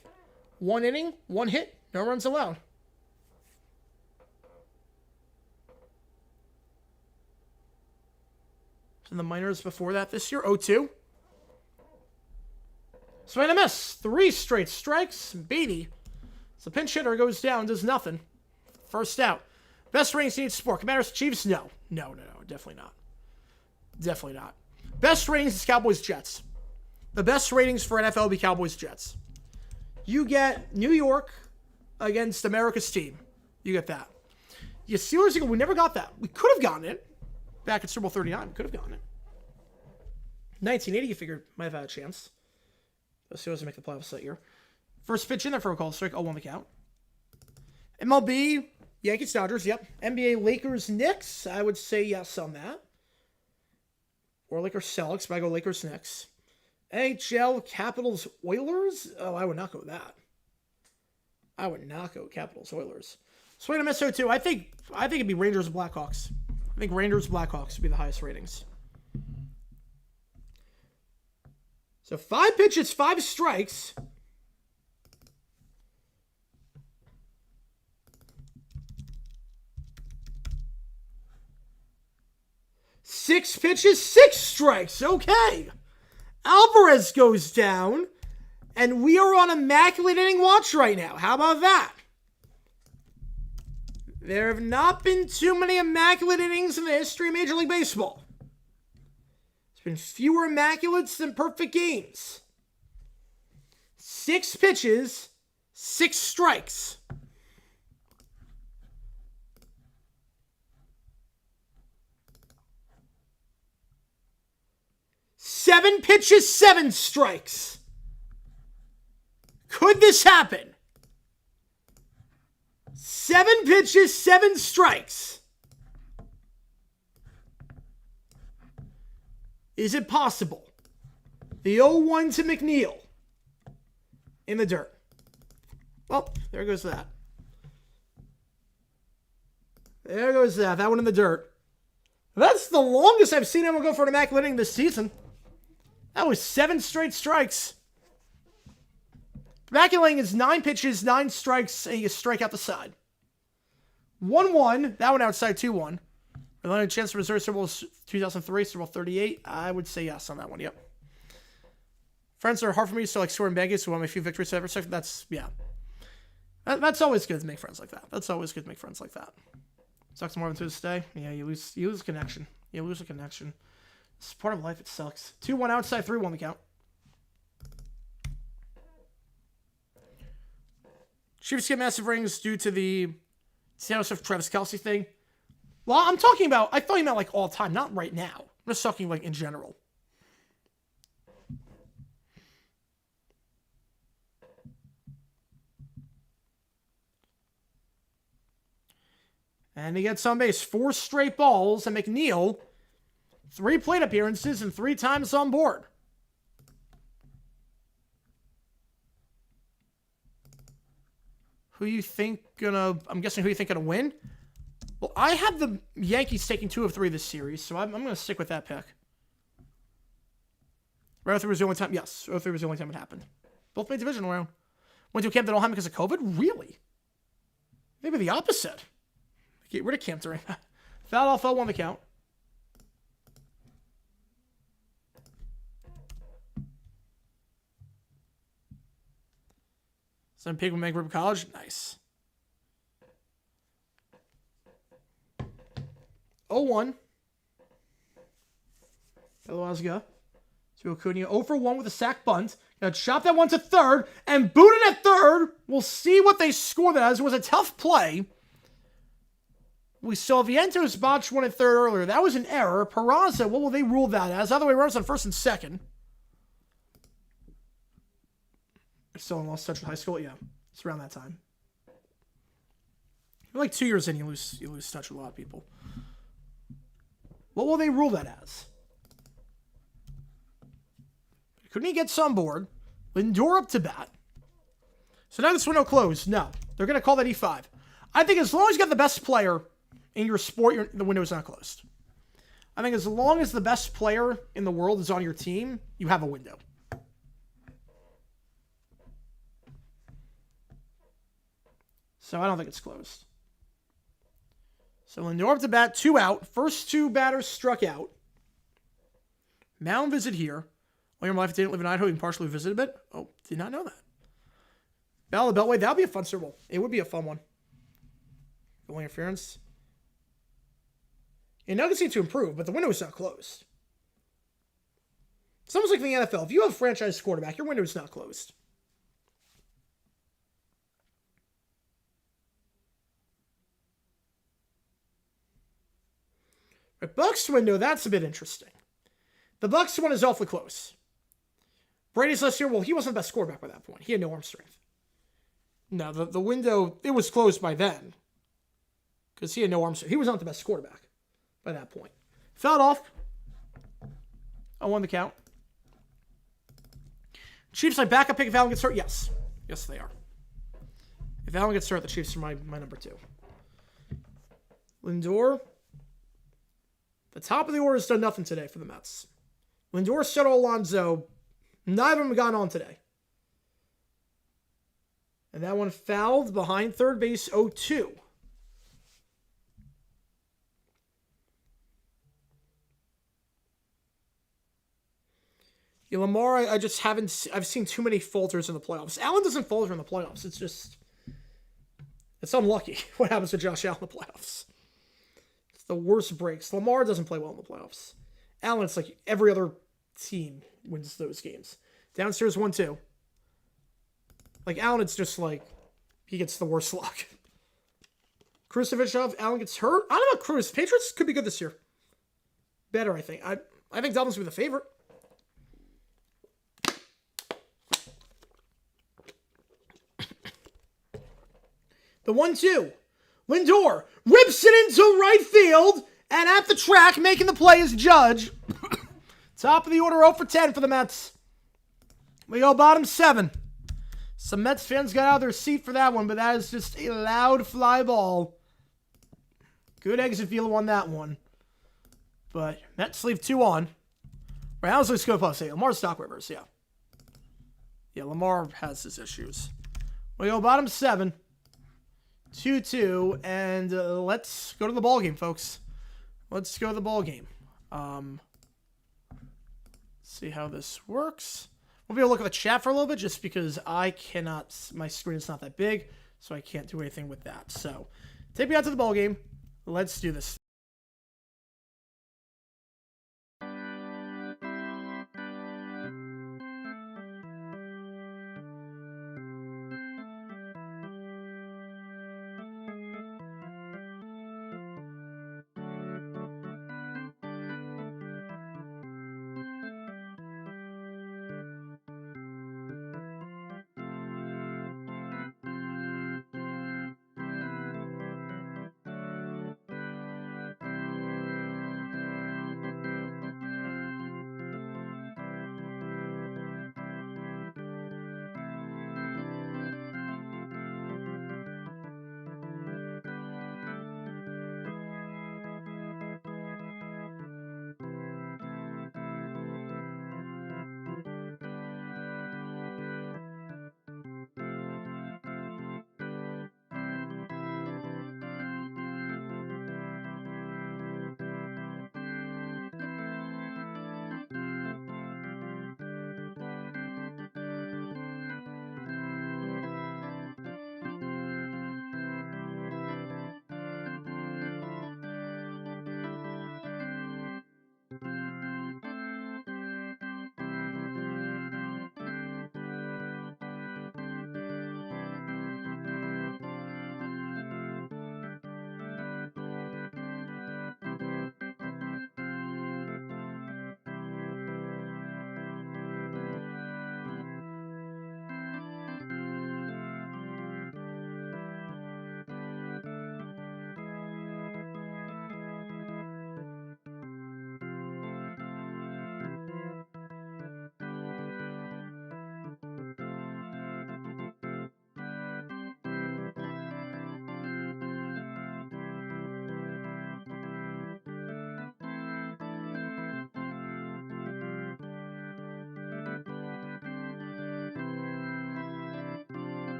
A: 1 inning, 1 hit, no runs allowed. In the minors before that this year, 0-2. Swing and a miss. 3 straight strikes. Beatty, so pinch hitter, goes down, does nothing. First out. Best ratings in each sport. Commanders, Chiefs? No. No, definitely not. Definitely not. Best ratings is Cowboys, Jets. The best ratings for NFL will be Cowboys, Jets. You get New York against America's team. You get that. You Steelers, we never got that. We could have gotten it. Back at Super Bowl 39, we could have gotten it. 1980, you figured might have had a chance. The Steelers make the playoffs that year. First pitch in there for a call strike, 0-1 the count. MLB, Yankees, Dodgers, yep. NBA, Lakers, Knicks, I would say yes on that. Or Lakers, Celtics, but I go Lakers, Knicks. NHL, Capitals, Oilers? Oh, I would not go with that. I would not go Capitals, Oilers. Swing and miss 0-2. I think it'd be Rangers, Blackhawks. I think Rangers, Blackhawks would be the highest ratings. So 5 pitches, 5 strikes. Six pitches, 6 strikes. Okay. Alvarez goes down. And we are on immaculate inning watch right now. How about that? There have not been too many immaculate innings in the history of Major League Baseball. There's been fewer immaculates than perfect games. 6 pitches, 6 strikes. Seven pitches, 7 strikes. Could this happen? 7 pitches, 7 strikes. Is it possible? The 0-1 to McNeil in the dirt. Well, there goes that. There goes that. That one in the dirt. That's the longest I've seen anyone go for an immaculate inning this season. That was 7 straight strikes. Immaculate inning is 9 pitches, 9 strikes, and you strike out the side. 1-1. That one outside 2-1. Are there any chance to reserve Super Bowl 2003, Super Bowl 38? I would say yes on that one, yep. Friends are hard for me, so like scoring Vegas, who won my few victories ever. So that's, yeah. That's always good to make friends like that. That's always good to make friends like that. Sucks more than to this day. Yeah, you lose connection. You lose a connection. It's part of life, it sucks. 2-1 outside, 3-1 the count. Chiefs get massive rings due to the Seattle Swift Travis Kelce thing. Well, I thought you meant like all time, not right now. I'm just talking like in general. And he gets on base 4 straight balls, and McNeil, 3 plate appearances and 3 times on board. I'm guessing who you think gonna win? Well, I have the Yankees taking 2 of 3 this series, so I'm gonna stick with that pick. Right 03 was the only time, yes, 03 was the only time it happened. Both made divisional round. Went to a camp that don't have because of COVID? Really? Maybe the opposite. Get rid of camp during that. Foul off 0-1 the count. Some people make River College. Nice. 0-1. Beloazga to Acuna. 0 for 1 with a sack bunt. Gonna chop that one to third and boot it at third. We'll see what they score that as. It was a tough play. We saw Vientos botch one at third earlier. That was an error. Peraza, what will they rule that as? Other way, runners on first and second. Still in lost touch with high school? Yeah, it's around that time. You're like 2 years in, you lose touch with a lot of people. What will they rule that as? Couldn't he get some board? Lindor up to bat. So now this window closed. No, they're going to call that E5. I think as long as you got the best player in your sport, the window is not closed. I think as long as the best player in the world is on your team, you have a window. So I don't think it's closed. So Lindor up to bat, 2 out. First 2 batters struck out. Mound visit here. William Life didn't live in Idaho, even partially visited a bit. Oh, did not know that. Battle of the Beltway, that would be a fun Super Bowl. It would be a fun one. Goal interference. And Nuggets need to improve, but the window is not closed. It's almost like in the NFL. If you have a franchise quarterback, your window is not closed. But Bucks window, that's a bit interesting. The Bucks one is awfully close. Brady's last year, well, he wasn't the best quarterback by that point. He had no arm strength. No, the window, it was closed by then. Because he had no arm strength. He was not the best quarterback by that point. Fouled off. I won the count. Chiefs, my backup pick if Allen gets hurt? Yes. Yes, they are. If Allen gets hurt, the Chiefs are my number 2. Lindor. The top of the order has done nothing today for the Mets. Lindor, Soto, Alonso, neither of them have gone on today. And that one fouled behind third base, 0-2. Yeah, Lamar, I just haven't... I've seen too many falters in the playoffs. Allen doesn't falter in the playoffs. It's just... It's unlucky what happens to Josh Allen in the playoffs. It's the worst breaks. Lamar doesn't play well in the playoffs. Allen, it's like every other team wins those games. Downstairs 1-2. Like, Allen, it's just like he gets the worst luck. Krusevich, Allen gets hurt. I don't know about Cruz. Patriots could be good this year. Better, I think. I think Dolphins will be the favorite. The 1-2. Lindor rips it into right field, and at the track, making the play is Judge. Top of the order, 0 for 10 for the Mets. We go bottom 7. Some Mets fans got out of their seat for that one, but that is just a loud fly ball. Good exit velo on that one. But Mets leave 2 on. Right, how's this go plus 8? Lamar's stock rivers, yeah. Yeah, Lamar has his issues. We go bottom 7. 2-2, and let's go to the ball game, folks. Let's go to the ball game. See how this works. We'll be able to look at the chat for a little bit, just because I cannot. My screen is not that big, so I can't do anything with that. So, take me out to the ball game. Let's do this.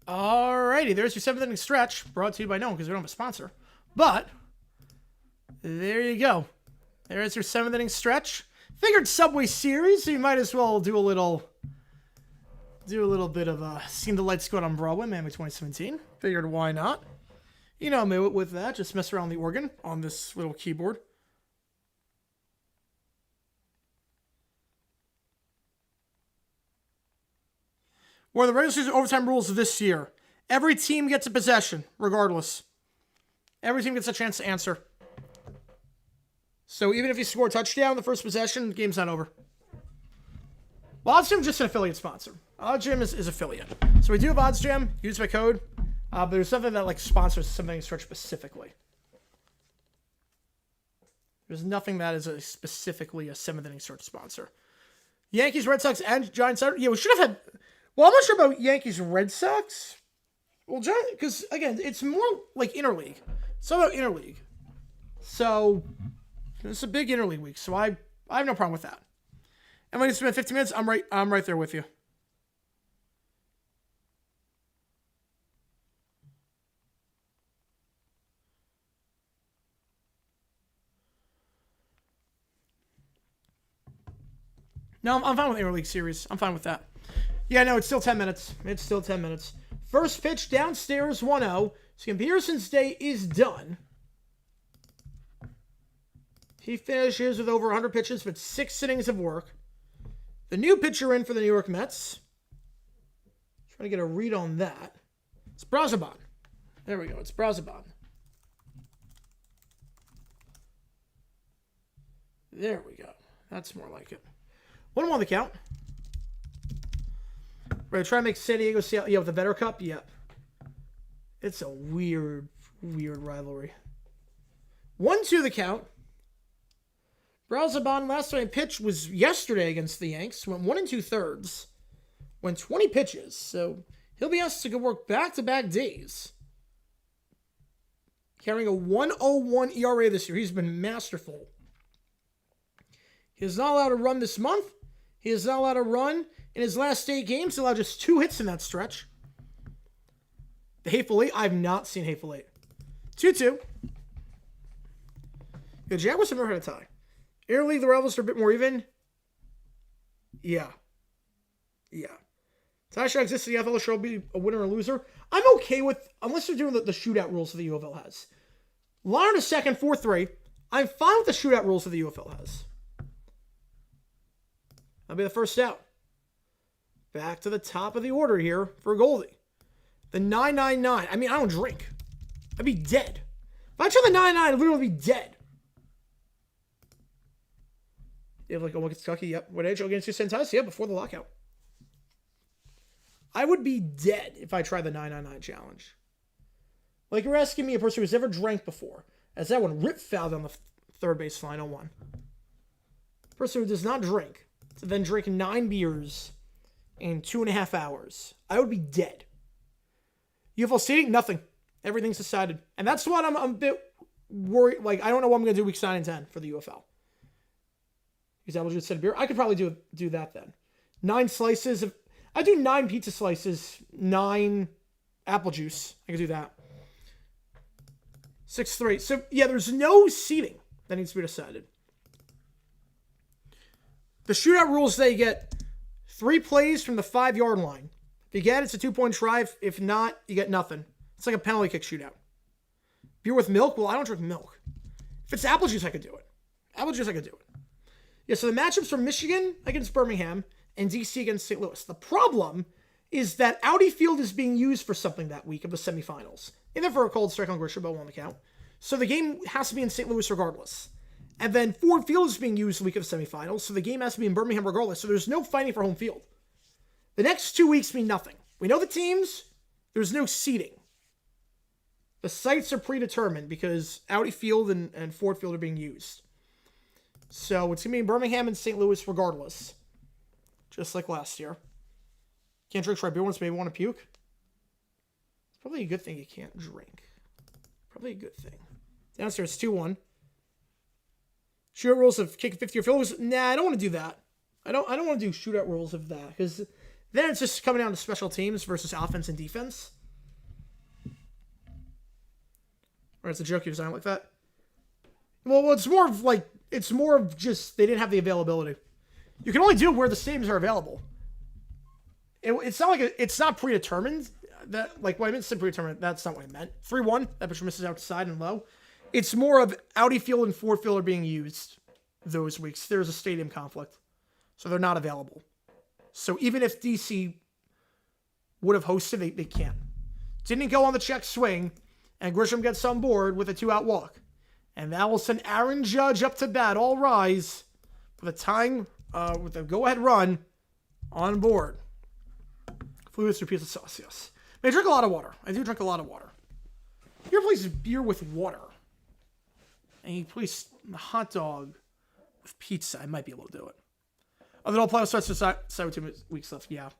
A: Alrighty, there's your 7th inning stretch, brought to you by no one because we don't have a sponsor. But there you go. There's your 7th inning stretch. Figured Subway Series, so you might as well do a little bit of Seen the Lights Go Out on Broadway, Miami 2017. Figured why not? You know me with that, just mess around the organ on this little keyboard. What are the regular season overtime rules this year? Every team gets a possession, regardless. Every team gets a chance to answer. So even if you score a touchdown the first possession, the game's not over. Well, OddsJam is just an affiliate sponsor. OddsJam is affiliate. So we do have OddsJam, use my code. But there's something that like sponsors something stretch specifically. There's nothing that is specifically a 7th inning stretch sponsor. Yankees, Red Sox, and Giants. Yeah, we should have had... Well, I'm not sure about Yankees, Red Sox. Well, because, again, it's more like interleague. It's all about interleague. So, it's a big interleague week, so I have no problem with that. And when you spend 15 minutes, I'm right there with you. No, I'm fine with interleague series. I'm fine with that. Yeah, no, it's still 10 minutes. It's still 10 minutes. First pitch downstairs 1-0. So Pearson's day is done. He finishes with over 100 pitches with 6 innings of work. The new pitcher in for the New York Mets. Trying to get a read on that. It's Brazaban. There we go. It's Brazaban. There we go. That's more like it. 1-1 on the count. We're trying to make San Diego Seattle, with the Better Cup? Yep. It's a weird rivalry. 1-2 the count. Brazaban last time he pitched was yesterday against the Yanks. Went 1 2/3. Went 20 pitches. So he'll be asked to go work back-to-back days. Carrying a 1.01 ERA this year. He's been masterful. He is not allowed to run this month. He is not allowed to run in his last 8 games. He allowed just 2 hits in that stretch. The Hateful Eight, I've not seen Hateful Eight. 2-2. The Jaguars have never had a tie. Interleague, the rivals are a bit more even. Yeah. Tie shot exists in the NFL. Should be a winner or loser. I'm okay with, unless they're doing the shootout rules that the UFL has. Line to second, 4-3. I'm fine with the shootout rules that the UFL has. That'll be the first out. Back to the top of the order here for Goldie. The 999. I mean, I don't drink. I'd be dead. If I try the 999, I'd literally be dead. You have like a against Kentucky, yep. What age against your Sentais? Yeah, before the lockout. I would be dead if I tried the 999 challenge. Like you're asking me a person who's never drank before. As that one rip fouled on the third base line on 1. Person who does not drink. To then drink 9 beers in 2.5 hours. I would be dead. UFL seating? Nothing. Everything's decided. And that's what I'm a bit worried. Like, I don't know what I'm going to do weeks 9 and 10 for the UFL. Because apple juice instead of beer. I could probably do that then. 9 slices. I do 9 pizza slices. 9 apple juice. I could do that. 6-3. So, yeah, there's no seating that needs to be decided. The shootout rules, they get 3 plays from the 5-yard line. If you get it, it's a 2-point try. If not, you get nothing. It's like a penalty kick shootout. Beer with milk? Well, I don't drink milk. If it's apple juice, I could do it. Apple juice, I could do it. Yeah, so the matchups are Michigan against Birmingham and DC against St. Louis. The problem is that Audi Field is being used for something that week of the semifinals. Either for a cold strike on Grisha, on the count. So the game has to be in St. Louis regardless. And then Ford Field is being used the week of the semifinals, so the game has to be in Birmingham regardless. So there's no fighting for home field. The next 2 weeks mean nothing. We know the teams. There's no seeding. The sites are predetermined because Audi Field and Ford Field are being used. So it's going to be in Birmingham and St. Louis regardless. Just like last year. Can't drink try beer once, maybe want to puke. It's probably a good thing you can't drink. Probably a good thing. Downstairs, 2-1. Shootout rules of kick 50 or field goals. Nah, I don't want to do that. I don't want to do shootout rules of that because then it's just coming down to special teams versus offense and defense. Or it's a joke you design like that. Well, it's more of like, it's more of just, they didn't have the availability. You can only do where the stadiums are available. It's not like, it's not predetermined. That, like, what I meant to say predetermined, that's not what I meant. 3-1, that pitcher misses outside and low. It's more of outie field and Ford field are being used those weeks. There's a stadium conflict. So they're not available. So even if DC would have hosted, they can't. Didn't go on the check swing, and Grisham gets on board with a 2-out walk. And that will send Aaron Judge up to bat. All rise for the tying, with the go-ahead run on board. Fluids through pizza sauce, yes. I drink a lot of water. I do drink a lot of water. You ever place beer with water? And you place a hot dog with pizza, I might be able to do it. Oh, the whole playoff starts with 2 weeks left. Yeah.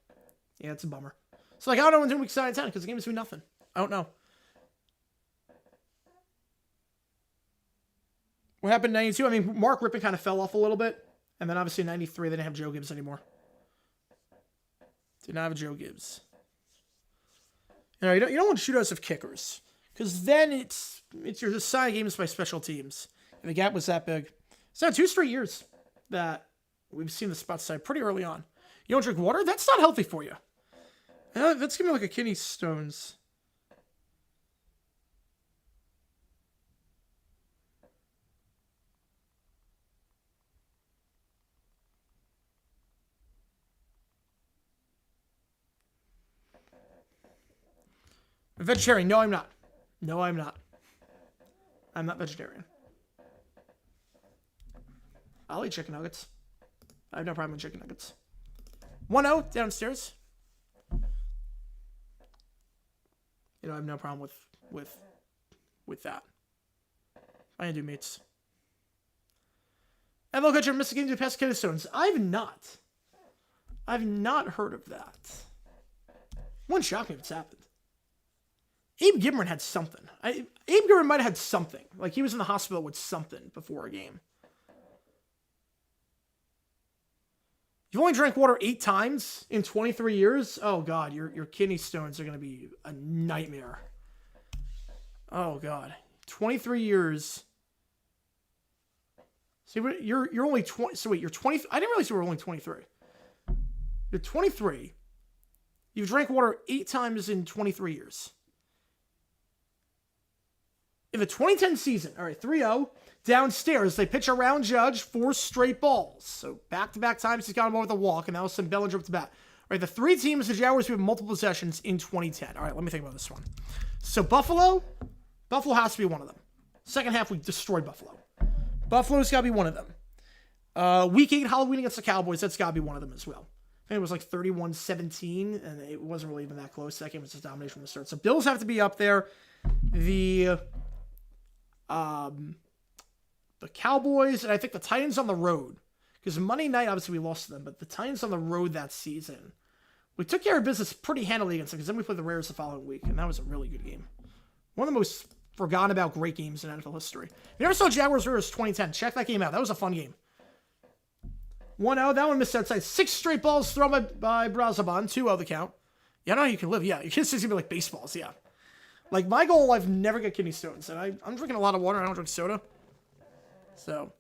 A: Yeah, it's a bummer. So, like, I don't know when 2 weeks 9 and 10 because the game is 2-0. I don't know. What happened in 92? I mean, Mark Rippon kind of fell off a little bit. And then obviously in 93, they didn't have Joe Gibbs anymore. Did not have Joe Gibbs. You know, you don't want shootouts of kickers. Because then it's you're deciding games by special teams. And the gap was that big. It's now 2 straight years that we've seen the spot side pretty early on. You don't drink water? That's not healthy for you. That's giving me like a kidney stones. I'm vegetarian. No, I'm not. No, I'm not. I'm not vegetarian. I'll eat chicken nuggets. I have no problem with chicken nuggets. 1-0 downstairs. You know, I have no problem with that. I can do meats. And look at your missing game to pass kidney stones. I've not heard of that. Wouldn't shock me if it's happened. Abe Gibran had something. Abe Gibran might have had something. Like, he was in the hospital with something before a game. You've only drank water 8 times in 23 years? Oh, God. Your kidney stones are going to be a nightmare. Oh, God. 23 years. See, you're only 20. So, wait, you're 20. I didn't realize you were only 23. You're 23. You've drank water 8 times in 23 years. In the 2010 season, all right, 3-0, downstairs, they pitch around Judge 4 straight balls. So back-to-back times he's got him over the walk, and that was some Bellinger up to bat. All right, the 3 teams, the Jaguars, we have multiple possessions in 2010. All right, let me think about this one. So Buffalo has to be one of them. Second half, we destroyed Buffalo. Buffalo's got to be one of them. Week 8, Halloween against the Cowboys, that's got to be one of them as well. I think it was like 31-17, and it wasn't really even that close. That game was just domination from the start. So Bills have to be up there. The Cowboys, and I think the Titans on the road. Because Monday night, obviously, we lost to them, but the Titans on the road that season, we took care of business pretty handily against them, because then we played the Raiders the following week, and that was a really good game. One of the most forgotten about great games in NFL history. If you never saw Jaguars Raiders 2010, check that game out. That was a fun game. 1-0, that one missed outside. 6 straight balls thrown by Brazaban, 2-0 the count. Yeah, I know how you can live. Yeah, your kids just gonna be like baseballs, yeah. Like, my goal in life, never get kidney stones. And I'm drinking a lot of water. I don't drink soda. So.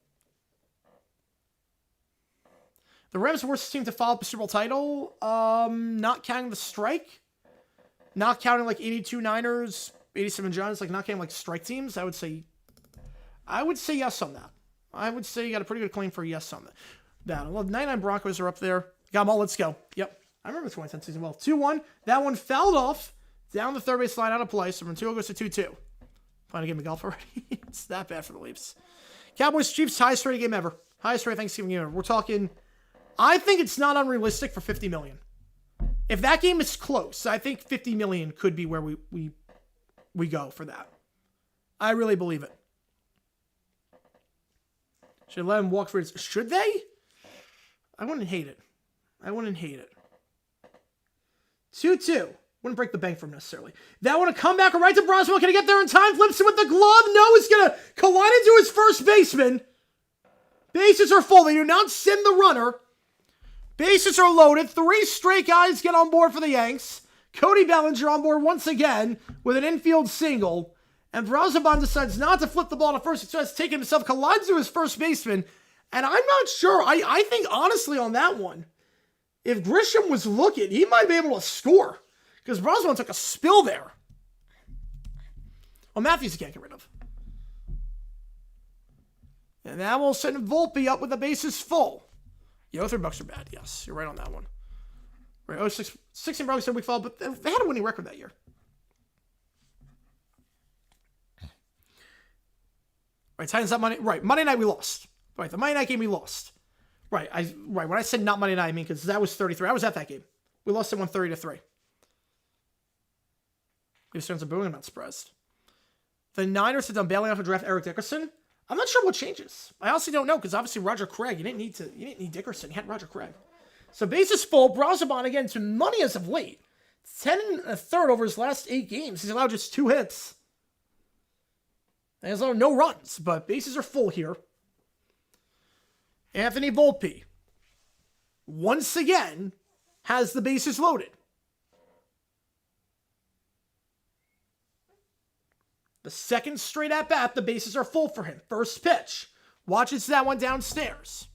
A: The Rams' worst team to follow up the Super Bowl title. Not counting the strike. Not counting, like, 82 Niners, 87 Giants. Like, not counting, like, strike teams. I would say yes on that. I would say you got a pretty good claim for yes on that. Well, 99 Broncos are up there. Got them all. Let's go. Yep. I remember the 2010 season well. 2-1. That one fouled off. Down the third base line, out of play. So from 2 goes to 2-2. Playing a game of golf already. It's that bad for the Leafs. Cowboys Chiefs, highest rated game ever. Highest rated Thanksgiving game ever. We're talking, I think it's not unrealistic for $50 million. If that game is close, I think $50 million could be where we go for that. I really believe it. Should let him walk for his... Should they? I wouldn't hate it. 2-2. Wouldn't break the bank for him necessarily. That one, a comeback right to Broswell. Can he get there in time? Flips it with the glove. No, he's going to collide into his first baseman. Bases are full. They do not send the runner. Bases are loaded. 3 straight guys get on board for the Yanks. Cody Bellinger on board once again with an infield single. And Brazoban decides not to flip the ball to first. He starts taking himself, collides to his first baseman. And I'm not sure. I think, honestly, on that one, if Grisham was looking, he might be able to score. Because Brazoban took a spill there. Well, Matthews he can't get rid of. And that will send Volpe up with the bases full. Yeah, $3 are bad. Yes, you're right on that one. Right, 16 probably said week 5, but they had a winning record that year. Right, Titans not Monday. Right, Monday night we lost. Right, the Monday night game we lost. Right, when I said not Monday night, I mean because that was 33. I was at that game. We lost it 130-3. These fans are booing. I'm not surprised. The Niners have done bailing out to draft Eric Dickerson. I'm not sure what changes. I honestly don't know because obviously Roger Craig. You didn't need Dickerson. You had Roger Craig. So bases full. Brazoban again to money as of late. 10 1/3 over his last 8 games. He's allowed just 2 hits. There's no runs, but bases are full here. Anthony Volpe, once again, has the bases loaded. The second straight at bat, the bases are full for him. First pitch. Watches that one downstairs.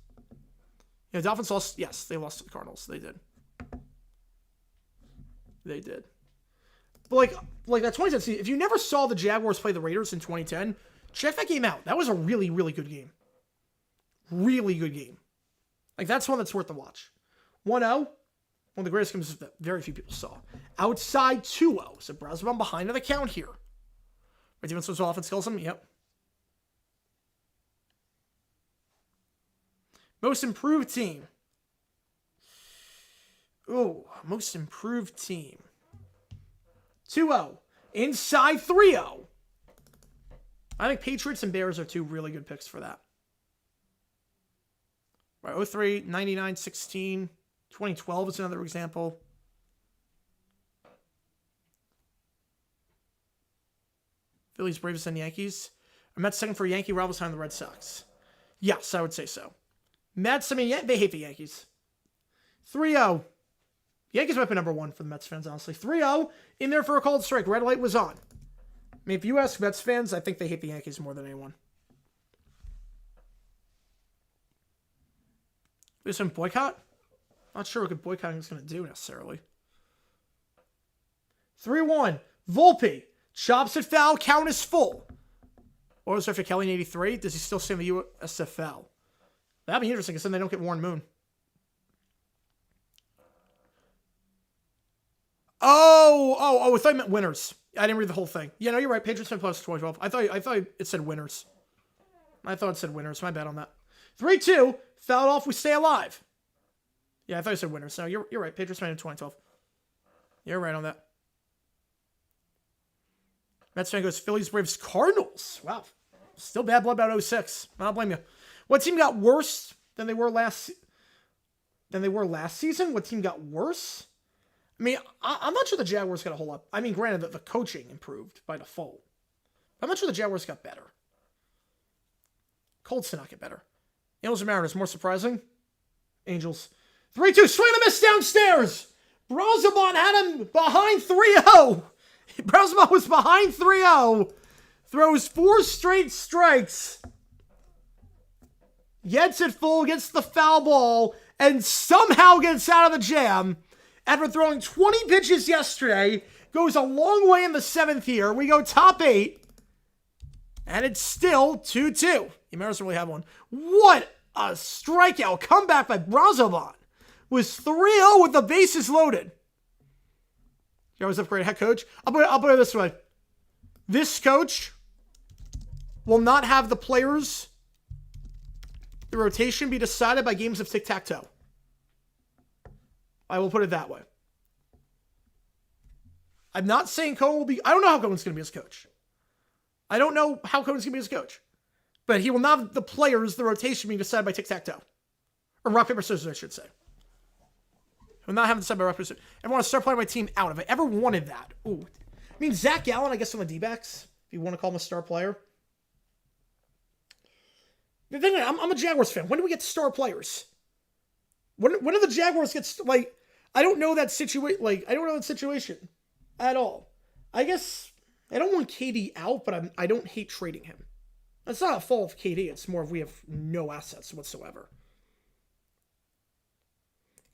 A: Yeah, Dolphins lost. Yes, they lost to the Cardinals. They did. They did. But like that 2010 season, if you never saw the Jaguars play the Raiders in 2010, check that game out. That was a really, really good game. Really good game. Like, that's one that's worth the watch. 1-0. One of the greatest games that very few people saw. Outside 2-0. So Brazoban behind on the count here. Right, defense was offense kills him. Yep. Most improved team. Ooh, most improved team. 2-0. Inside 3-0. I think Patriots and Bears are 2 really good picks for that. Right, 03, 99, 16. 2012 is another example. Phillies, Braves, and Yankees. Mets second for Yankee rivals behind the Red Sox. Yes, I would say so. Mets, I mean, they hate the Yankees. 3-0. Yankees might be number 1 for the Mets fans, honestly. 3-0. In there for a cold strike. Red light was on. I mean, if you ask Mets fans, I think they hate the Yankees more than anyone. There's some boycott? Not sure what good boycotting is going to do necessarily. 3-1. Volpe. Chops it foul. Count is full. Or is there for Kelly in 83? Does he still stay in the USFL? That'd be interesting because then they don't get Warren Moon. Oh, I thought you meant winners. I didn't read the whole thing. Yeah, no, you're right. Patriots win plus 2012. I thought it said winners. I thought it said winners. My bad on that. 3-2. Fouled off. We stay alive. Yeah, I thought you said winners. No, you're right. Patriots win in 2012. You're right on that. Mets fan goes Phillies, Braves, Cardinals. Wow. Still bad blood about 06. I don't blame you. What team got worse than they were last season? What team got worse? I mean, I'm not sure the Jaguars got a whole lot. I mean, granted that the coaching improved by default. I'm not sure the Jaguars got better. Colts did not get better. Angels and Mariners, more surprising. Angels. 3-2, swing and a miss downstairs. Brazoban had him behind 3-0. Brazoban was behind 3-0. Throws 4 straight strikes. Gets it full, gets the foul ball, and somehow gets out of the jam. After throwing 20 pitches yesterday, goes a long way in the 7th here. We go top 8. And it's still 2-2. The Mariners really have one. What a strikeout comeback by Brazoban. Was 3-0 with the bases loaded. Jaguars upgrade head coach. I'll put it this way. This coach will not have the players, the rotation be decided by games of tic-tac-toe. I will put it that way. I'm not saying Cohen will be... I don't know how Cohen's going to be as coach. I don't know how Cohen's going to be as coach. But he will not have the players, the rotation being decided by tic-tac-toe. Or rock, paper, scissors, I should say. He will not have it decided by rock, paper, scissors. I want to start playing my team out. If I ever wanted that. Ooh. I mean, Zach Gallen, I guess, on the D-backs. If you want to call him a star player. The thing is, I'm a Jaguars fan. When do we get star players? When do the Jaguars get... I don't know that situation. I don't know that situation at all. I guess I don't want KD out, but I don't hate trading him. That's not a fault of KD. It's more of we have no assets whatsoever.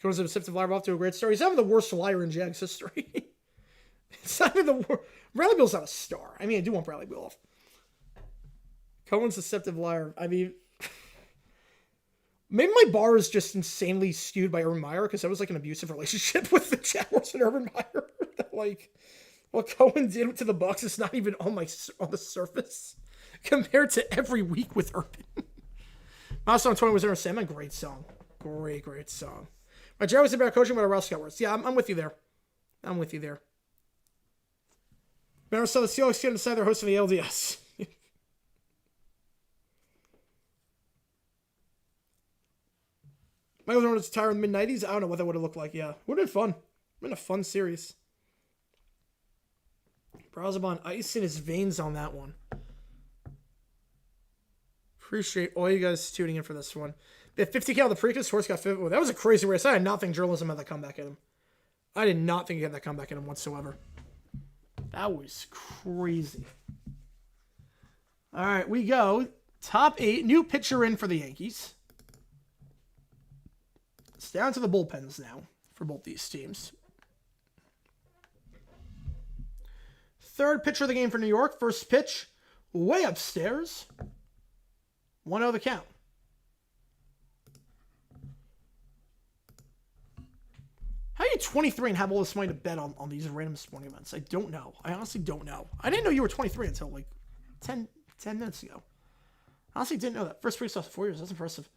A: Goes to Deceptive Liar off to a great start. He's having the worst liar in Jags history. It's not even the worst. Bradley Beal's not a star. I mean, I do want Bradley Beal off. Cohen's Deceptive Liar. I mean, maybe my bar is just insanely skewed by Urban Meyer because that was like an abusive relationship with the Jaguars and Urban Meyer. Like, what Cohen did to the Bucks is not even on the surface compared to every week with Urban. Milestone 20 was in a great song. Great song. My Jared was about coaching, but Russ Scott works. Yeah, I'm with you there. Remember, so the Seahawks can't decide they're hosting the LDS. Michael Jordan was retired in the mid-90s. I don't know what that would have looked like. Yeah, would have been fun. Been a fun series. Brazoban icing his veins on that one. Appreciate all you guys tuning in for this one. They had 50K on the Precus. Horse got 50. That was a crazy race. I did not think journalism had that comeback in him. I did not think he had that comeback in him whatsoever. That was crazy. All right, we go. Top 8. New pitcher in for the Yankees. It's down to the bullpens now for both these teams. Third pitcher of the game for New York. First pitch, way upstairs. 1-0 the count. How are you 23 and have all this money to bet on these random sporting events? I don't know. I honestly don't know. I didn't know you were 23 until like 10 minutes ago. I honestly didn't know that. First pitch off 4 years. That's impressive.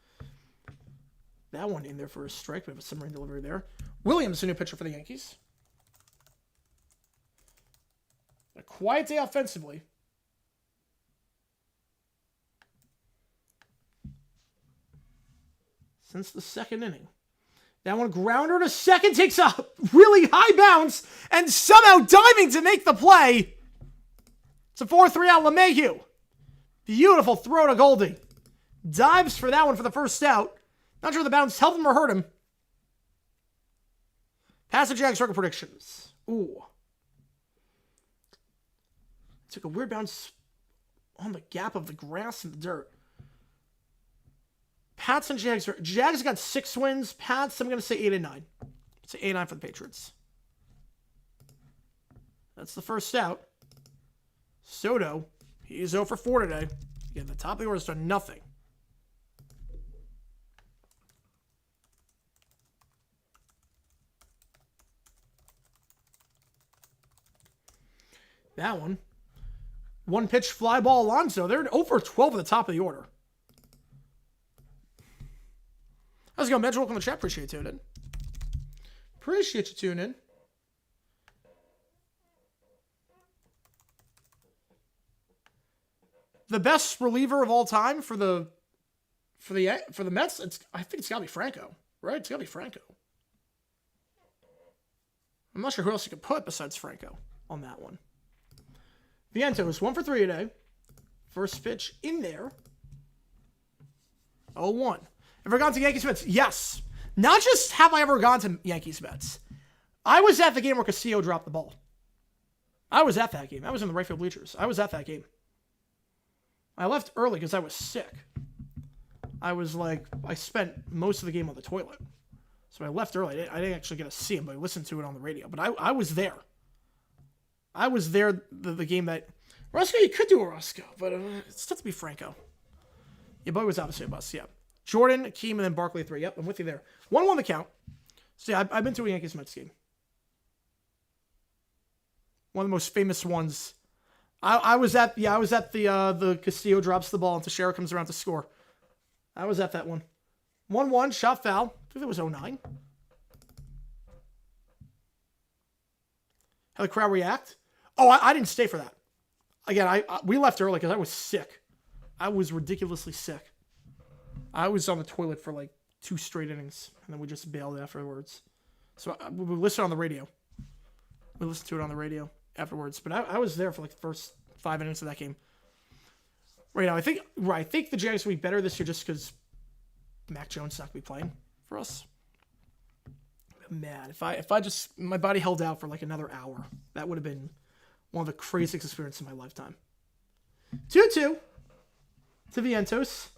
A: That one in there for a strike. We have a submarine delivery there. Williams, a new pitcher for the Yankees. A quiet day offensively. Since the second inning. That one grounder to second, takes a really high bounce and somehow diving to make the play. It's a 4-3 out LeMahieu. Beautiful throw to Goldie. Dives for that one for the first out. Not sure the bounce helped him or hurt him. Pass the Jags record predictions. Ooh. Took a weird bounce on the gap of the grass and the dirt. Pats and Jags. Jags got 6 wins. Pats, I'm going to say 8 and 9. Say 8 and 9 for the Patriots. That's the first out. Soto, he's 0 for 4 today. Again, the top of the order has done nothing. That one. One pitch fly ball Alonso. They're 0 for 12 at the top of the order. How's it going, Medj? Welcome to the chat. Appreciate you tuning in. Appreciate you tuning in. The best reliever of all time for the Mets. I think it's got to be Franco, right? It's got to be Franco. I'm not sure who else you could put besides Franco on that one. Vientos, 1 for 3 today. First pitch in there. 0-1. Ever gone to Yankees Mets? Yes. Not just have I ever gone to Yankees Mets. I was at the game where Castillo dropped the ball. I was at that game. I was in the right field bleachers. I was at that game. I left early because I was sick. I spent most of the game on the toilet. So I left early. I didn't actually get to see him, but I listened to it on the radio. But I was there. I was there the game that... Roscoe, you could do a Roscoe, but it's tough to be Franco. Your boy was obviously a bust, yeah. Jordan, Keem, and then Barkley 3. Yep, I'm with you there. 1-1 the count. So yeah, I've been to a Yankees Mets game. One of the most famous ones. I was at the Castillo drops the ball and Teixeira comes around to score. I was at that one. 1-1, shot foul. I think it was 09. How the crowd react? Oh, I didn't stay for that. Again, we left early because I was sick. I was ridiculously sick. I was on the toilet for like 2 straight innings, and then we just bailed afterwards. So we listened on the radio. We listened to it on the radio afterwards. But I was there for like the first 5 innings of that game. Right now, I think the Jags will be better this year just because Mac Jones not going to be playing for us. Man, if I just my body held out for like another hour, that would have been One of the craziest experiences of my lifetime. 2-2 to Vientos.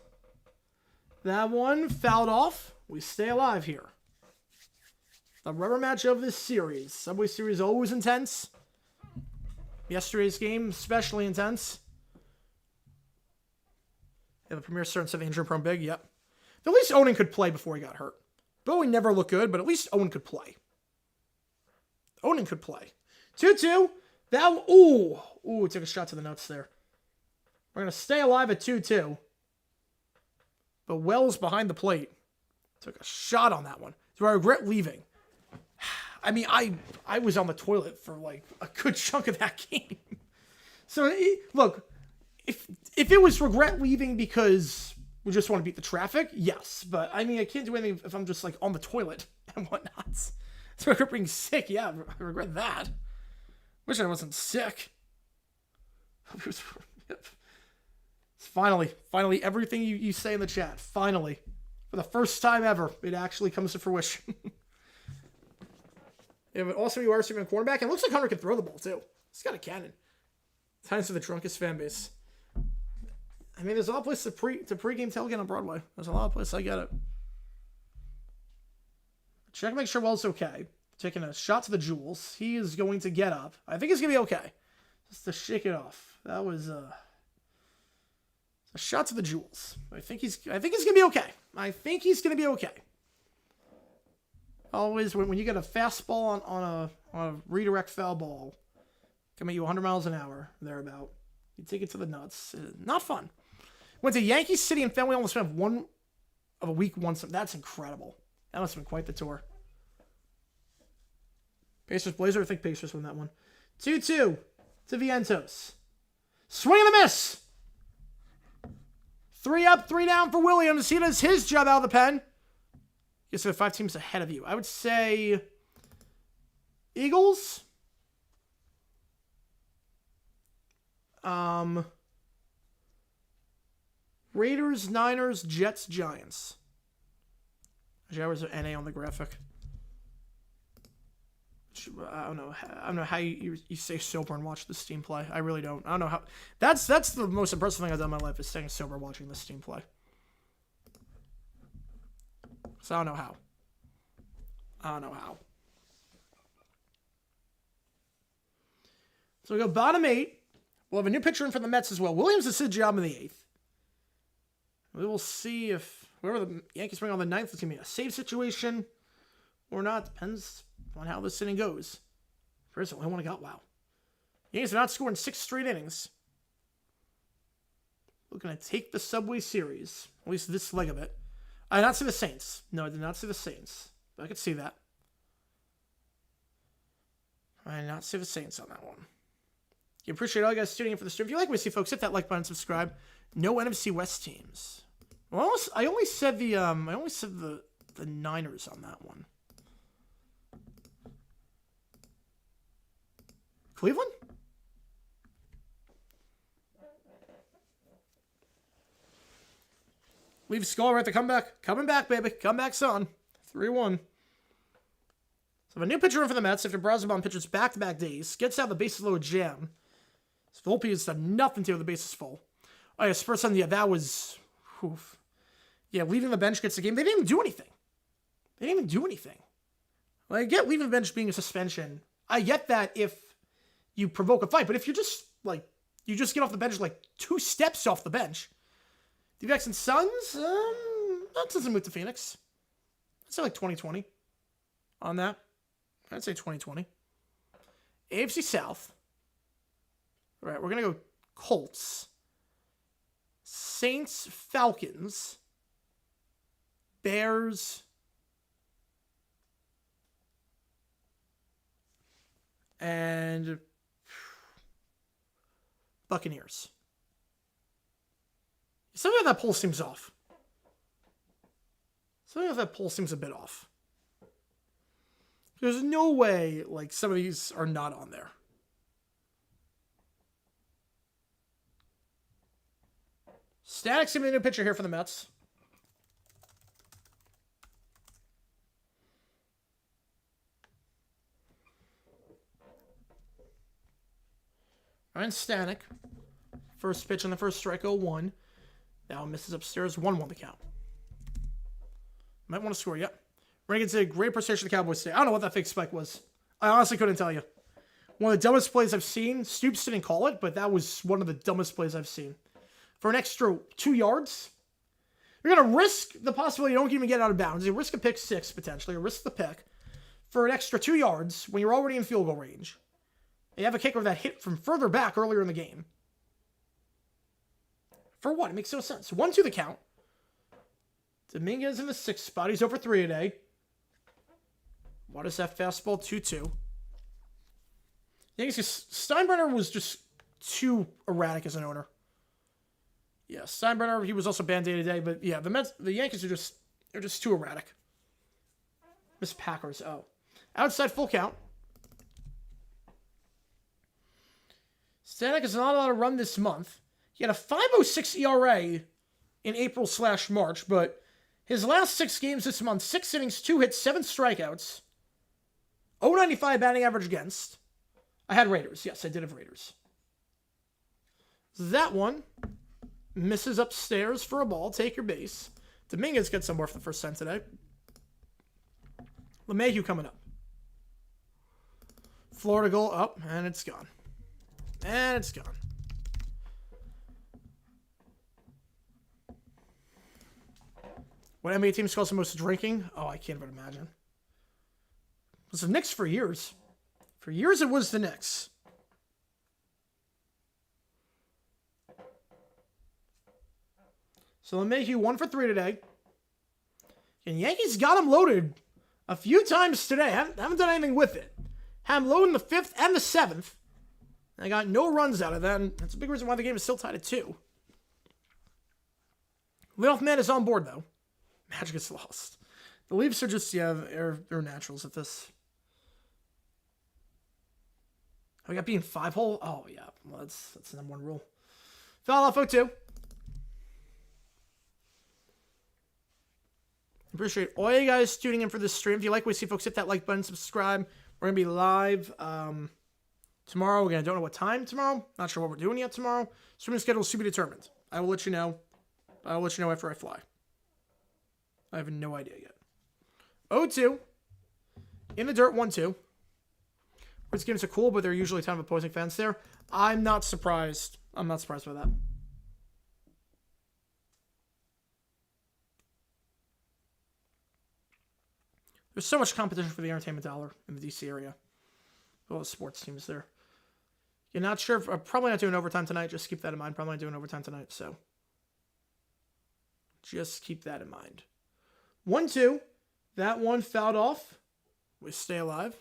A: That one fouled off. We stay alive here. The rubber match of this series. Subway Series always intense. Yesterday's game, especially intense. Yeah, the premier starting to the injury-prone big, yep. At least Owen could play before he got hurt. Bowie never looked good, but at least Owen could play. Owen could play. 2-2. That, ooh, took a shot to the nuts there. We're going to stay alive at 2-2. But Wells behind the plate. Took a shot on that one. So I regret leaving. I mean, I was on the toilet for like a good chunk of that game. So, look, if it was regret leaving because we just want to beat the traffic, yes. But, I mean, I can't do anything if I'm just like on the toilet and whatnot. So I regret being sick. Yeah, I regret that. Wish I wasn't sick. Finally, everything you say in the chat, finally, for the first time ever, it actually comes to fruition. Yeah, but also you are receiving a cornerback, and it looks like Hunter can throw the ball too. He's got a cannon. Times for the drunkest fan base. I mean, there's a lot of places to pregame tailgate on Broadway. There's a lot of places. I get it. Check to make sure Wells okay. Taking a shot to the jewels. He is going to get up. I think he's gonna be okay. Just to shake it off. That was a shot to the jewels. I think he's gonna be okay. I think he's gonna be okay. Always when you get a fastball on a redirect foul ball, come at you 100 miles an hour, thereabout. You take it to the nuts. Not fun. Went to Yankee City and Fenway almost spent one of a week once. That's incredible. That must have been quite the tour. Pacers Blazer. I think Pacers win that one. 2-2 to Vientos. Swing and a miss. 3 up, 3 down for Williams. He does his job out of the pen. Guess there are 5 teams ahead of you. I would say Eagles. Raiders, Niners, Jets, Giants. Actually, I was an NA on the graphic. I don't know how you stay sober and watch this team play. I really don't. I don't know how. That's the most impressive thing I've done in my life is staying sober watching this team play. So I don't know how. So we go bottom 8. We'll have a new pitcher in for the Mets as well. Williams has his job in the 8th. We will see if whoever the Yankees bring on the 9th is going to be a save situation or not. Depends on how this inning goes. First, the only one I got. Wow. Yankees are not scoring 6 straight innings. Looking to take the Subway Series. At least this leg of it. I did not see the Saints. No, I did not see the Saints. But I could see that. I did not see the Saints on that one. I appreciate all you guys tuning in for the stream. If you like what you see, folks, hit that like button, subscribe. No NFC West teams. Well, I only said the Niners on that one. Cleveland? Leave Skull right to come back. Coming back, baby. Come back, son. 3-1. So a new pitcher in for the Mets after Brazelbaum pitches back-to-back days. Gets out the bases loaded jam. Volpe has done nothing to with the bases full. Oh, yeah, Spurs Sunday, yeah, that was... Oof. Yeah, leaving the bench gets the game. They didn't even do anything. Like, I get leaving the bench being a suspension. I get that if you provoke a fight, but if you're just, like, you just get off the bench, like, 2 steps off the bench. The Vex and Suns, that doesn't move to Phoenix. I'd say, like, 2020 on that. I'd say 2020. AFC South. All right, we're going to go Colts. Saints, Falcons, Bears, and Buccaneers. Somehow that poll seems off. Somehow that poll seems a bit off. There's no way, like, some of these are not on there. Static's gonna be a new pitcher here for the Mets. Ryan Stanek. First pitch on the first strike, 0-1. Now misses upstairs, 1-1 the count. Might want to score, yep. Reagan said, great precision the Cowboys today. I don't know what that fake spike was. I honestly couldn't tell you. One of the dumbest plays I've seen. Stoops didn't call it, but that was one of the dumbest plays I've seen. For an extra 2 yards, you're going to risk the possibility you don't even get out of bounds. You risk a pick 6, potentially, or risk the pick for an extra 2 yards when you're already in field goal range. You have a kicker that hit from further back earlier in the game. For what? It makes no sense. 1-2 the count. Dominguez in the 6th spot. He's over 3 today. What is that fastball? 2-2. Yankees, Steinbrenner was just too erratic as an owner. Yeah, Steinbrenner, he was also banned day to day, but yeah, the Yankees are just too erratic. Miss Packers, oh. Outside full count. Stanek has not allowed a run this month. He had a 5.06 ERA in April/March, but his last 6 games this month, 6 innings, 2 hits, 7 strikeouts, 0.95 batting average against. I had Raiders. Yes, I did have Raiders. That one misses upstairs for a ball. Take your base. Dominguez gets somewhere for the first time today. LeMahieu coming up. Florida goal up, and it's gone. And it's gone. What NBA team calls the most drinking? Oh, I can't even imagine. It was the Knicks for years. For years, it was the Knicks. So LeMahieu 1 for 3 today. And Yankees got him loaded a few times today. Haven't done anything with it. Had him loaded in the 5th and the 7th. I got no runs out of that, and that's a big reason why the game is still tied at 2. Leadoff man is on board, though. Magic gets lost. The Leafs are just, yeah, they're naturals at this. Oh, we got being 5-hole? Oh, yeah. Well, that's the number 1 rule. Foul off 0-2. Appreciate all you guys tuning in for this stream. If you like what you see, folks, hit that like button, subscribe. We're going to be live tomorrow. Again, I don't know what time tomorrow. Not sure what we're doing yet tomorrow. Streaming schedule is to be determined. I will let you know. I will let you know after I fly. I have no idea yet. 0-2. In the dirt, 1-2. These games are cool, but they're usually a ton of opposing fans there. I'm not surprised. I'm not surprised by that. There's so much competition for the entertainment dollar in the DC area. All the sports teams there. You're not sure if, probably not doing overtime tonight. Just keep that in mind. Probably not doing overtime tonight, so just keep that in mind. 1-2. That one fouled off. We stay alive.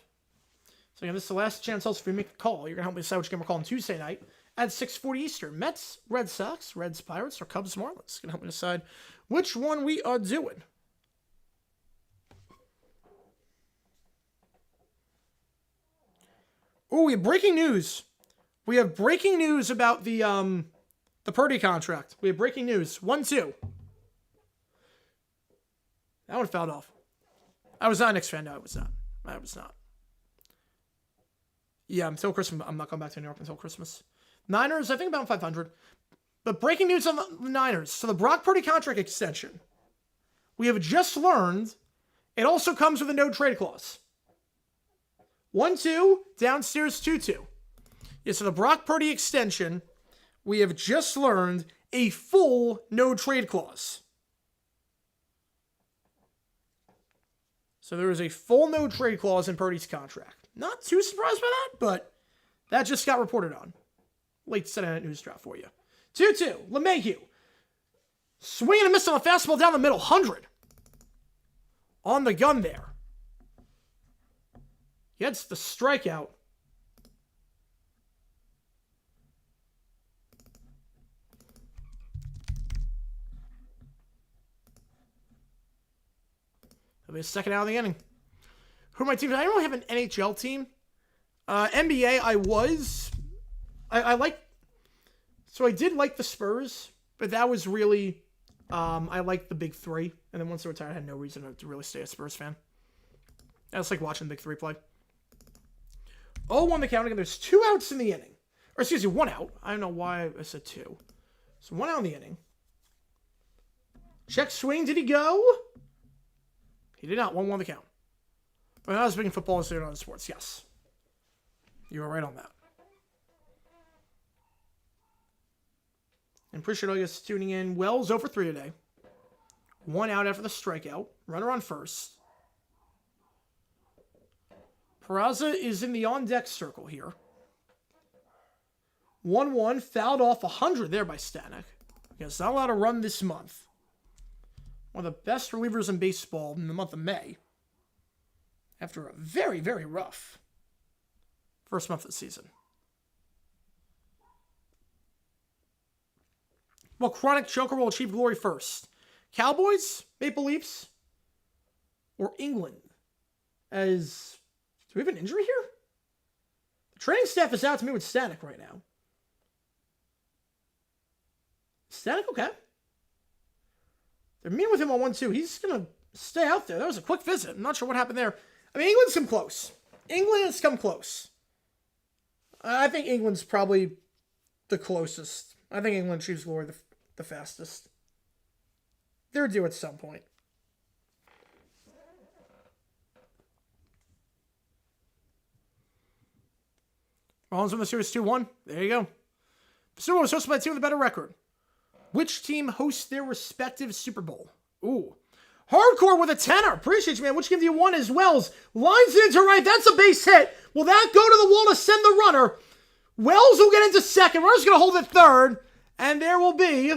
A: So again, this is the last chance also for you to make a call. You're going to help me decide which game we're calling Tuesday night at 6:40 Eastern. Mets, Red Sox, Reds, Pirates, or Cubs, Marlins. Going to help me decide which one we are doing. Oh, we have breaking news. We have breaking news about the Purdy contract. We have breaking news. 1-2. That one fouled off. I was not a Knicks fan. No, I was not. I was not. Yeah, until Christmas. I'm not going back to New York until Christmas. Niners, I think about 500. But breaking news on the Niners. So the Brock Purdy contract extension. We have just learned it also comes with a no trade clause. 1-2, downstairs 2-2. Yeah, so the Brock Purdy extension, we have just learned a full no trade clause. So there is a full no trade clause in Purdy's contract. Not too surprised by that, but that just got reported on. Late Saturday Night News drop for you. 2-2, LeMahieu. Swing and a miss on a fastball down the middle, 100. On the gun there. Gets the strikeout. That'll be a second out of the inning. Who are my teams? I don't really have an NHL team. NBA, I like. So I did like the Spurs, but that was really, I liked the Big Three. And then once they retired, I had no reason to really stay a Spurs fan. I just like watching the Big Three play. 0-1 the count again. There's 2 outs in the inning. Or excuse me, 1 out. I don't know why I said 2. So 1 out in the inning. Check swing. Did he go? He did not. 1-1 the count. But I was speaking football instead of other sports. Yes. You were right on that. And appreciate all you guys tuning in. Wells 0 for 3 today. 1 out after the strikeout. Runner on first. Peraza is in the on-deck circle here. 1-1. Fouled off 100 there by Stanek. Yes, not allowed to run this month. One of the best relievers in baseball in the month of May. After a very, very rough first month of the season. Well, Chronic Choker will achieve glory first. Cowboys, Maple Leafs, or England? Do we have an injury here? The training staff is out to me with Stanek right now. Stanek okay? They're meeting with him on 1-2. He's going to stay out there. That was a quick visit. I'm not sure what happened there. I mean, England's come close. England has come close. I think England's probably the closest. I think England achieves glory the fastest. They're due at some point. Rollins win the series 2-1. There you go. The Super Bowl was hosted by the team with a better record. Which team hosts their respective Super Bowl? Ooh. Hardcore with a tenner. Appreciate you, man. Which game do you want as Wells? Lines into right. That's a base hit. Will that go to the wall to send the runner? Wells will get into second. Runner's going to hold at third. And there will be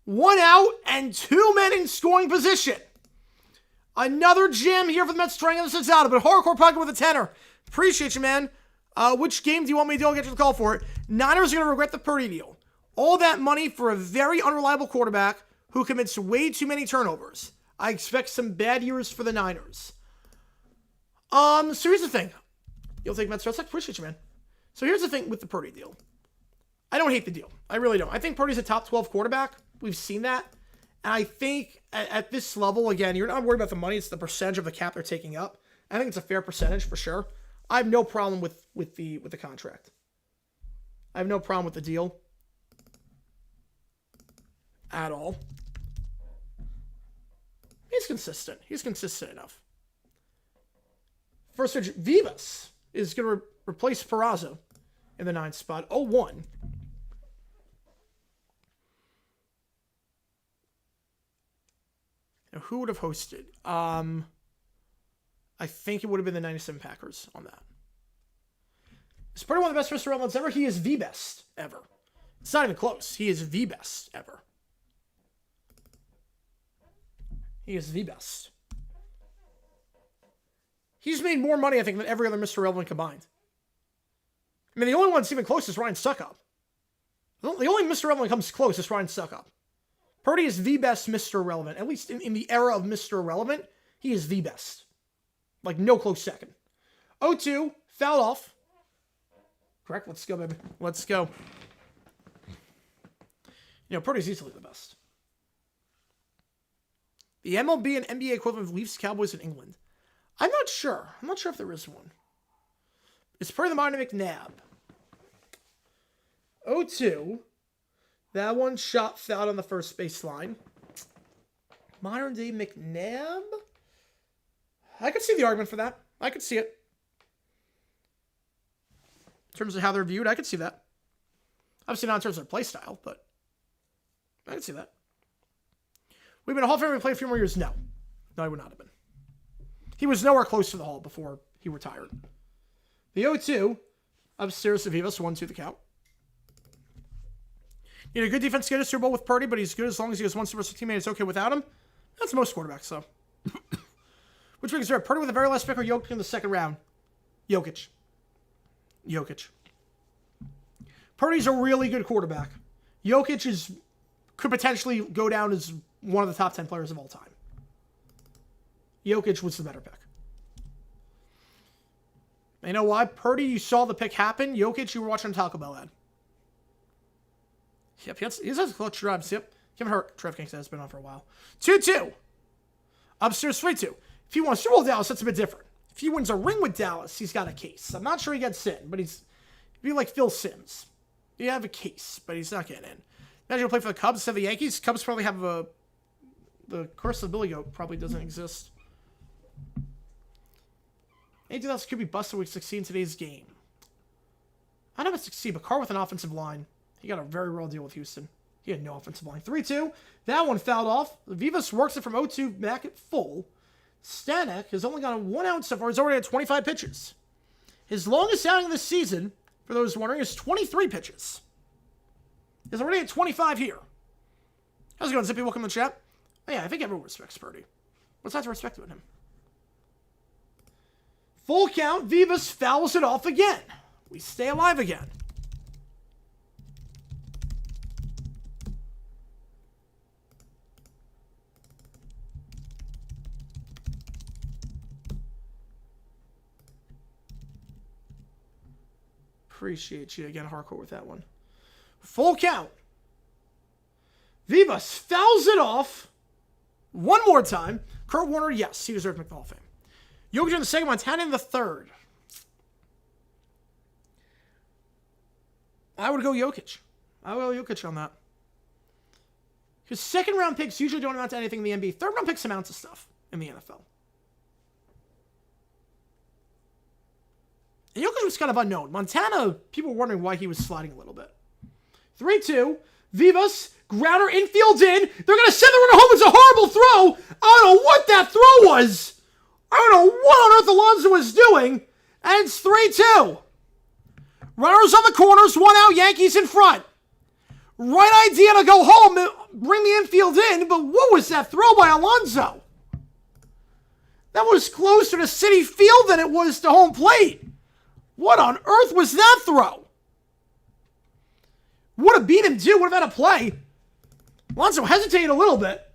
A: 1 out and 2 men in scoring position. Another gem here for the Mets trying this out. But Hardcore pocket with a tenner. Appreciate you, man. Which game do you want me to do? I'll get you the call for it. Niners are going to regret the Purdy deal. All that money for a very unreliable quarterback who commits way too many turnovers. I expect some bad years for the Niners. So here's the thing. You'll take Mets. Appreciate you, man. So here's the thing with the Purdy deal. I don't hate the deal. I really don't. I think Purdy's a top 12 quarterback. We've seen that. And I think at this level, again, you're not worried about the money. It's the percentage of the cap they're taking up. I think it's a fair percentage for sure. I have no problem with the contract. I have no problem with the deal. At all. He's consistent. He's consistent enough. First pitch, Vivas is going to replace Peraza in the 9th spot. 0-1. Now, who would have hosted? I think it would have been the 97 Packers on that. It's probably one of the best Mr. Relevance ever. He is the best ever. It's not even close. He is the best ever. He is the best. He's made more money, I think, than every other Mr. Relevant combined. I mean, the only one that's even close is Ryan Suckup. The only Mr. Relevant comes close is Ryan Suckup. Purdy is the best Mr. Relevant. At least in the era of Mr. Relevant, he is the best. Like, no close second. 0-2, fouled off. Correct? Let's go, baby. Let's go. You know, Purdy's easily the best. The MLB and NBA equivalent of Leafs, Cowboys, in England. I'm not sure. I'm not sure if there is one. It's per the modern McNabb. 0-2. That one shot fouled on the first baseline. Modern day McNabb? I could see the argument for that. I could see it. In terms of how they're viewed, I could see that. Obviously not in terms of their play style, but I could see that. We've been a Hall of Famer and played a few more years? No. No, he would not have been. He was nowhere close to the Hall before he retired. The 0-2, upstairs to Vivas, 1-2 the count. You know, a good defense to get a Super Bowl with Purdy, but he's good as long as he has one superstar teammate. It's okay without him. That's most quarterbacks, though. Which brings us Purdy with the very last pick or Jokic in the second round? Jokic. Purdy's a really good quarterback. Jokic could potentially go down as one of the top 10 players of all time. Jokic was the better pick. You know why? Purdy, you saw the pick happen. Jokic, you were watching Taco Bell ad. Yep, he has clutch drives. Yep. Kevin Hurt, Trev King says, been on for a while. 2-2. Upstairs 3-2. If he wants Super Bowl Dallas, that's a bit different. If he wins a ring with Dallas, he's got a case. I'm not sure he gets in, but he'd be like Phil Simms. You have a case, but he's not getting in. Imagine he'll play for the Cubs instead of the Yankees. Cubs probably have the curse of the Billy Goat probably doesn't exist. Anything else could be busted week 16 in today's game. I don't know if it's 16, but Carr with an offensive line. He got a very real deal with Houston. He had no offensive line. 3-2. That one fouled off. Vivas works it from 0-2 back at full. Stanek has only got 1 out so far. He's already had 25 pitches. His longest outing of the season, for those wondering, is 23 pitches. He's already at 25 here. How's it going, Zippy? Welcome to the chat. Oh, yeah, I think everyone respects Purdy. What's not to respect about him? Full count. Vivas fouls it off again. We stay alive again. Appreciate you again, hardcore with that one. Full count. Vivas fouls it off one more time. Kurt Warner, yes, he deserves McDonald Hall of Fame. Jokic in the second, Montana in the third. I would go Jokic. I would go Jokic on that. Because second round picks usually don't amount to anything in the NBA. Third round picks amount to stuff in the NFL. And Jokic was kind of unknown. Montana, people were wondering why he was sliding a little bit. 3-2. Vivas, grounder, infield in. They're going to send the runner home. It's a horrible throw. I don't know what that throw was. I don't know what on earth Alonso was doing. And it's 3-2. Runners on the corners, 1 out, Yankees in front. Right idea to go home, bring the infield in, but what was that throw by Alonso? That was closer to Citi Field than it was to home plate. What on earth was that throw? Would have beat him too, would have had a play. Alonso hesitated a little bit.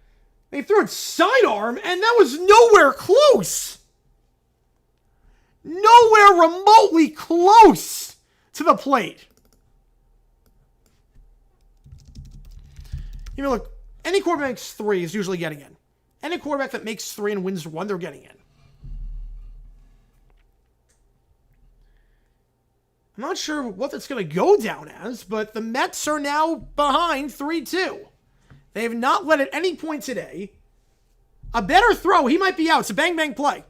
A: They threw it sidearm, and that was nowhere close. Nowhere remotely close to the plate. You know, look, any quarterback makes 3 is usually getting in. Any quarterback that makes 3 and wins 1, they're getting in. I'm not sure what that's going to go down as, but the Mets are now behind 3-2. They have not led at any point today. A better throw, he might be out. It's a bang-bang play.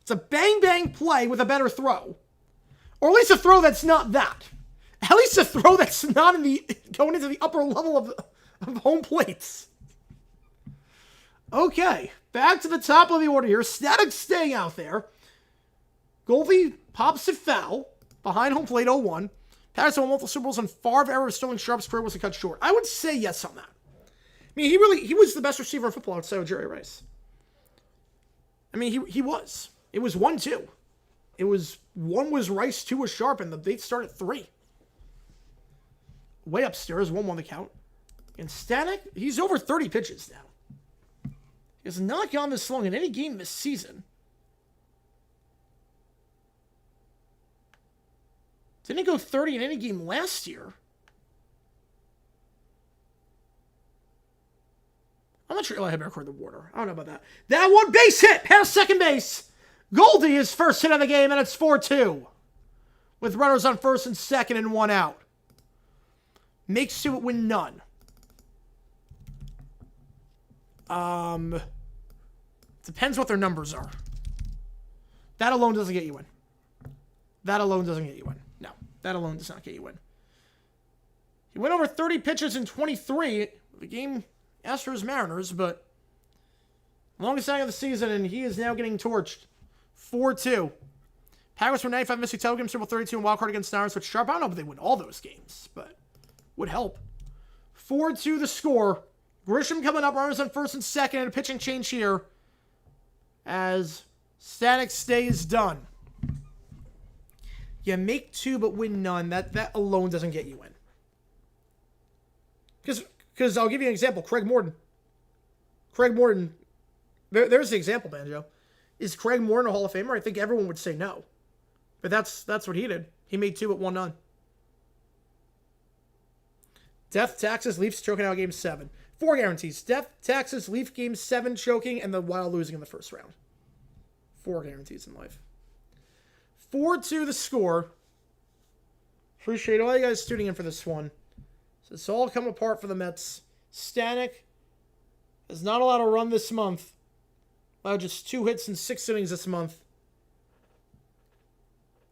A: It's a bang-bang play with a better throw. Or at least a throw that's not that. At least a throw that's not going into the upper level of home plates. Okay, back to the top of the order here. Static staying out there. Goldie pops it foul. Behind home plate 0-1. Patterson won multiple Super Bowls and Favre era of Sterling Sharp's career was cut short. I would say yes on that. I mean, he was the best receiver in football outside of Jerry Rice. I mean, he was. It was 1-2. It was 1 was Rice, 2 was Sharp, and they started 3. Way upstairs, 1 won the count. And Stanek, he's over 30 pitches now. He has not gone this long in any game this season. Didn't go 30 in any game last year. I'm not sure Eli had record the water. I don't know about that. That one base hit past second base. Goldie his first hit of the game, and it's 4-2. With runners on first and second and 1 out. Makes 2 win none. Depends what their numbers are. That alone doesn't get you in. That alone doesn't get you in. No, that alone does not get you in. He went over 30 pitches in 23. The game Astros Mariners, but longest outing of the season, and he is now getting torched. 4-2. Packers were 95 missing title games, Super Bowl 32 and wild card against Niners with Sharp. I don't know if they win all those games, but would help. 4-2 the score. Grisham coming up, runners on first and second, and a pitching change here as Static stays done. You make 2 but win none. That alone doesn't get you in. Because I'll give you an example. Craig Morton. There's the example, Banjo. Is Craig Morton a Hall of Famer? I think everyone would say no. But that's what he did. He made 2 but won none. Death, taxes, Leafs choking out game 7. 4 guarantees. Death, taxes, Leaf game 7 choking, and the Wild losing in the first round. 4 guarantees in life. 4-2 the score. Appreciate all you guys tuning in for this one. So it's all come apart for the Mets. Stanek has not allowed a run this month. Allowed just 2 hits in 6 innings this month.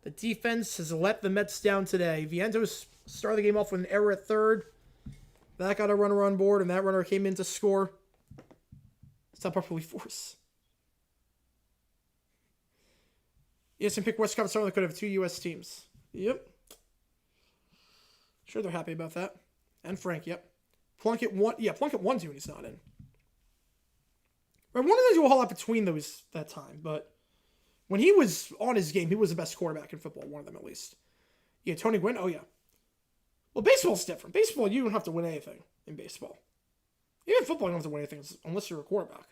A: The defense has let the Mets down today. Vientos started the game off with an error at third. That got a runner on board, and that runner came in to score. It's not properly forced. Yes, and pick West Coast Starling could have 2 U.S. teams. Yep. Sure, they're happy about that. And Frank, yep. Plunkett won. Yeah, Plunkett won 2 and he's not in. Right, one of them do a whole lot between those that time, but when he was on his game, he was the best quarterback in football. One of them, at least. Yeah, Tony Gwynn. Oh yeah. Well, baseball's different. Baseball, you don't have to win anything in baseball. Even football, you don't have to win anything unless you're a quarterback.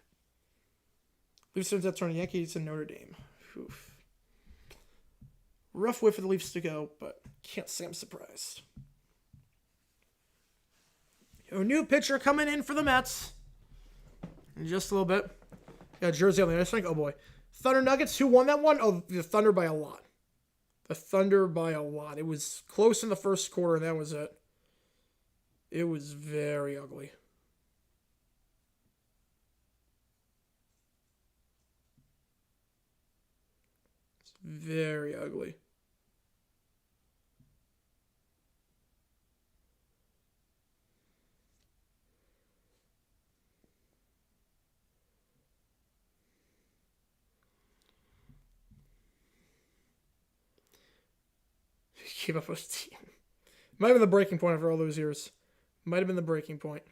A: Leafs turns out turning Yankees and Notre Dame. Oof. Rough way for the Leafs to go, but can't say I'm surprised. A new pitcher coming in for the Mets. In just a little bit. Got Jersey on the ice rink. Oh boy. Thunder Nuggets. Who won that one? Oh, the Thunder by a lot. The Thunder by a lot. It was close in the first quarter, and that was it. It was very ugly. It's very ugly. Keep up with his team. Might have been the breaking point after all those years. Might have been the breaking point.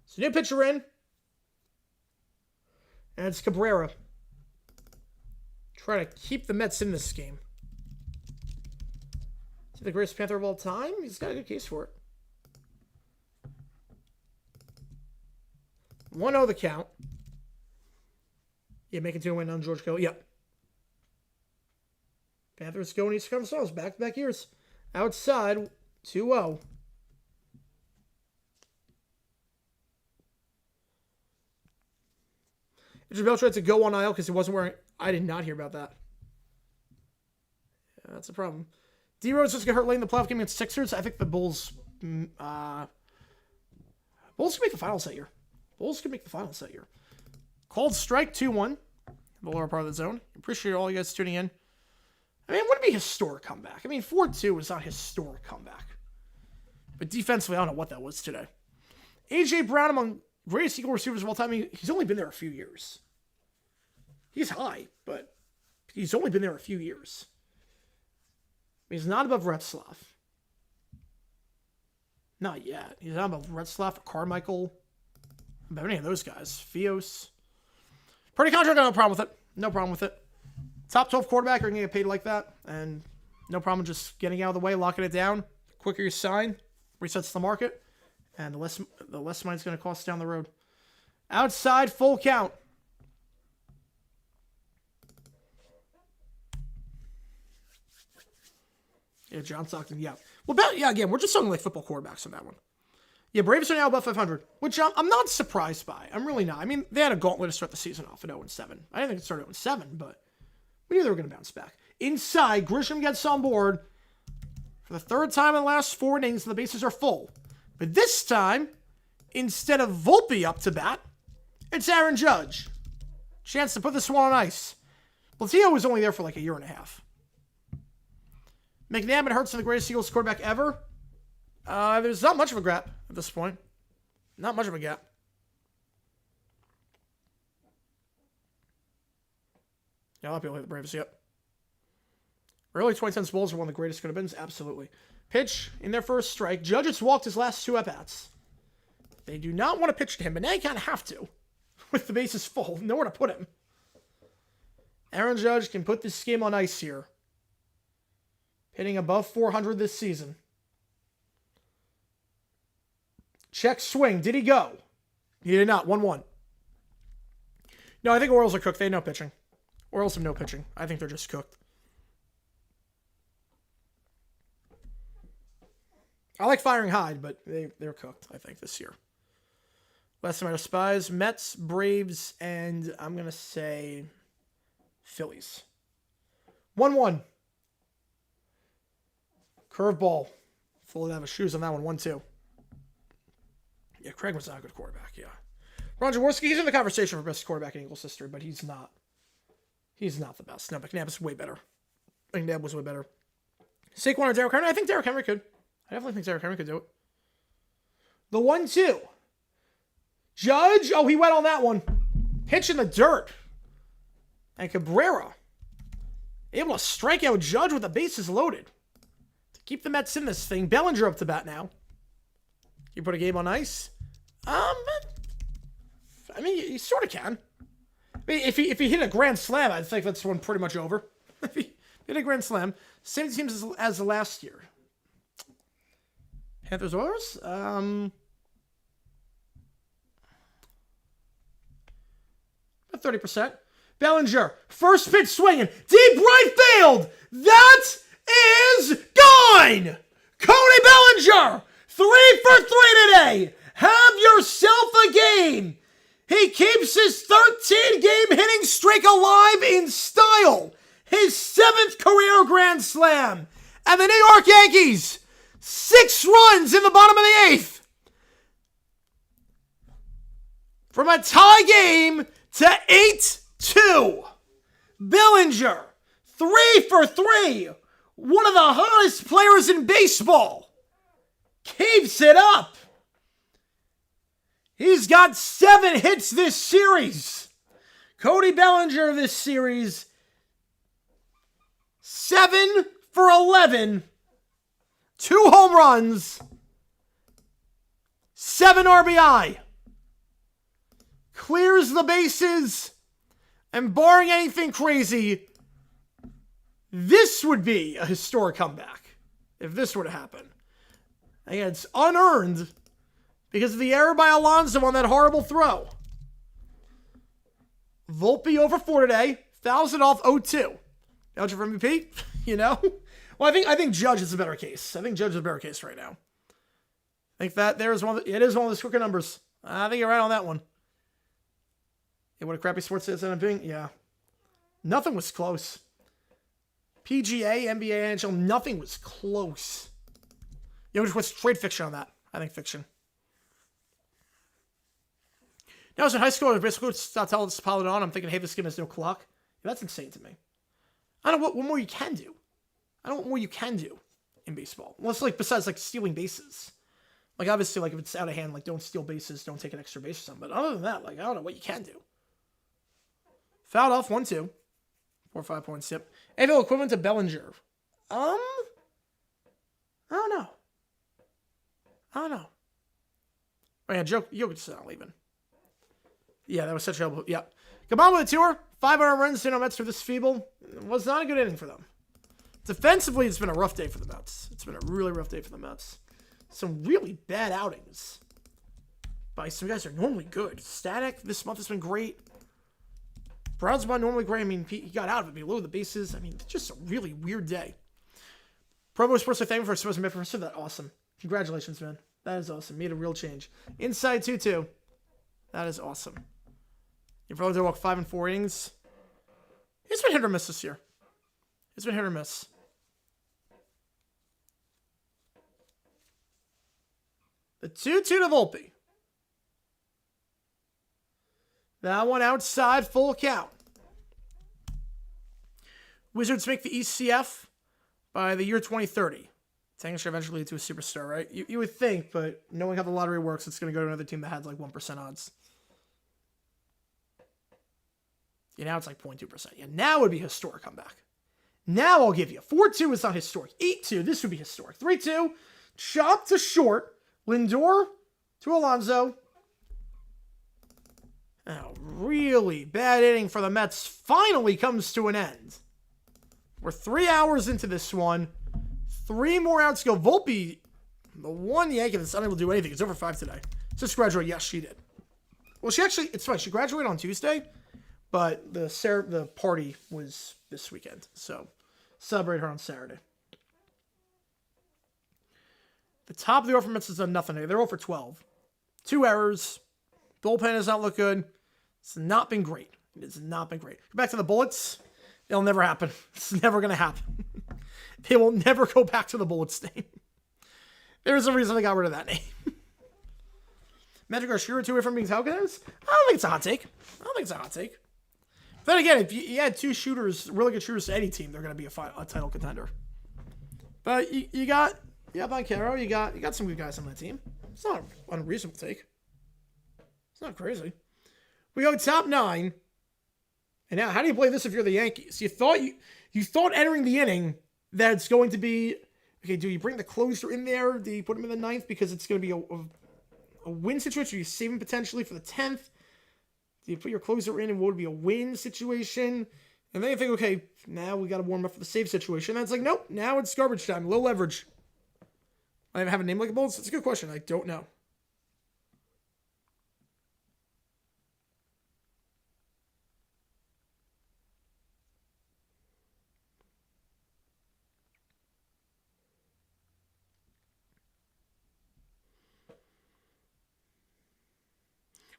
A: So new pitcher in. And it's Cabrera. Try to keep the Mets in this game. Is he the greatest Panther of all time? He's got a good case for it. 1-0 the count. Yeah, making 2 win on George Kelly. Yep. Panthers going East Coast Stars back-to-back years. Outside, 2-0. Isabel tried to go on IL because he wasn't wearing... I did not hear about that. Yeah, that's a problem. D-Rose just got hurt late in the playoff game against Sixers. I think the Bulls... Bulls can make the finals that year. Bulls can make the finals that year. Called strike 2-1. The lower part of the zone. Appreciate all you guys tuning in. I mean, it wouldn't be a historic comeback. I mean, 4-2 is not a historic comeback. But defensively, I don't know what that was today. A.J. Brown among greatest Eagle receivers of all time. I mean, he's only been there a few years. He's high, but he's only been there a few years. He's not above Retzlaff. Not yet. He's not above Retzlaff or Carmichael. About any of those guys. Fios. Pretty contract, no problem with it. No problem with it. Top 12 quarterback, you're going to get paid like that. And no problem just getting out of the way, locking it down. The quicker you sign, resets the market. And the less money it's going to cost down the road. Outside, full count. Yeah, John Stockton, yeah. Well, again, we're just talking like football quarterbacks on that one. Yeah, Braves are now above 500, which I'm not surprised by. I'm really not. I mean, they had a gauntlet to start the season off at 0-7. I didn't think it started 0-7, but we knew they were going to bounce back. Inside, Grisham gets on board for the third time in the last 4 innings, and the bases are full. But this time, instead of Volpe up to bat, it's Aaron Judge. Chance to put this one on ice. Blatio was only there for like a year and a half. McNabb and Hurts are the greatest Eagles quarterback ever. There's not much of a gap at this point. Not much of a gap. Yeah, a lot of people hate the Braves, yep. Early 2010s Bulls are one of the greatest could have been. Absolutely. Pitch in their first strike. Judge has walked his last 2 at-bats. They do not want to pitch to him, but now you kind of have to. With the bases full. Nowhere to put him. Aaron Judge can put this game on ice here. Hitting above 400 this season. Check swing. Did he go? He did not. 1-1. No, I think Orioles are cooked. They have no pitching. Orioles have no pitching. I think they're just cooked. I like firing Hyde, but they're cooked, I think, this year. Last time I spies, Mets, Braves, and I'm going to say Phillies. 1-1. Curveball. Fully out of his shoes on that one. 1-2. Yeah, Craig was not a good quarterback. Yeah. Ron Jaworski, he's in the conversation for best quarterback in Eagles history, but he's not. He's not the best. No, McNabb is way better. McNabb was way better. Saquon or Derrick Henry? I think Derrick Henry could. I definitely think Derrick Henry could do it. The 1-2. Judge. Oh, he went on that one. Pitch in the dirt. And Cabrera able to strike out Judge with the bases loaded. To keep the Mets in this thing. Bellinger up to bat now. You put a game on ice? I mean, you sort of can. I mean, if he hit a grand slam, I think that's one pretty much over. If he hit a grand slam. Same teams as the last year. Panthers Oilers? 30%. Bellinger, first pitch swinging, deep right field. That is gone. Cody Bellinger, 3 for 3 today. Have yourself a game. He keeps his 13-game hitting streak alive in style. His 7th career grand slam. And the New York Yankees, 6 runs in the bottom of the 8th. From a tie game to 8-2. Bellinger, 3 for 3. One of the hottest players in baseball. Keeps it up. He's got 7 hits this series. Cody Bellinger this series, 7 for 11. 2 home runs. 7 RBI. Clears the bases. And barring anything crazy, this would be a historic comeback if this were to happen. Again, it's unearned because of the error by Alonso on that horrible throw. Volpe over 4 today. Fouls it off 0-2. Judge for MVP? You know? Well, I think Judge is a better case. I think Judge is a better case right now. I think that there is it is one of the quicker numbers. I think you're right on that one. Hey, what a crappy sports it ended up being? Yeah. Nothing was close. PGA, NBA, NHL, nothing was close. You know, just what's trade fiction on that? I think fiction. Now, I was in high school, I was basically telling this pilot on. I'm thinking, hey, this game has no clock. Yeah, that's insane to me. I don't know what more you can do. I don't know what more you can do in baseball. Well, it's like, besides, like, stealing bases. Like, obviously, like, if it's out of hand, like, don't steal bases, don't take an extra base or something. But other than that, like, I don't know what you can do. Fouled off 1-2. 4-5 points, yep. AFL equivalent to Bellinger. I don't know. Oh, yeah, Jokic's not leaving. Yeah, that was such a... Yeah. Combined with the tour, 500 runs, Mets for this feeble. It was not a good inning for them. Defensively, it's been a rough day for the Mets. It's been a really rough day for the Mets. Some really bad outings by some guys that are normally good. Static this month has been great. Brown's been normally great. I mean, he got out of it below the bases. I mean, it's just a really weird day. Provo Sports, I thank you for exposing me for that. Awesome. Congratulations, man. That is awesome. Made a real change. Inside 2-2. That is awesome. You probably did walk 5 and 4 innings. He's been hit or miss this year. He's been hit or miss. The 2-2 to Volpe. That one outside, full count. Wizards make the ECF by the year 2030. Tank should eventually lead to a superstar, right? You would think, but knowing how the lottery works, it's going to go to another team that had like 1% odds. Yeah, now it's like 0.2%. Yeah, now would be a historic comeback. Now I'll give you. 4-2 is not historic. 8-2, this would be historic. 3-2, chop to short. Lindor to Alonso. Oh, really bad inning for the Mets finally comes to an end. We're 3 hours into this one. 3 more outs to go. Volpe, the one Yankee that's unable to do anything. It's over 5 today. Just graduated. Yes, she did. Well, she actually, it's fine. She graduated on Tuesday, but the party was this weekend. So celebrate her on Saturday. The top of the order for Mets has done nothing today. They're 0 for 12. 2 errors. Bullpen has not looked good. It's not been great. It's not been great. Go back to the Bullets. It'll never happen. It's never going to happen. They will never go back to the Bullets name. There's a reason they got rid of that name. Magic are sure 2 away from being title contenders? I don't think it's a hot take. But then again, if you add 2 shooters, really good shooters to any team, they're going to be a title contender. But you got Boncaro, you got some good guys on that team. It's not an unreasonable take. It's not crazy. We go top 9. And now, how do you play this if you're the Yankees? You thought entering the inning that it's going to be, okay, do you bring the closer in there? Do you put him in the 9th because it's going to be a win situation? Do you save him potentially for the 10th? Do you put your closer in and what would be a win situation? And then you think, okay, now we got to warm up for the save situation. And it's like, nope, now it's garbage time, low leverage. I have a name like a Bullets? It's a good question. I don't know.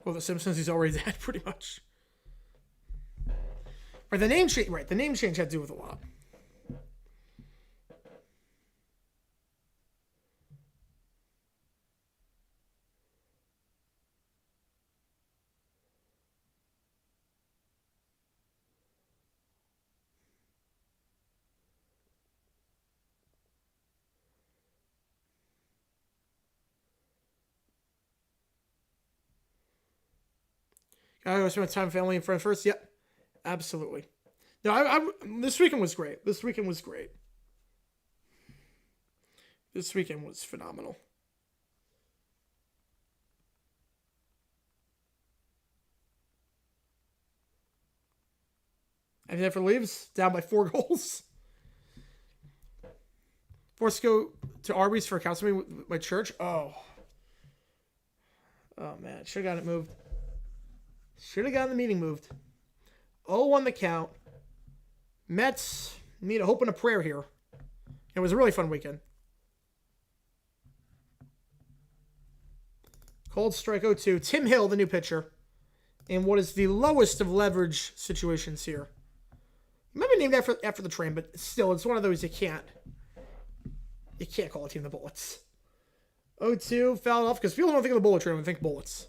A: Well, the Simpsons, he's already dead, pretty much. Right, the name change. Right, the name change had to do with a lot. I always spend time with family and friends first. Yep, absolutely. No, this weekend was great. This weekend was phenomenal. And never leaves, down by 4 goals. Forced to go to Arby's for a council meeting with my church. Oh man, should have got it moved. Should have gotten the meeting moved. 0-1 the count. Mets need a hope and a prayer here. It was a really fun weekend. Cold strike 0-2. Tim Hill, the new pitcher. In what is the lowest of leverage situations here. It might be named after the train, but still, it's one of those you can't call a team the Bullets. 0-2, fouled off, because people don't think of the Bullet train when they think Bullets.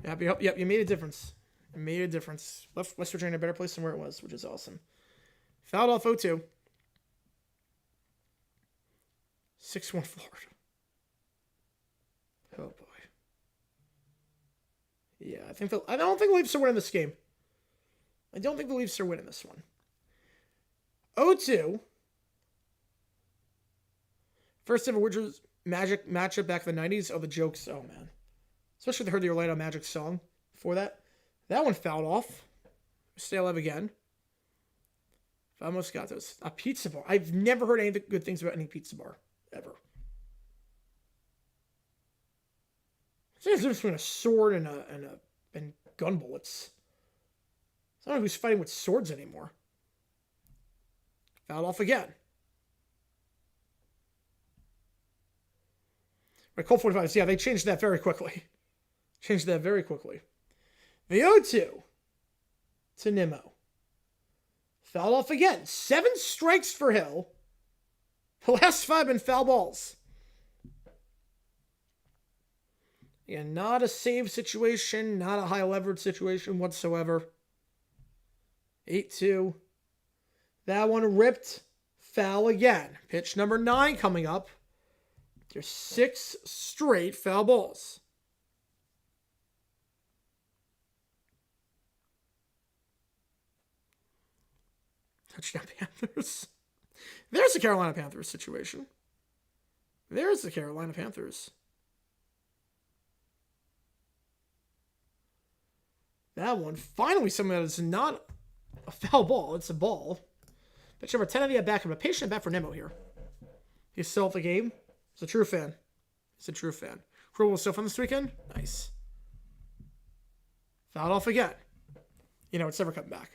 A: Yep, you made a difference. Left West Virginia a better place than where it was, which is awesome. Fouled off 0-2. 6-1 Florida. Oh boy. Yeah, I don't think the Leafs are winning this game. I don't think the Leafs are winning this one. 0-2. First ever Wizards Magic matchup back in the 90s. Oh, the jokes. Oh, man. Especially if they heard the Orlando Magic song before that. That one fouled off. Stay alive again. Vamos Gatos. A pizza bar. I've never heard any good things about any pizza bar. Ever. There's a difference between a sword and gun bullets. I don't know who's fighting with swords anymore. Fouled off again. Right, Colt 45. Yeah, they changed that very quickly. The 0-2 to Nimmo. Fouled off again. 7 strikes for Hill. The last 5 have been foul balls. Yeah, not a save situation, not a high leverage situation whatsoever. 8-2. That one ripped. Foul again. Pitch number 9 coming up. There's 6 straight foul balls. Touchdown Panthers. There's the Carolina Panthers situation. There's the Carolina Panthers. That one, finally something that is not a foul ball. It's a ball. Pitch number 10 of the at-back. I'm a patient at-bat for Nimmo here. He's still at the game. He's a true fan. Cruel was still fun this weekend. Nice. Fouled off again. You know, it's never coming back.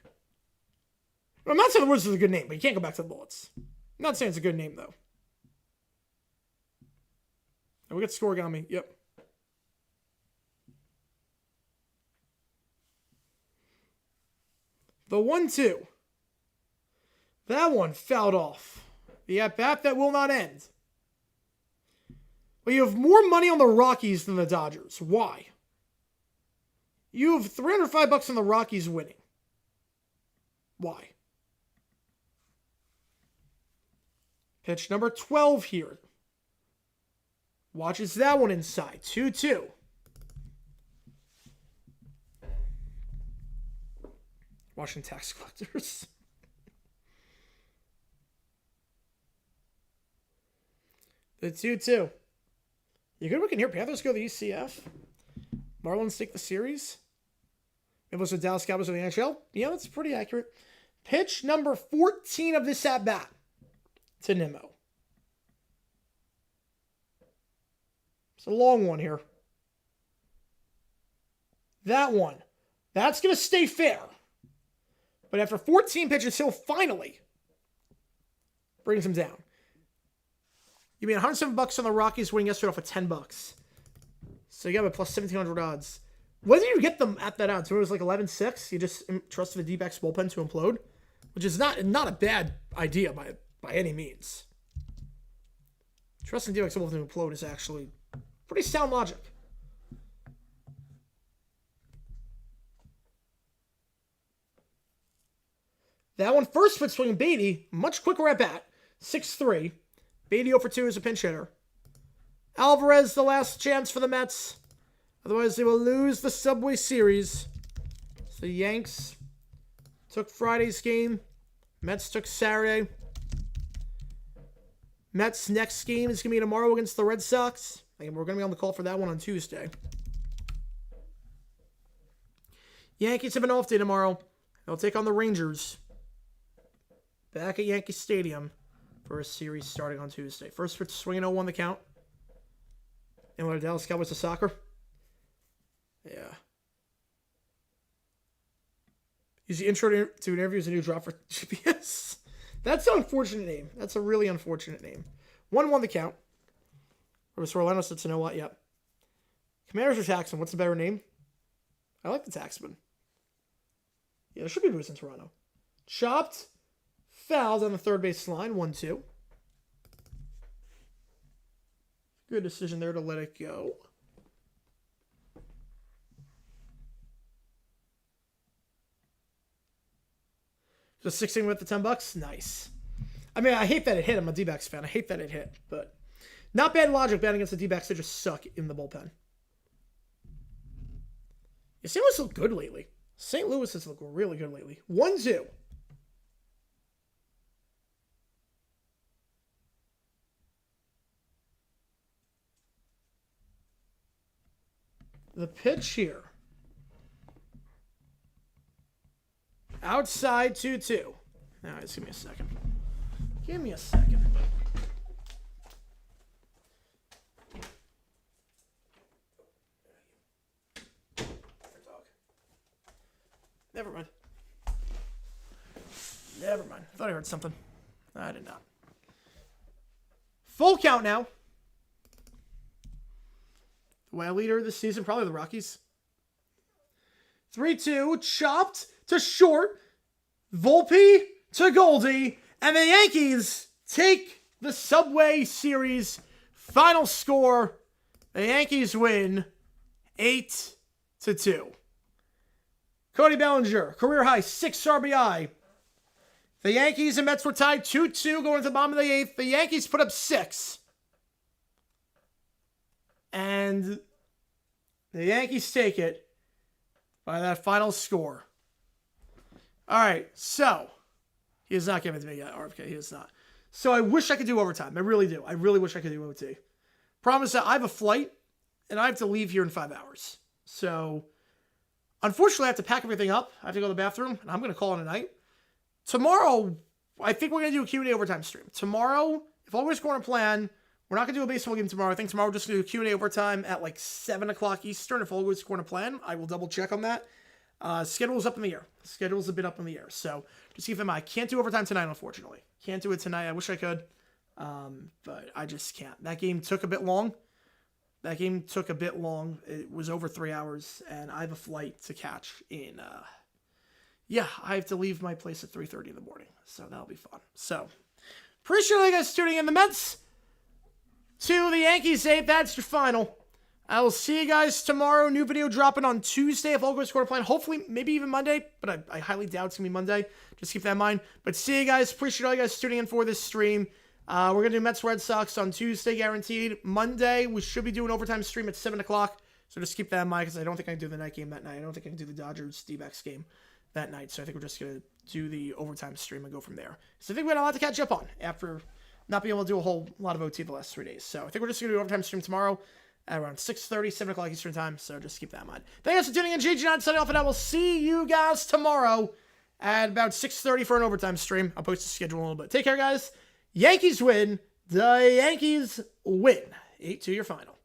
A: I'm not saying the Wizards is a good name, but you can't go back to the Bullets. I'm not saying it's a good name, though. And we got scoring on me. Yep. The 1-2. That one fouled off. The at-bat that will not end. Well, you have more money on the Rockies than the Dodgers. Why? You have $305 on the Rockies winning. Why? Pitch number 12 here. Watches that one inside. 2-2. Washington tax collectors. The 2-2. You good looking here? Panthers go to the ECF. Marlins take the series. It was the Dallas Cowboys of the NHL. Yeah, that's pretty accurate. Pitch number 14 of this at-bat to Nimmo. It's a long one here. That one. That's going to stay fair. But after 14 pitches, he'll finally brings him down. You mean $107 on the Rockies winning yesterday off of $10. So you got a plus 1,700 odds. When did you get them at that odds? When it was like 11-6, you just trusted the D-backs bullpen to implode, which is not a bad idea by any means. Trusting D-backs bullpen to implode is actually pretty sound logic. That one first pitch swinging Beatty, much quicker at bat, 6-3. Beatty 0 for 2 is a pinch hitter. Alvarez, the last chance for the Mets. Otherwise, they will lose the Subway Series. So the Yanks took Friday's game. Mets took Saturday. Mets' next game is going to be tomorrow against the Red Sox. And we're going to be on the call for that one on Tuesday. Yankees have an off day tomorrow. They'll take on the Rangers. Back at Yankee Stadium for a series starting on Tuesday. First pitch swinging 0-1 the count. And what are Dallas Cowboys to soccer? Yeah. Use the intro to an interview as a new drop for GPS. That's an unfortunate name. That's a really unfortunate name. 1-1 the count. Or Orlando said, you know what? Yep. Commanders or Taxman? What's the better name? I like the Taxman. Yeah, there should be Bruce in Toronto. Chopped. Fouled on the third base line. 1-2. Good decision there to let it go. Just 16 with the $10. Nice. I mean, I hate that it hit. I'm a D-backs fan. I hate that it hit, but not bad logic betting against the D-backs. They just suck in the bullpen. Yeah, St. Louis looked good lately. St. Louis has looked really good lately. 1-2. The pitch here. Outside 2-2. All right, just give me a second. Give me a second. Never mind. Never mind. I thought I heard something. I did not. Full count now. The WAL leader this season, probably the Rockies. 3-2, chopped to short. Volpe to Goldie. And the Yankees take the Subway Series. Final score. The Yankees win 8-2. Cody Bellinger, career high, 6 RBI. The Yankees and Mets were tied 2-2 going to the bottom of the 8th. The Yankees put up 6. And the Yankees take it by that final score. All right, so he is not giving it to me yet, RFK. He is not. So I wish I could do overtime. I really do. I really wish I could do OT. Promise that I have a flight, and I have to leave here in 5 hours. So unfortunately, I have to pack everything up. I have to go to the bathroom, and I'm going to call it a night. Tomorrow, I think we're going to do a Q&A overtime stream. Tomorrow, if all goes according to plan, we're not going to do a baseball game tomorrow. I think tomorrow we're just going to do a Q&A overtime at like 7 o'clock Eastern. If all goes according to plan, I will double check on that. Schedule's up in the air. Schedule's a bit up in the air. So just keep in mind, I can't do overtime tonight, unfortunately. Can't do it tonight. I wish I could, but I just can't. That game took a bit long. That game took a bit long. It was over 3 hours, and I have a flight to catch in, yeah, I have to leave my place at 3:30 in the morning, so that'll be fun. So, appreciate you guys tuning in. The Mets to the Yankees 8, that's your final. I will see you guys tomorrow. New video dropping on Tuesday if all goes according to plan. Hopefully, maybe even Monday, but I highly doubt it's going to be Monday. Just keep that in mind. But see you guys. Appreciate all you guys tuning in for this stream. We're going to do Mets Red Sox on Tuesday, guaranteed. Monday, we should be doing overtime stream at 7 o'clock. So just keep that in mind because I don't think I can do the night game that night. I don't think I can do the Dodgers D-backs game that night. So I think we're just going to do the overtime stream and go from there. So I think we had a lot to catch up on after not being able to do a whole lot of OT the last 3 days. So I think we're just going to do overtime stream tomorrow at around 6:30, 7 o'clock Eastern time. So just keep that in mind. Thank you guys for tuning in. GG9 signing off, and I will see you guys tomorrow at about 6:30 for an overtime stream. I'll post the schedule in a little bit. Take care, guys. Yankees win. The Yankees win. 8-2 your final.